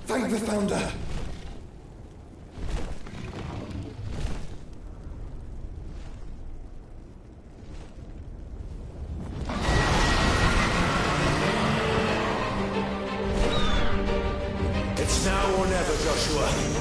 Thank the Founder! It's now or never, Joshua.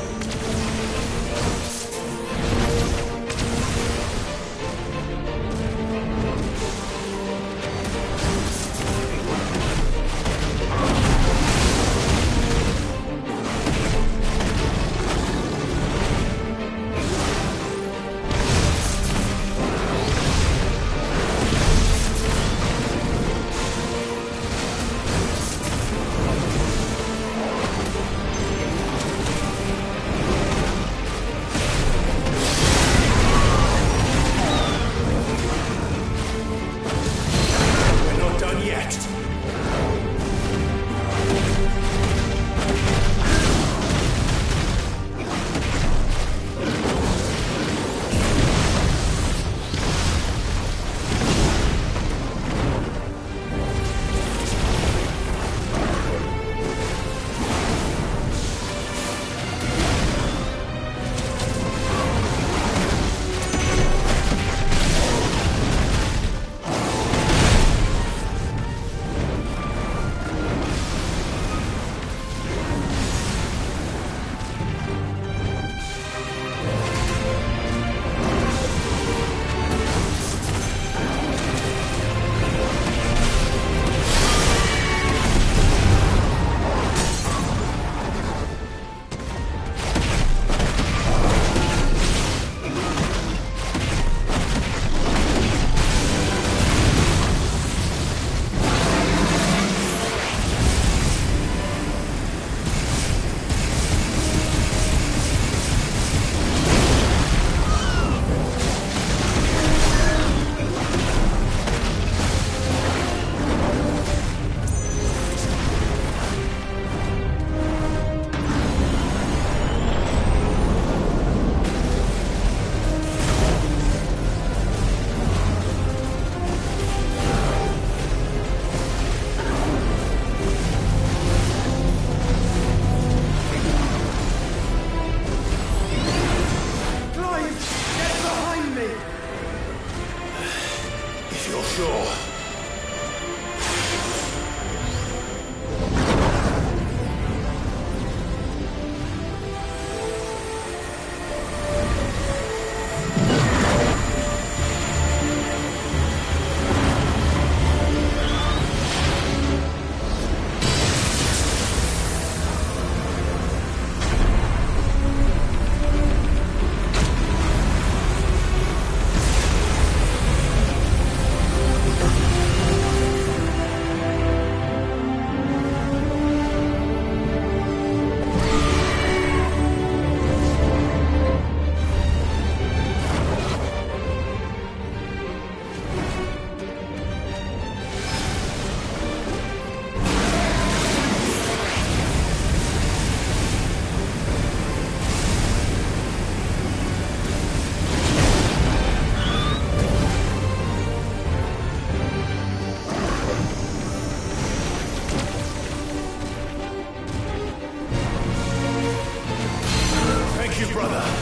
brother!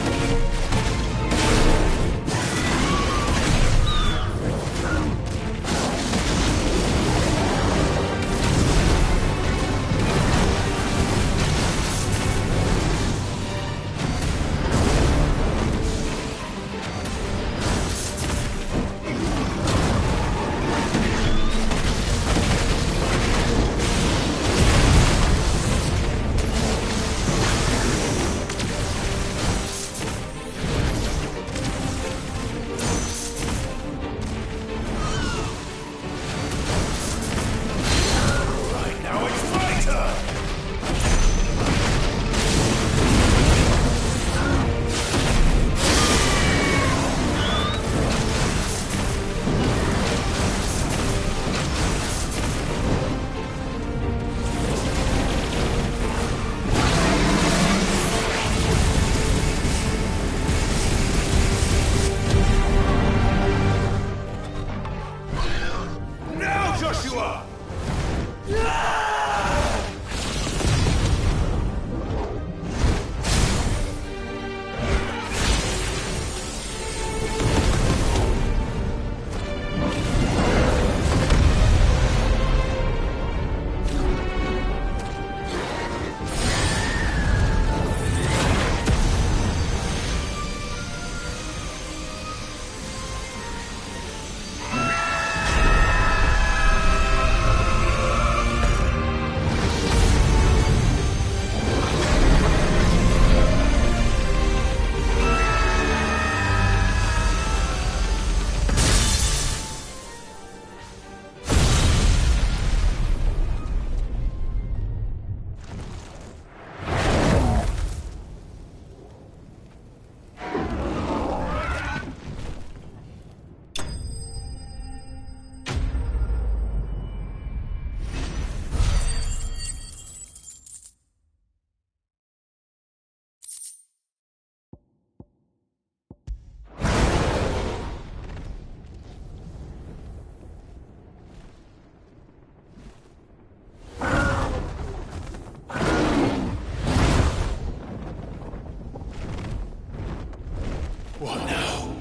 What now?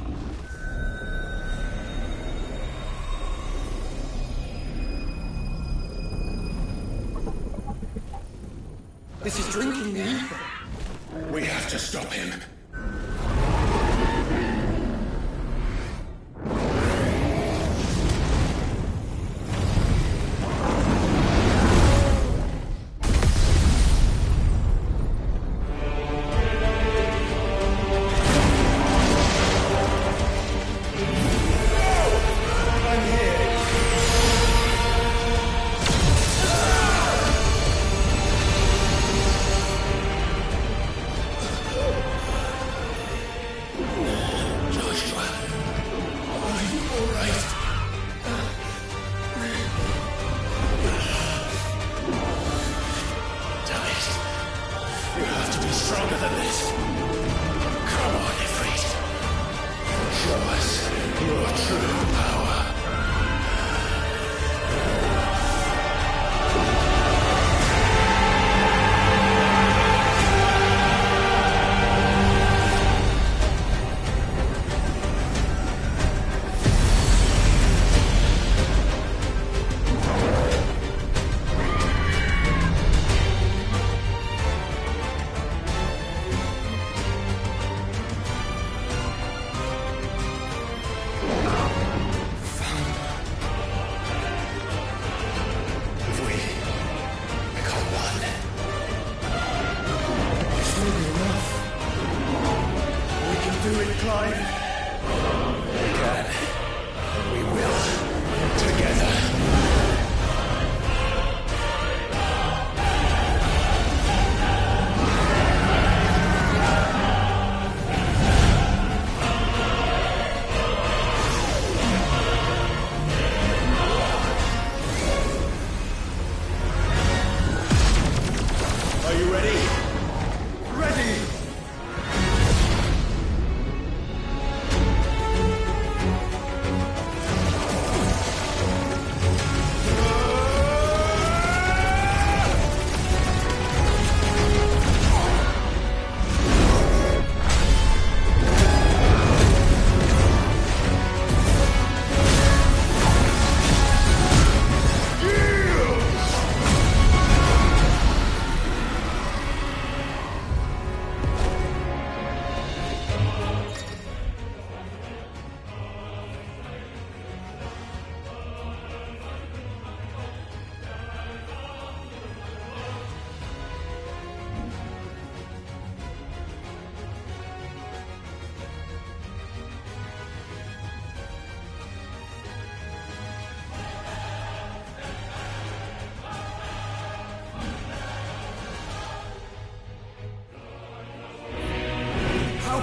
This is drinking me. We have to stop him. Stronger than this. Come on, Ifrit. Show us your true power.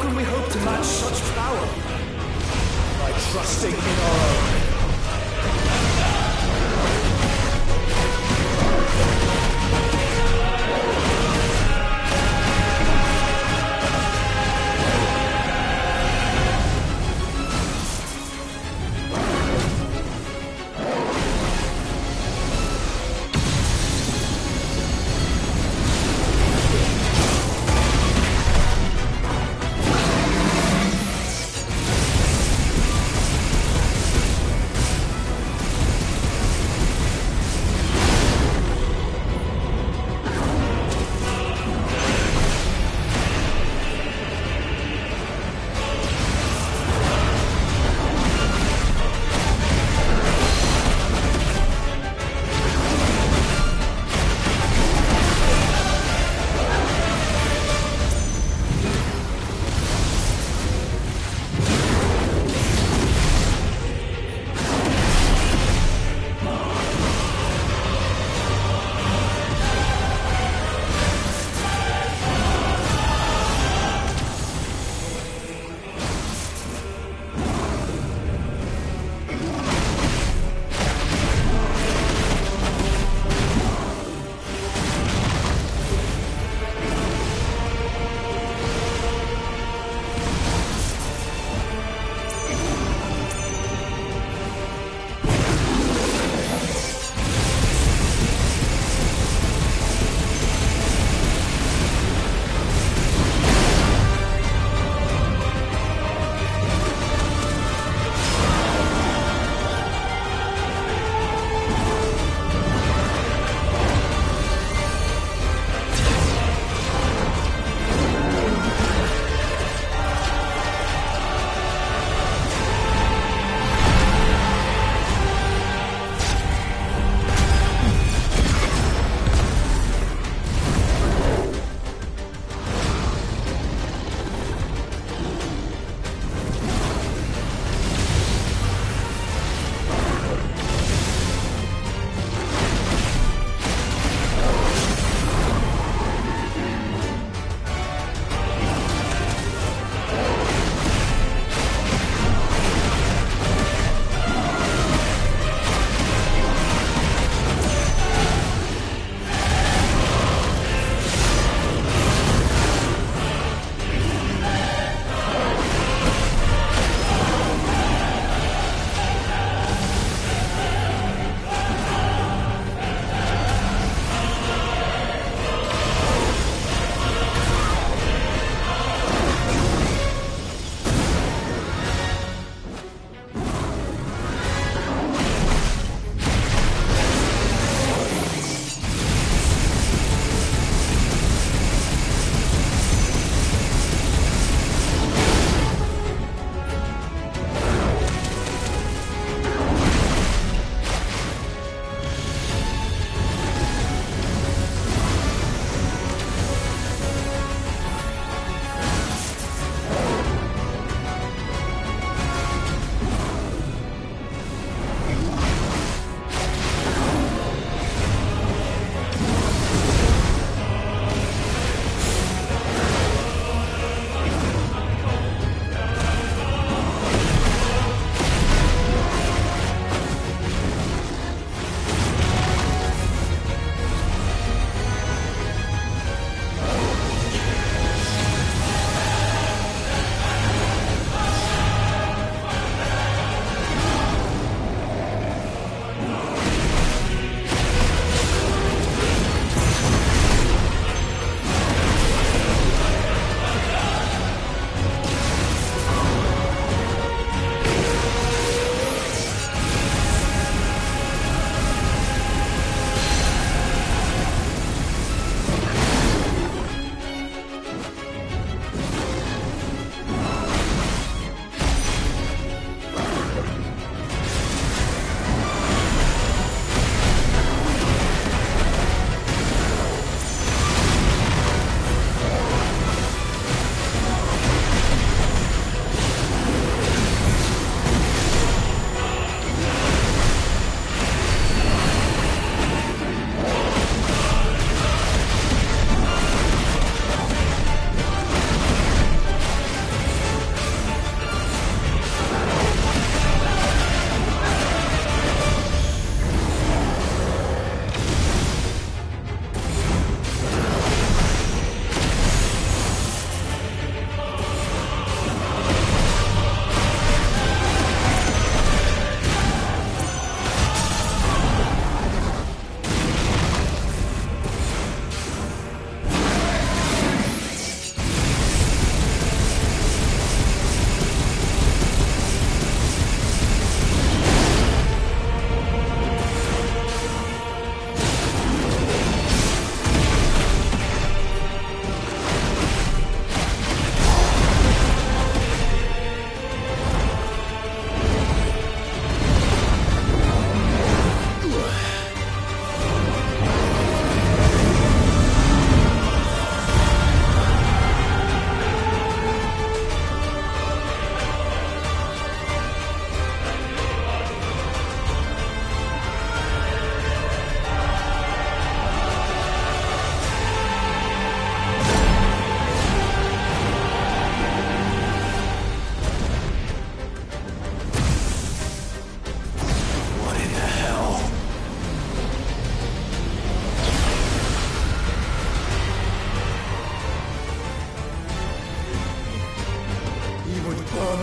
can we hope to match such power? By trusting in our own.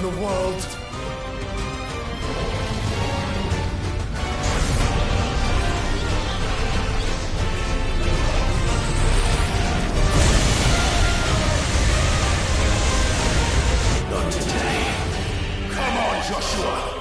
from the world. Not today. Come on, Joshua!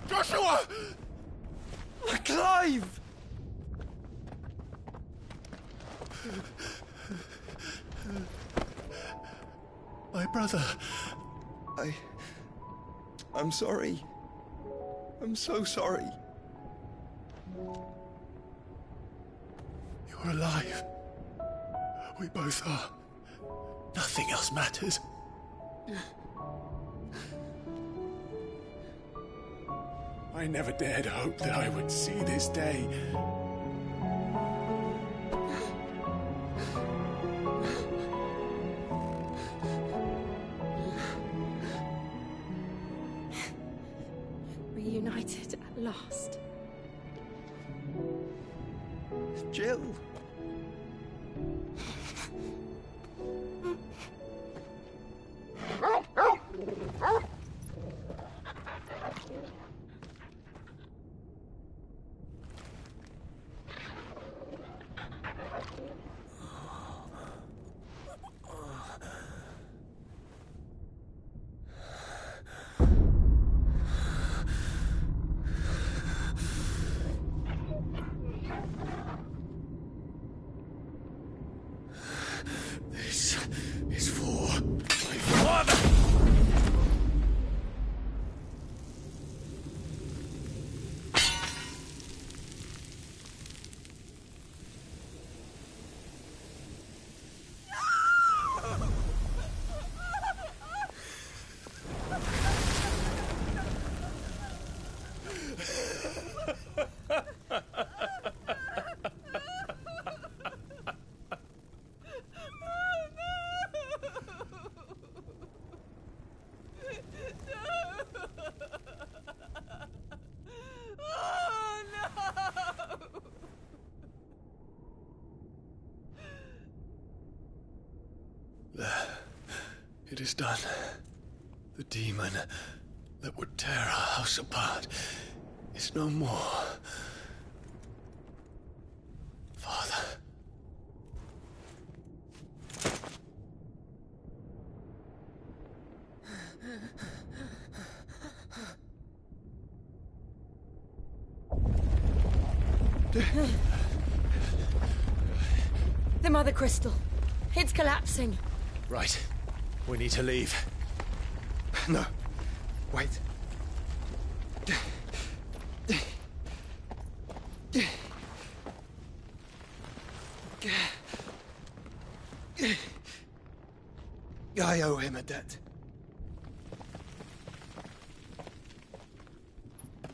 Joshua! Clive! My brother. I'm sorry. I'm so sorry. You're alive. We both are. Nothing else matters. I never dared hope that I would see this day. Reunited at last. Jill! This is for my father! It is done. The demon that would tear our house apart is no more. Father, The Mother Crystal. It's collapsing. Right. We need to leave. No. Wait. I owe him a debt.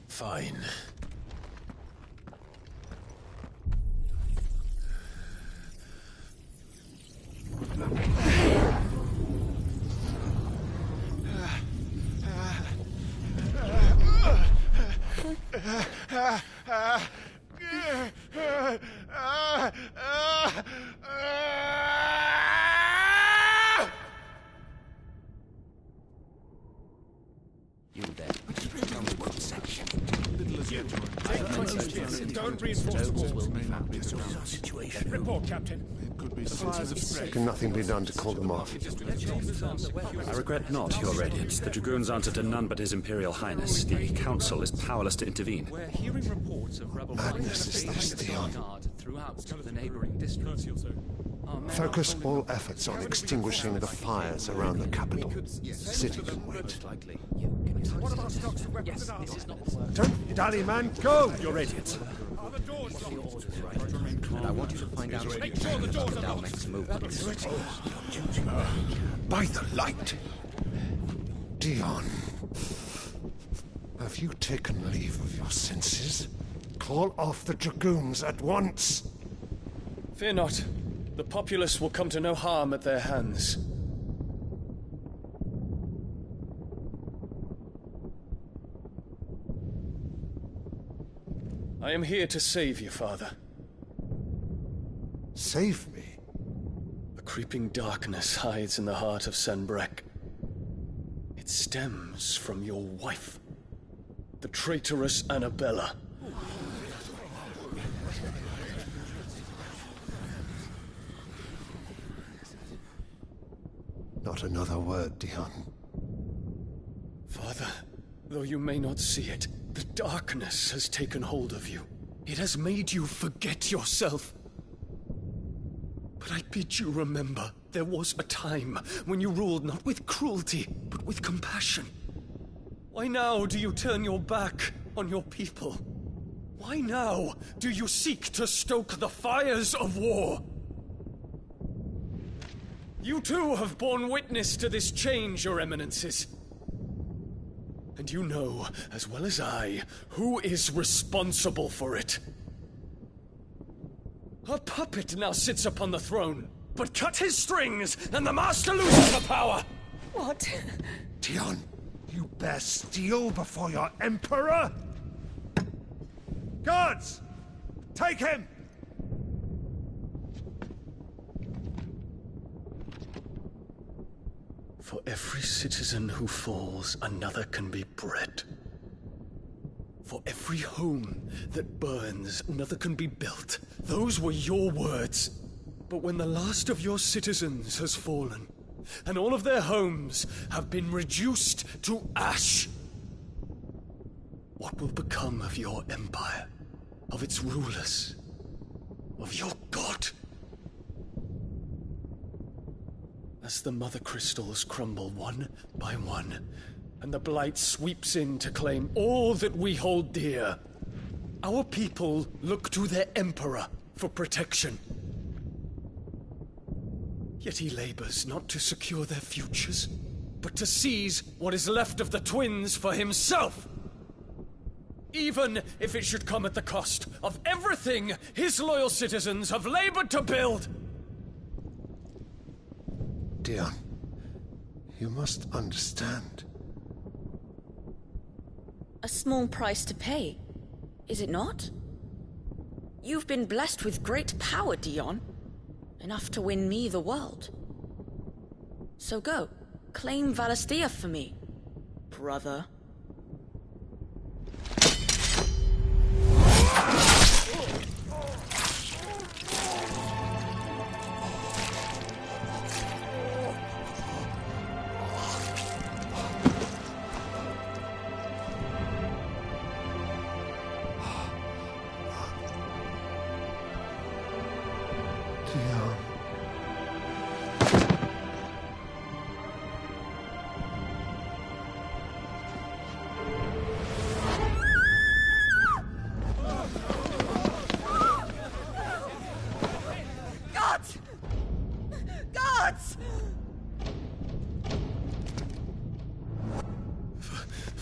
Fine. You there. Tell me what section. Don't reinforce the walls. Situation. Report, Captain. Can nothing be done to call them off? I regret not, Your Radiance. The Dragoons answer to none but His Imperial Highness. The Council is powerless to intervene. We're hearing reports of rebel Madness is this, Dion. throughout the neighboring districts. Focus all efforts on extinguishing the fires around the capital. The city can wait. Don't dally, man. Go! Your Radiance. And I want you to find out Make sure the doors are locked. By the light! Dion, have you taken leave of your senses? Call off the Dragoons at once! Fear not. The populace will come to no harm at their hands. I am here to save you, Father. Save me? A creeping darkness hides in the heart of Sanbrek. It stems from your wife, the traitorous Annabella. Not another word, Dion. Father, though you may not see it, the darkness has taken hold of you. It has made you forget yourself. But I bid you remember, there was a time when you ruled not with cruelty, but with compassion. Why now do you turn your back on your people? Why now do you seek to stoke the fires of war? You too have borne witness to this change, Your Eminences. And you know, as well as I, who is responsible for it. A puppet now sits upon the throne, but cut his strings, and the Master loses the power! What? Dion, you bear steel before your Emperor? Guards! Take him! For every citizen who falls, another can be bred. For every home that burns, another can be built. Those were your words. But when the last of your citizens has fallen, and all of their homes have been reduced to ash, what will become of your empire, of its rulers, of your god? As the Mother Crystals crumble one by one, and the Blight sweeps in to claim all that we hold dear, our people look to their Emperor for protection. Yet he labors not to secure their futures, but to seize what is left of the twins for himself! Even if it should come at the cost of everything his loyal citizens have labored to build! Dion, you must understand. A small price to pay, is it not? You've been blessed with great power, Dion. Enough to win me the world. So go, claim Valisthea for me, brother.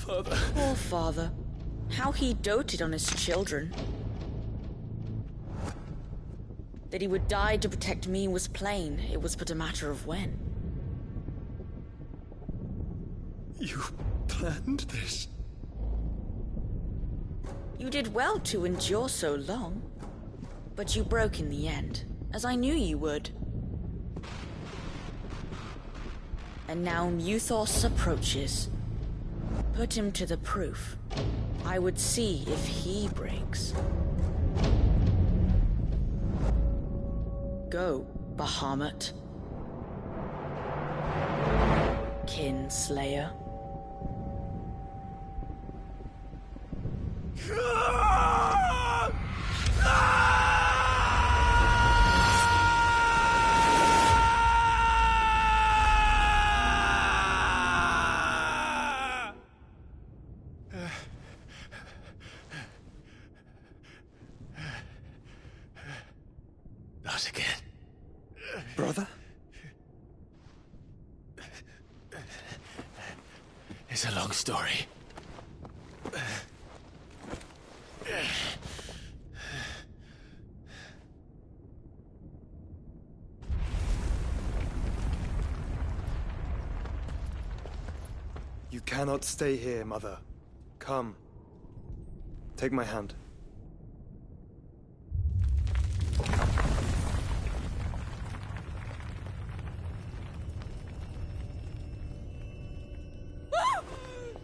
Father. Poor father. How he doted on his children. That he would die to protect me was plain. It was but a matter of when. You planned this? You did well to endure so long. But you broke in the end, as I knew you would. And now Muthos approaches. Put him to the proof. I would see if he breaks. Go, Bahamut. Kinslayer. Not again. Brother? It's a long story. You cannot stay here, Mother. Come. Take my hand.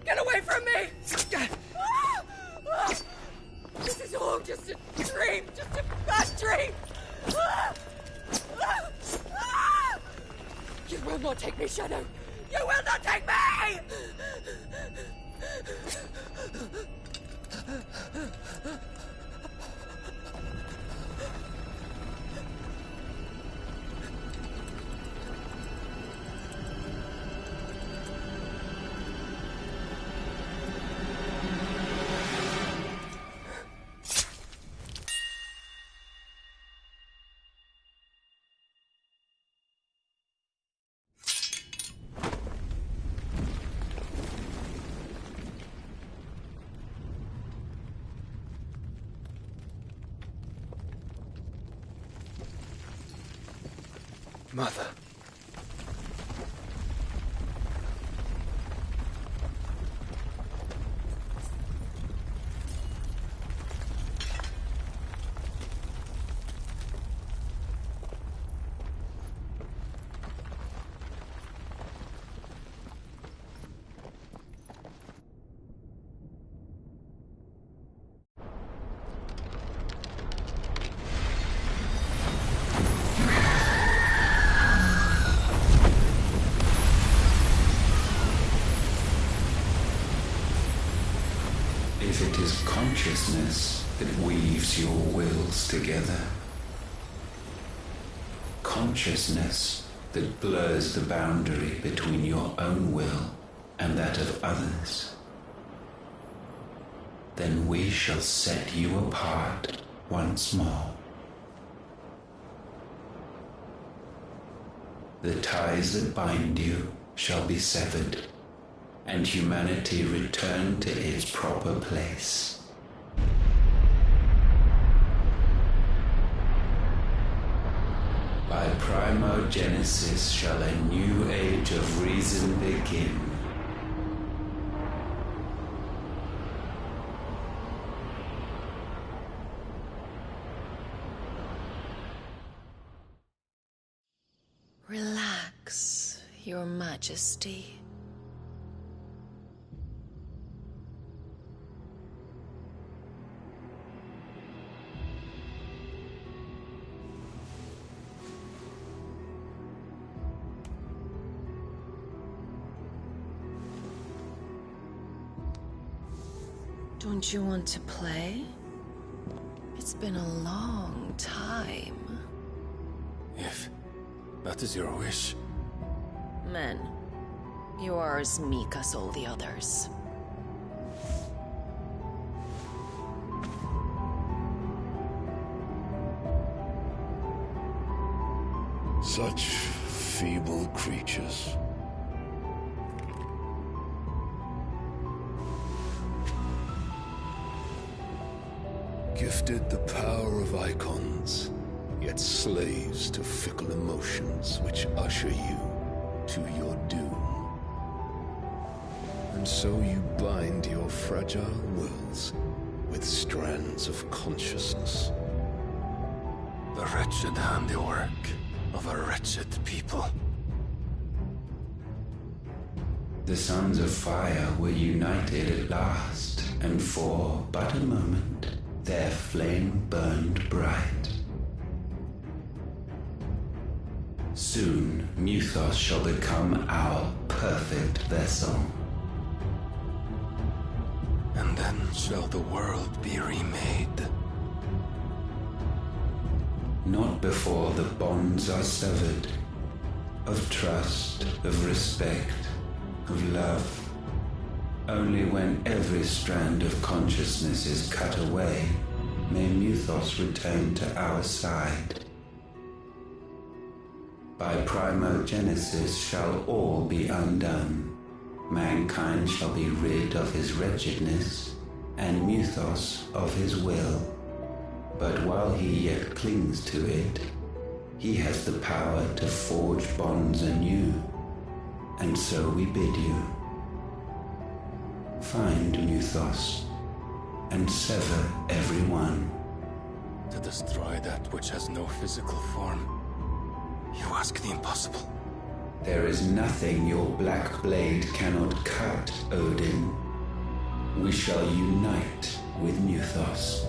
Get away from me! This is all just a dream, just a bad dream! You will not take me, Shadow! You will not take me! Mother. If it is consciousness that weaves your wills together, consciousness that blurs the boundary between your own will and that of others, then we shall set you apart once more. The ties that bind you shall be severed, and humanity return to its proper place. By primogenesis shall a new age of reason begin. Relax, Your Majesty. Don't you want to play? It's been a long time. If that is your wish. Men, you are as meek as all the others. Such feeble creatures. gifted the power of icons, yet slaves to fickle emotions which usher you to your doom. And so you bind your fragile wills with strands of consciousness. The wretched handiwork of a wretched people. The Sons of Fire were united at last, and for but a moment their flame burned bright. Soon Muthos shall become our perfect vessel. And then shall the world be remade. Not before the bonds are severed, of trust, of respect, of love. Only when every strand of consciousness is cut away, may Muthos return to our side. By primogenesis shall all be undone. Mankind shall be rid of his wretchedness, and Muthos of his will. But while he yet clings to it, he has the power to forge bonds anew. And so we bid you, find Muthos, and sever every one. To destroy that which has no physical form, you ask the impossible. There is nothing your black blade cannot cut, Odin. We shall unite with Muthos,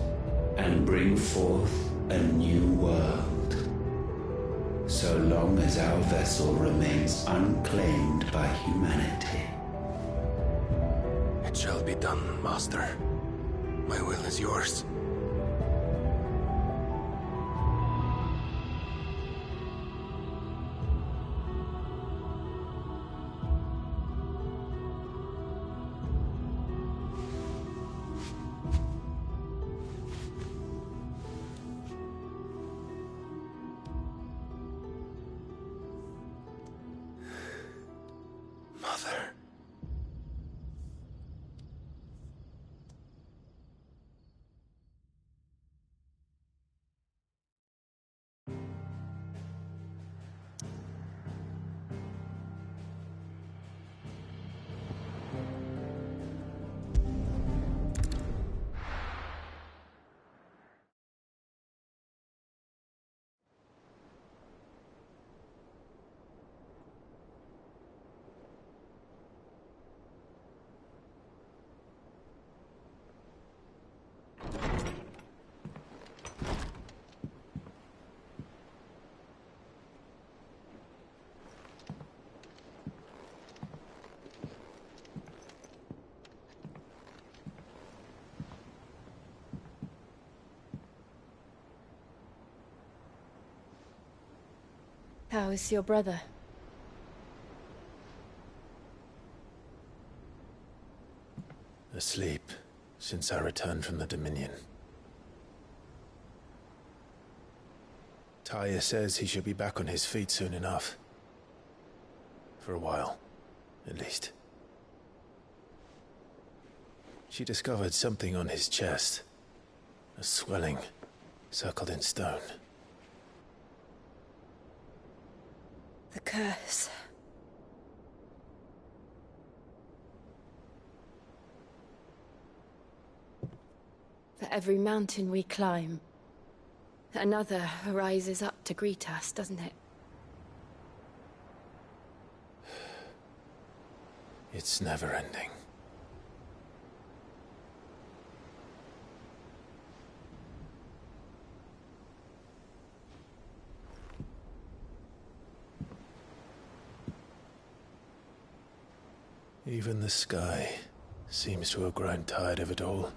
and bring forth a new world. So long as our vessel remains unclaimed by humanity. It shall be done, Master. My will is yours. Mother. How is your brother? Asleep since I returned from the Dominion. Taya says he should be back on his feet soon enough. For a while, at least. She discovered something on his chest. A swelling, circled in stone. The curse. For every mountain we climb, another rises up to greet us, doesn't it? It's never ending. Even the sky seems to have grown tired of it all.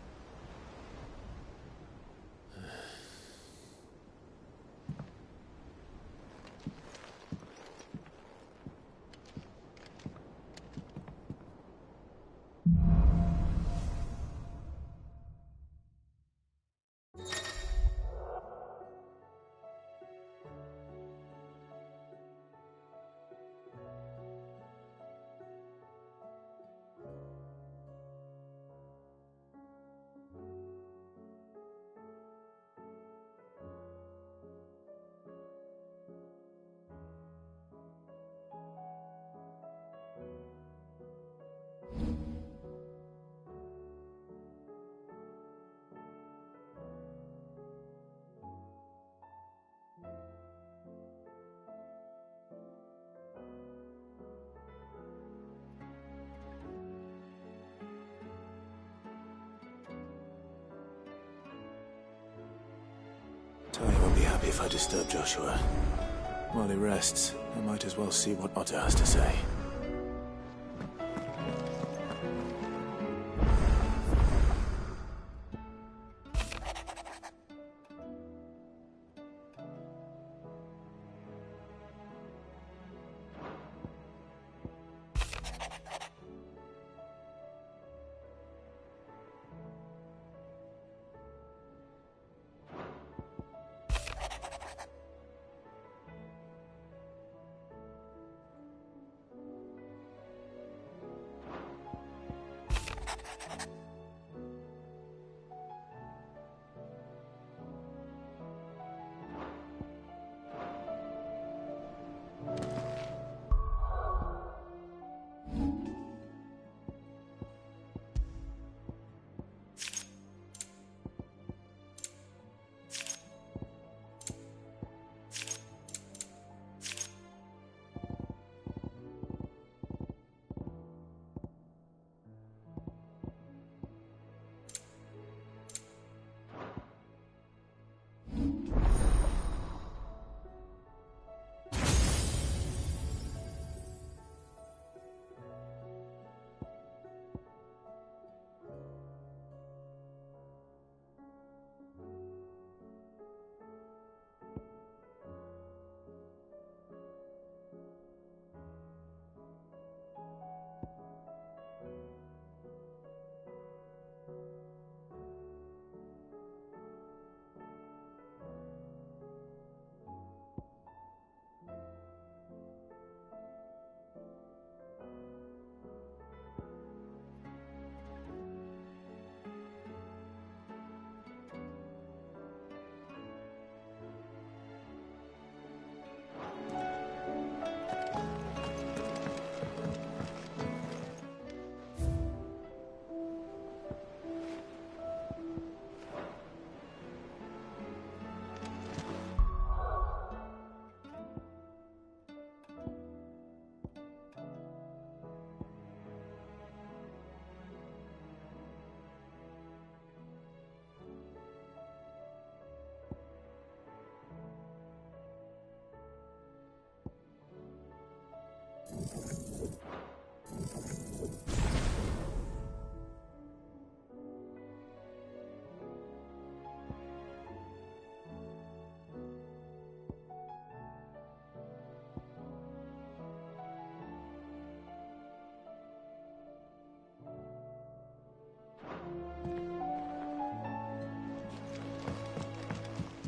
If I disturb Joshua, while he rests, I might as well see what Otter has to say.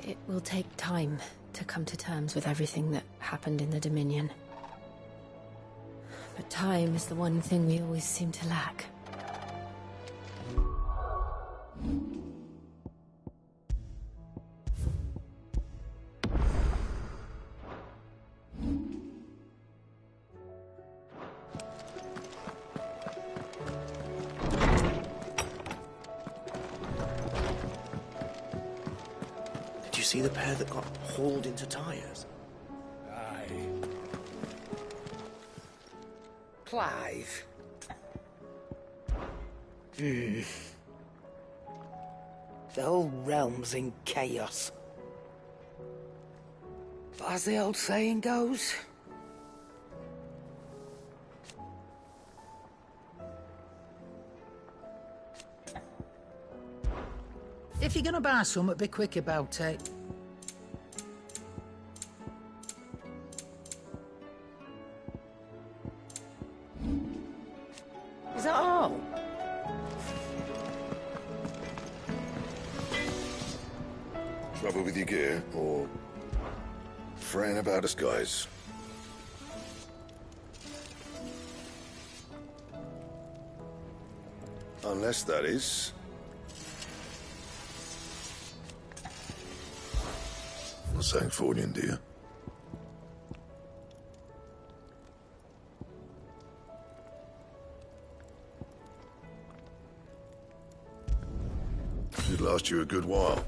It will take time to come to terms with everything that happened in the Dominion. But time is the one thing we always seem to lack. Did you see the pair that got hauled into tires? Aye. Clive. The whole realm's in chaos. But as the old saying goes, if you're gonna buy some, be quick about it. is that all? Trouble with your gear, or fretting about us guys? Unless that is... Not saying Fornian, do you? Should last you a good while.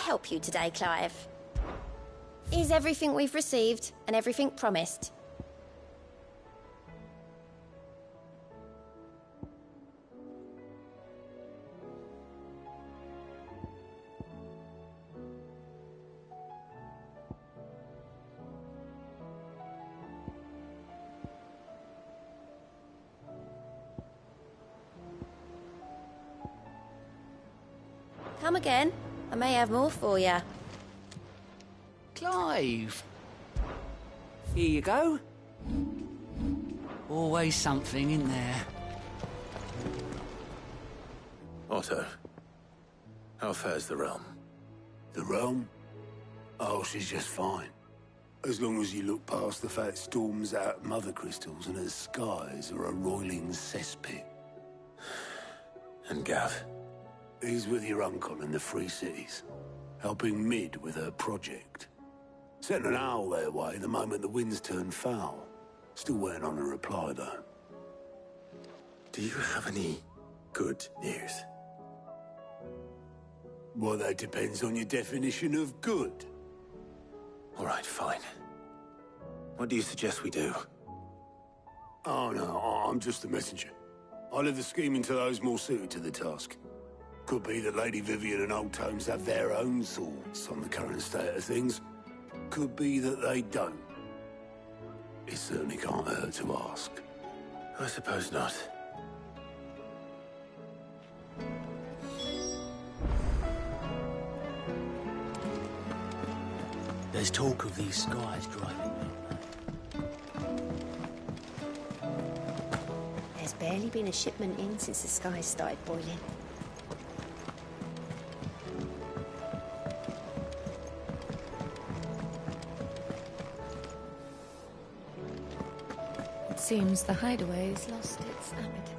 help you today, Clive? Is everything we've received and everything promised? Come again. I may have more for you. Clive! Here you go. Always something in there. Otto, how fares the realm? The realm? Oh, she's just fine. As long as you look past the fact storms out mother crystals and her skies are a roiling cesspit. And Gav? He's with your uncle in the Free Cities, helping Mid with her project. Sent an owl their way the moment the winds turned foul. Still waiting on a reply, though. Do you have any good news? Well, that depends on your definition of good. All right, fine. What do you suggest we do? Oh, no, I'm just the messenger. I leave the scheming to those more suited to the task. Could be that Lady Vivian and Old Tomes have their own thoughts on the current state of things. Could be that they don't. It certainly can't hurt to ask. I suppose not. There's talk of these skies driving me. There's barely been a shipment in since the skies started boiling. It seems the hideaway's lost its appetite.